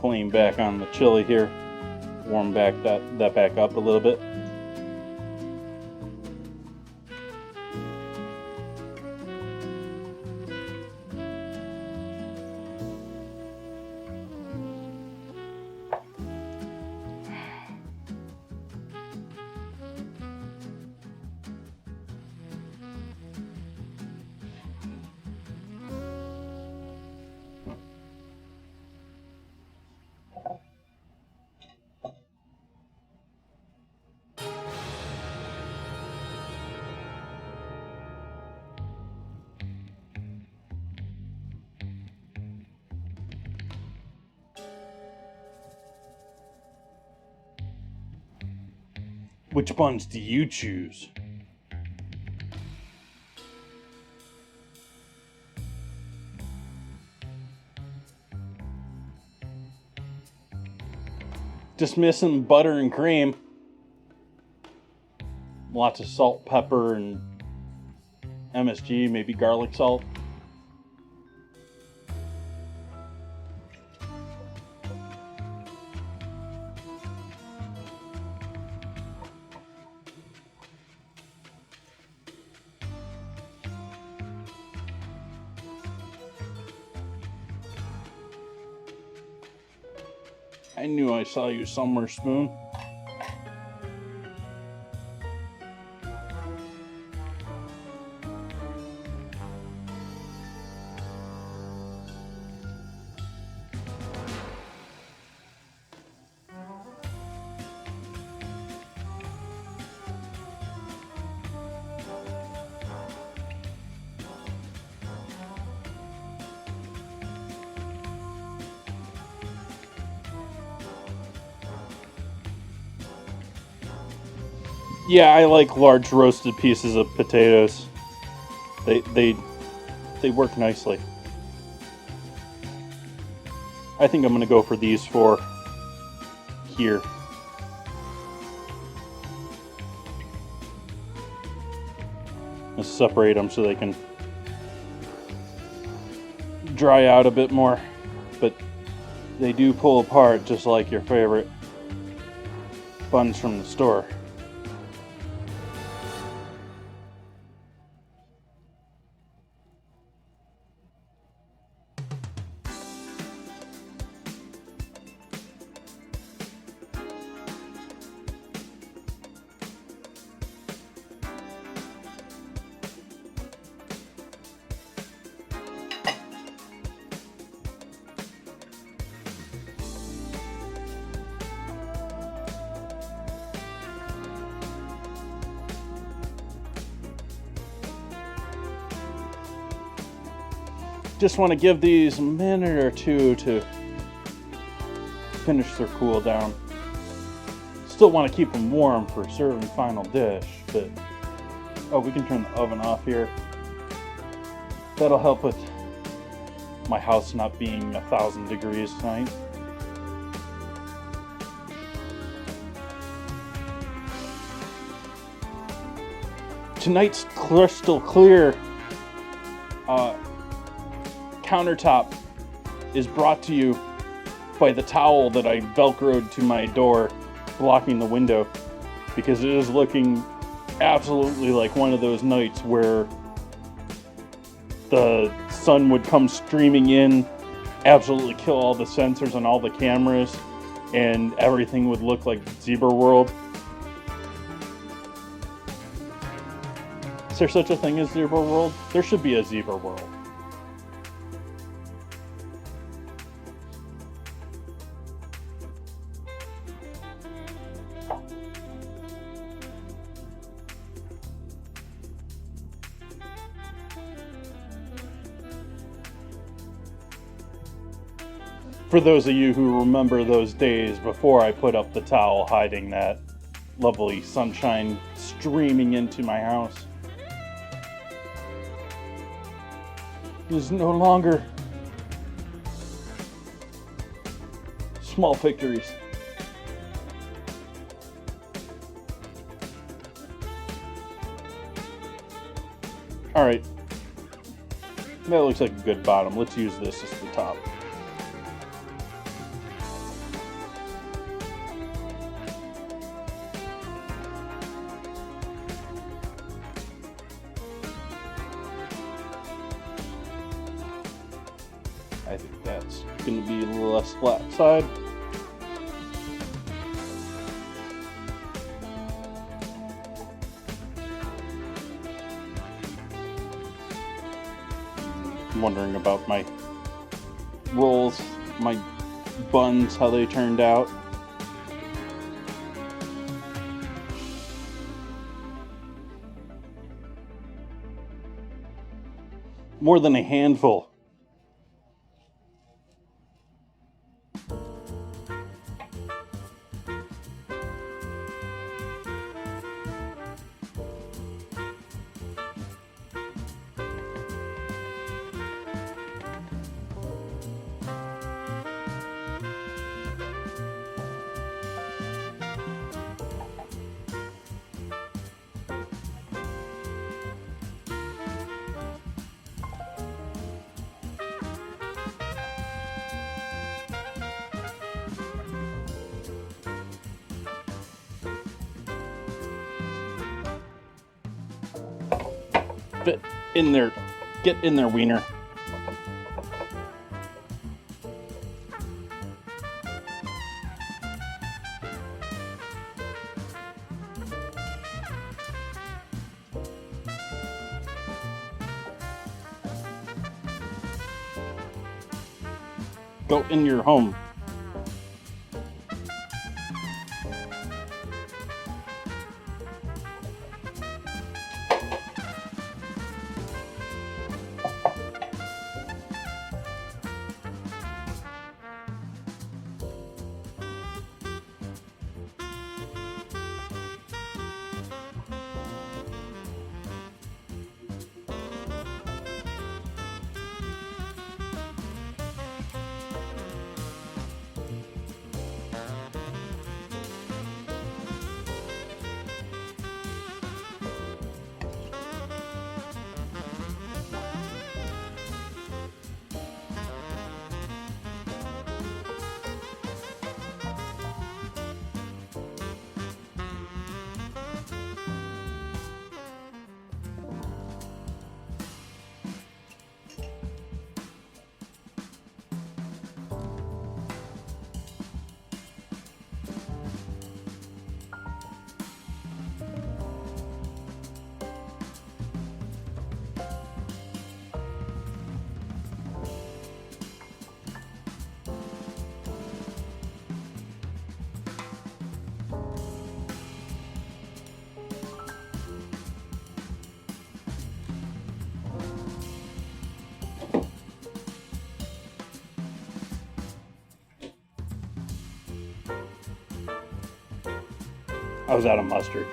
A: Flame back on the chili here. Warm back that back up a little bit. Which buns do you choose? Just missing butter and cream. Lots of salt, pepper, and MSG, maybe garlic salt. I knew I saw you somewhere, Spoon. Yeah, I like large roasted pieces of potatoes. They work nicely. I think I'm gonna go for these four here. Let's separate them so they can dry out a bit more, but they do pull apart just like your favorite buns from the store. Just want to give these a minute or two to finish their cool down. Still want to keep them warm for serving final dish, but oh, we can turn the oven off here. That'll help with my house not being 1,000 degrees tonight. Tonight's crystal clear countertop is brought to you by the towel that I velcroed to my door, blocking the window, because it is looking absolutely like one of those nights where the sun would come streaming in, absolutely kill all the sensors on all the cameras, and everything would look like Zebra World. there such a thing as Zebra World? There should be a Zebra World. For those of you who remember those days before I put up the towel hiding that lovely sunshine streaming into my house, it is no longer small victories. Alright, that looks like a good bottom. Let's use this as the top. I think that's going to be a little less flat side. I'm wondering about my rolls, my buns, how they turned out. More than a handful. Fit in there. Get in there, wiener. Go in your home. I was out of mustard.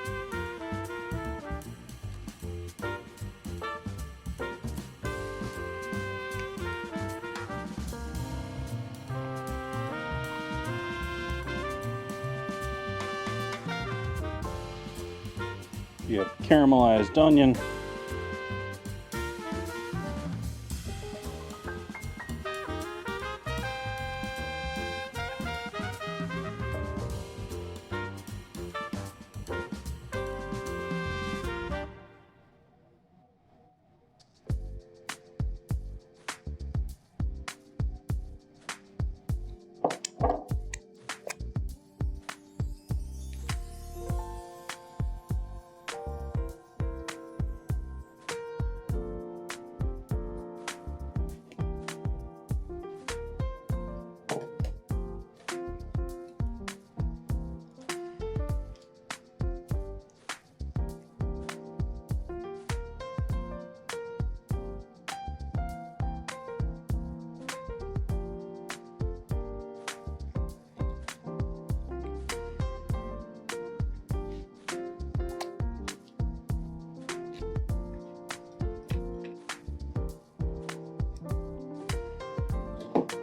A: You have caramelized onion.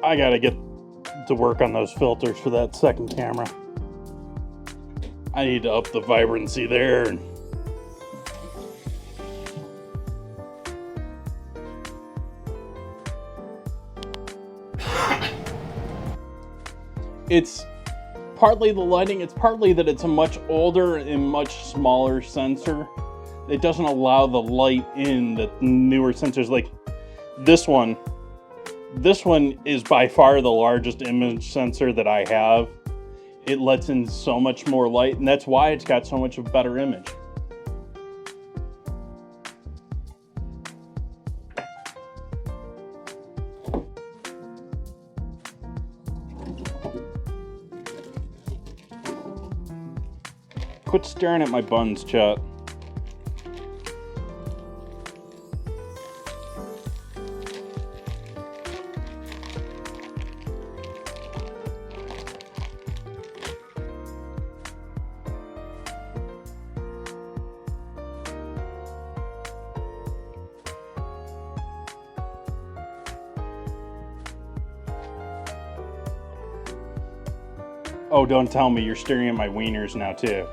A: I gotta get to work on those filters for that second camera. I need to up the vibrancy there. And it's partly the lighting, it's partly that it's a much older and much smaller sensor. It doesn't allow the light in that newer sensors, like this one. This one is by far the largest image sensor that I have. It lets in so much more light, and that's why it's got so much of a better image. Quit staring at my buns, chat. Oh, don't tell me you're staring at my wieners now, too.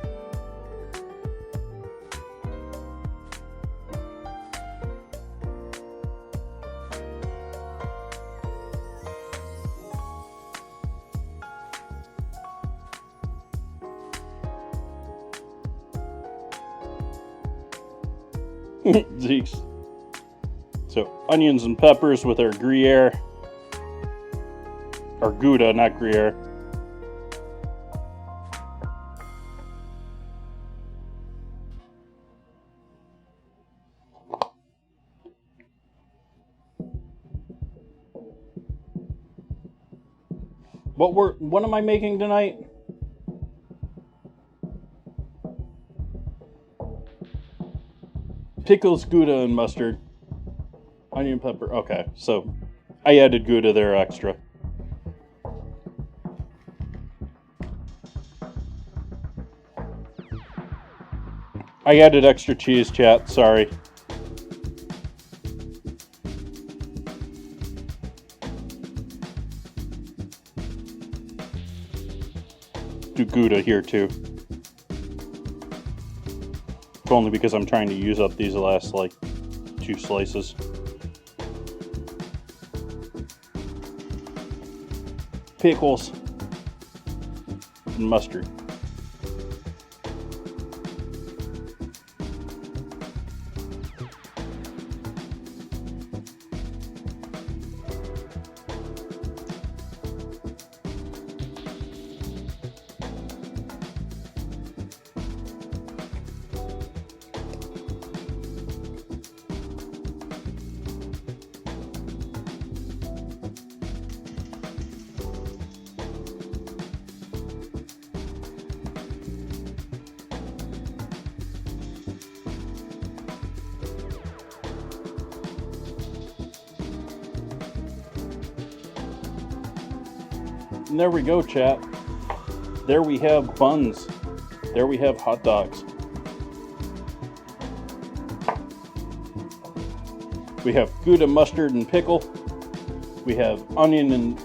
A: Zeeks. So, onions and peppers with our Gruyere. Or Gouda, not Gruyere. What am I making tonight? Pickles, Gouda, and mustard. Onion, pepper. Okay, so I added Gouda there extra. I added extra cheese, chat. Sorry. Do Gouda here too. Only because I'm trying to use up these last like 2 slices. Pickles and mustard. And there we go, chat. There we have buns. There we have hot dogs. We have Gouda, mustard, and pickle. We have onion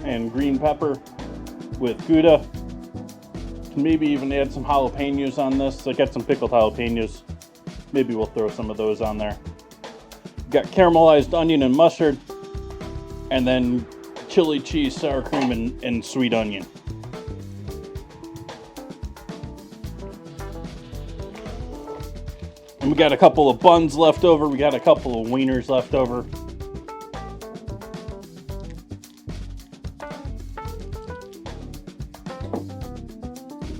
A: and green pepper with Gouda. Can maybe even add some jalapenos on this. I got some pickled jalapenos. Maybe we'll throw some of those on there. Got caramelized onion and mustard. And then chili cheese, sour cream, and sweet onion. And we got a couple of buns left over. We got a couple of wieners left over.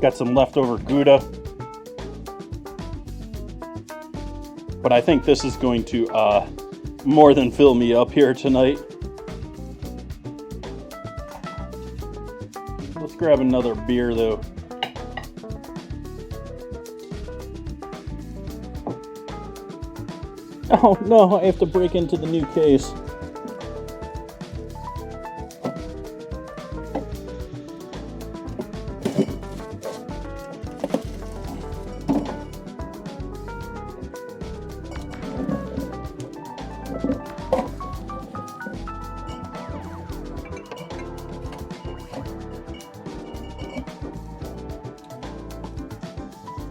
A: Got some leftover Gouda. But I think this is going to more than fill me up here tonight. Let's grab another beer though. Oh no, I have to break into the new case.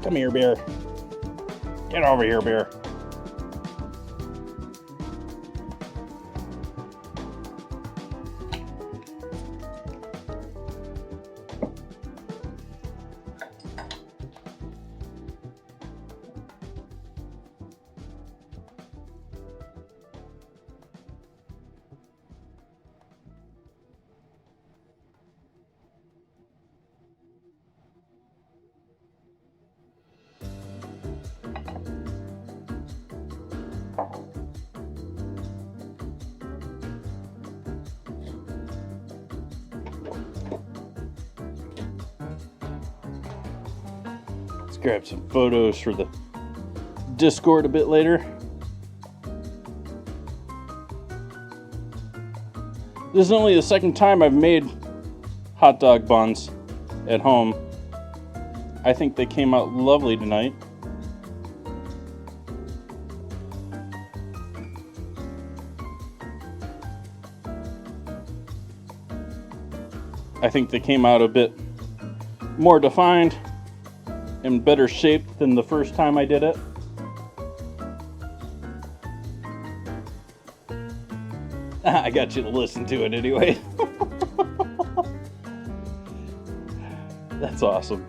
A: Come here, bear. Get over here, bear. Let's grab some photos for the Discord a bit later. This is only the second time I've made hot dog buns at home. I think they came out lovely tonight. I think they came out a bit more defined, in better shape than the first time I did it. I got you to listen to it anyway. That's awesome.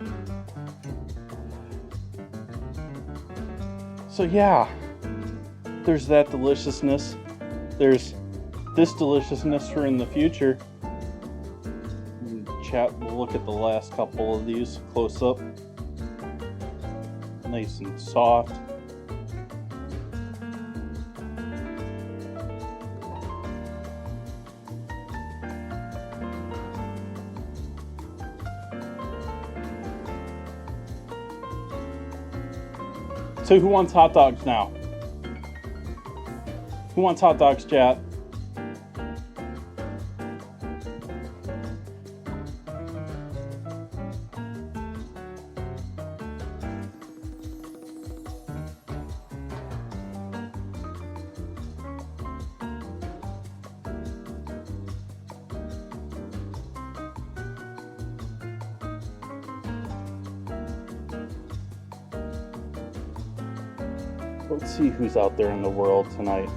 A: So yeah, there's that deliciousness. There's this deliciousness for in the future. Chat, we'll look at the last couple of these close up. Nice and soft. So who wants hot dogs now? Who wants hot dogs, chat? Let's see who's out there in the world tonight.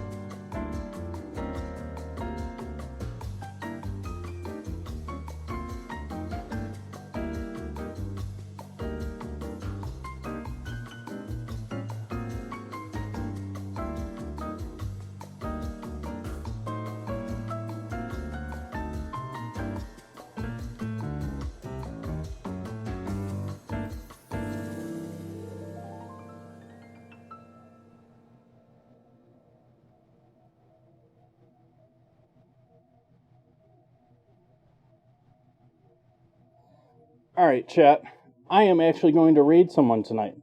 A: Alright, chat. I am actually going to raid someone tonight.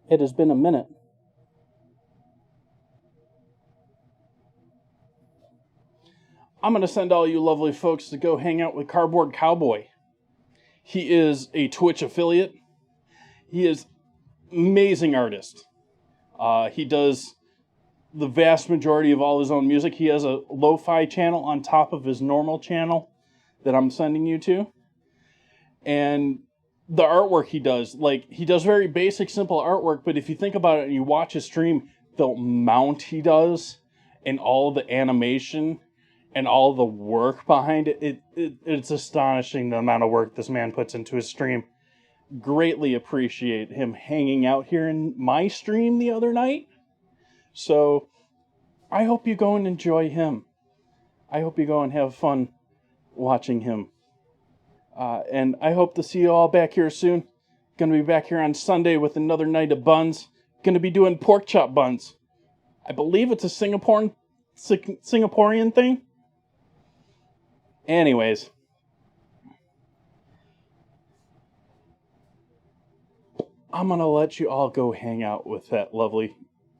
A: It has been a minute. I'm going to send all you lovely folks to go hang out with Cardboard Cowboy. He is a Twitch affiliate. He is an amazing artist. He does the vast majority of all his own music. He has a lo-fi channel on top of his normal channel that I'm sending you to. And the artwork he does, like, he does very basic, simple artwork, but if you think about it and you watch his stream, the mount he does and all the animation and all the work behind it, it's astonishing the amount of work this man puts into his stream. Greatly appreciate him hanging out here in my stream the other night. So I hope you go and enjoy him. I hope you go and have fun watching him. And I hope to see you all back here soon. Gonna be back here on Sunday with another night of buns. Gonna be doing pork chop buns. I believe it's a Singaporean thing. Anyways. I'm gonna let you all go hang out with that lovely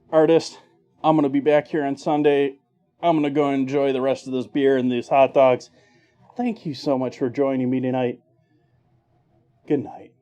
A: artist. I'm gonna be back here on Sunday. I'm gonna go enjoy the rest of this beer and these hot dogs. Thank you so much for joining me tonight. Good night.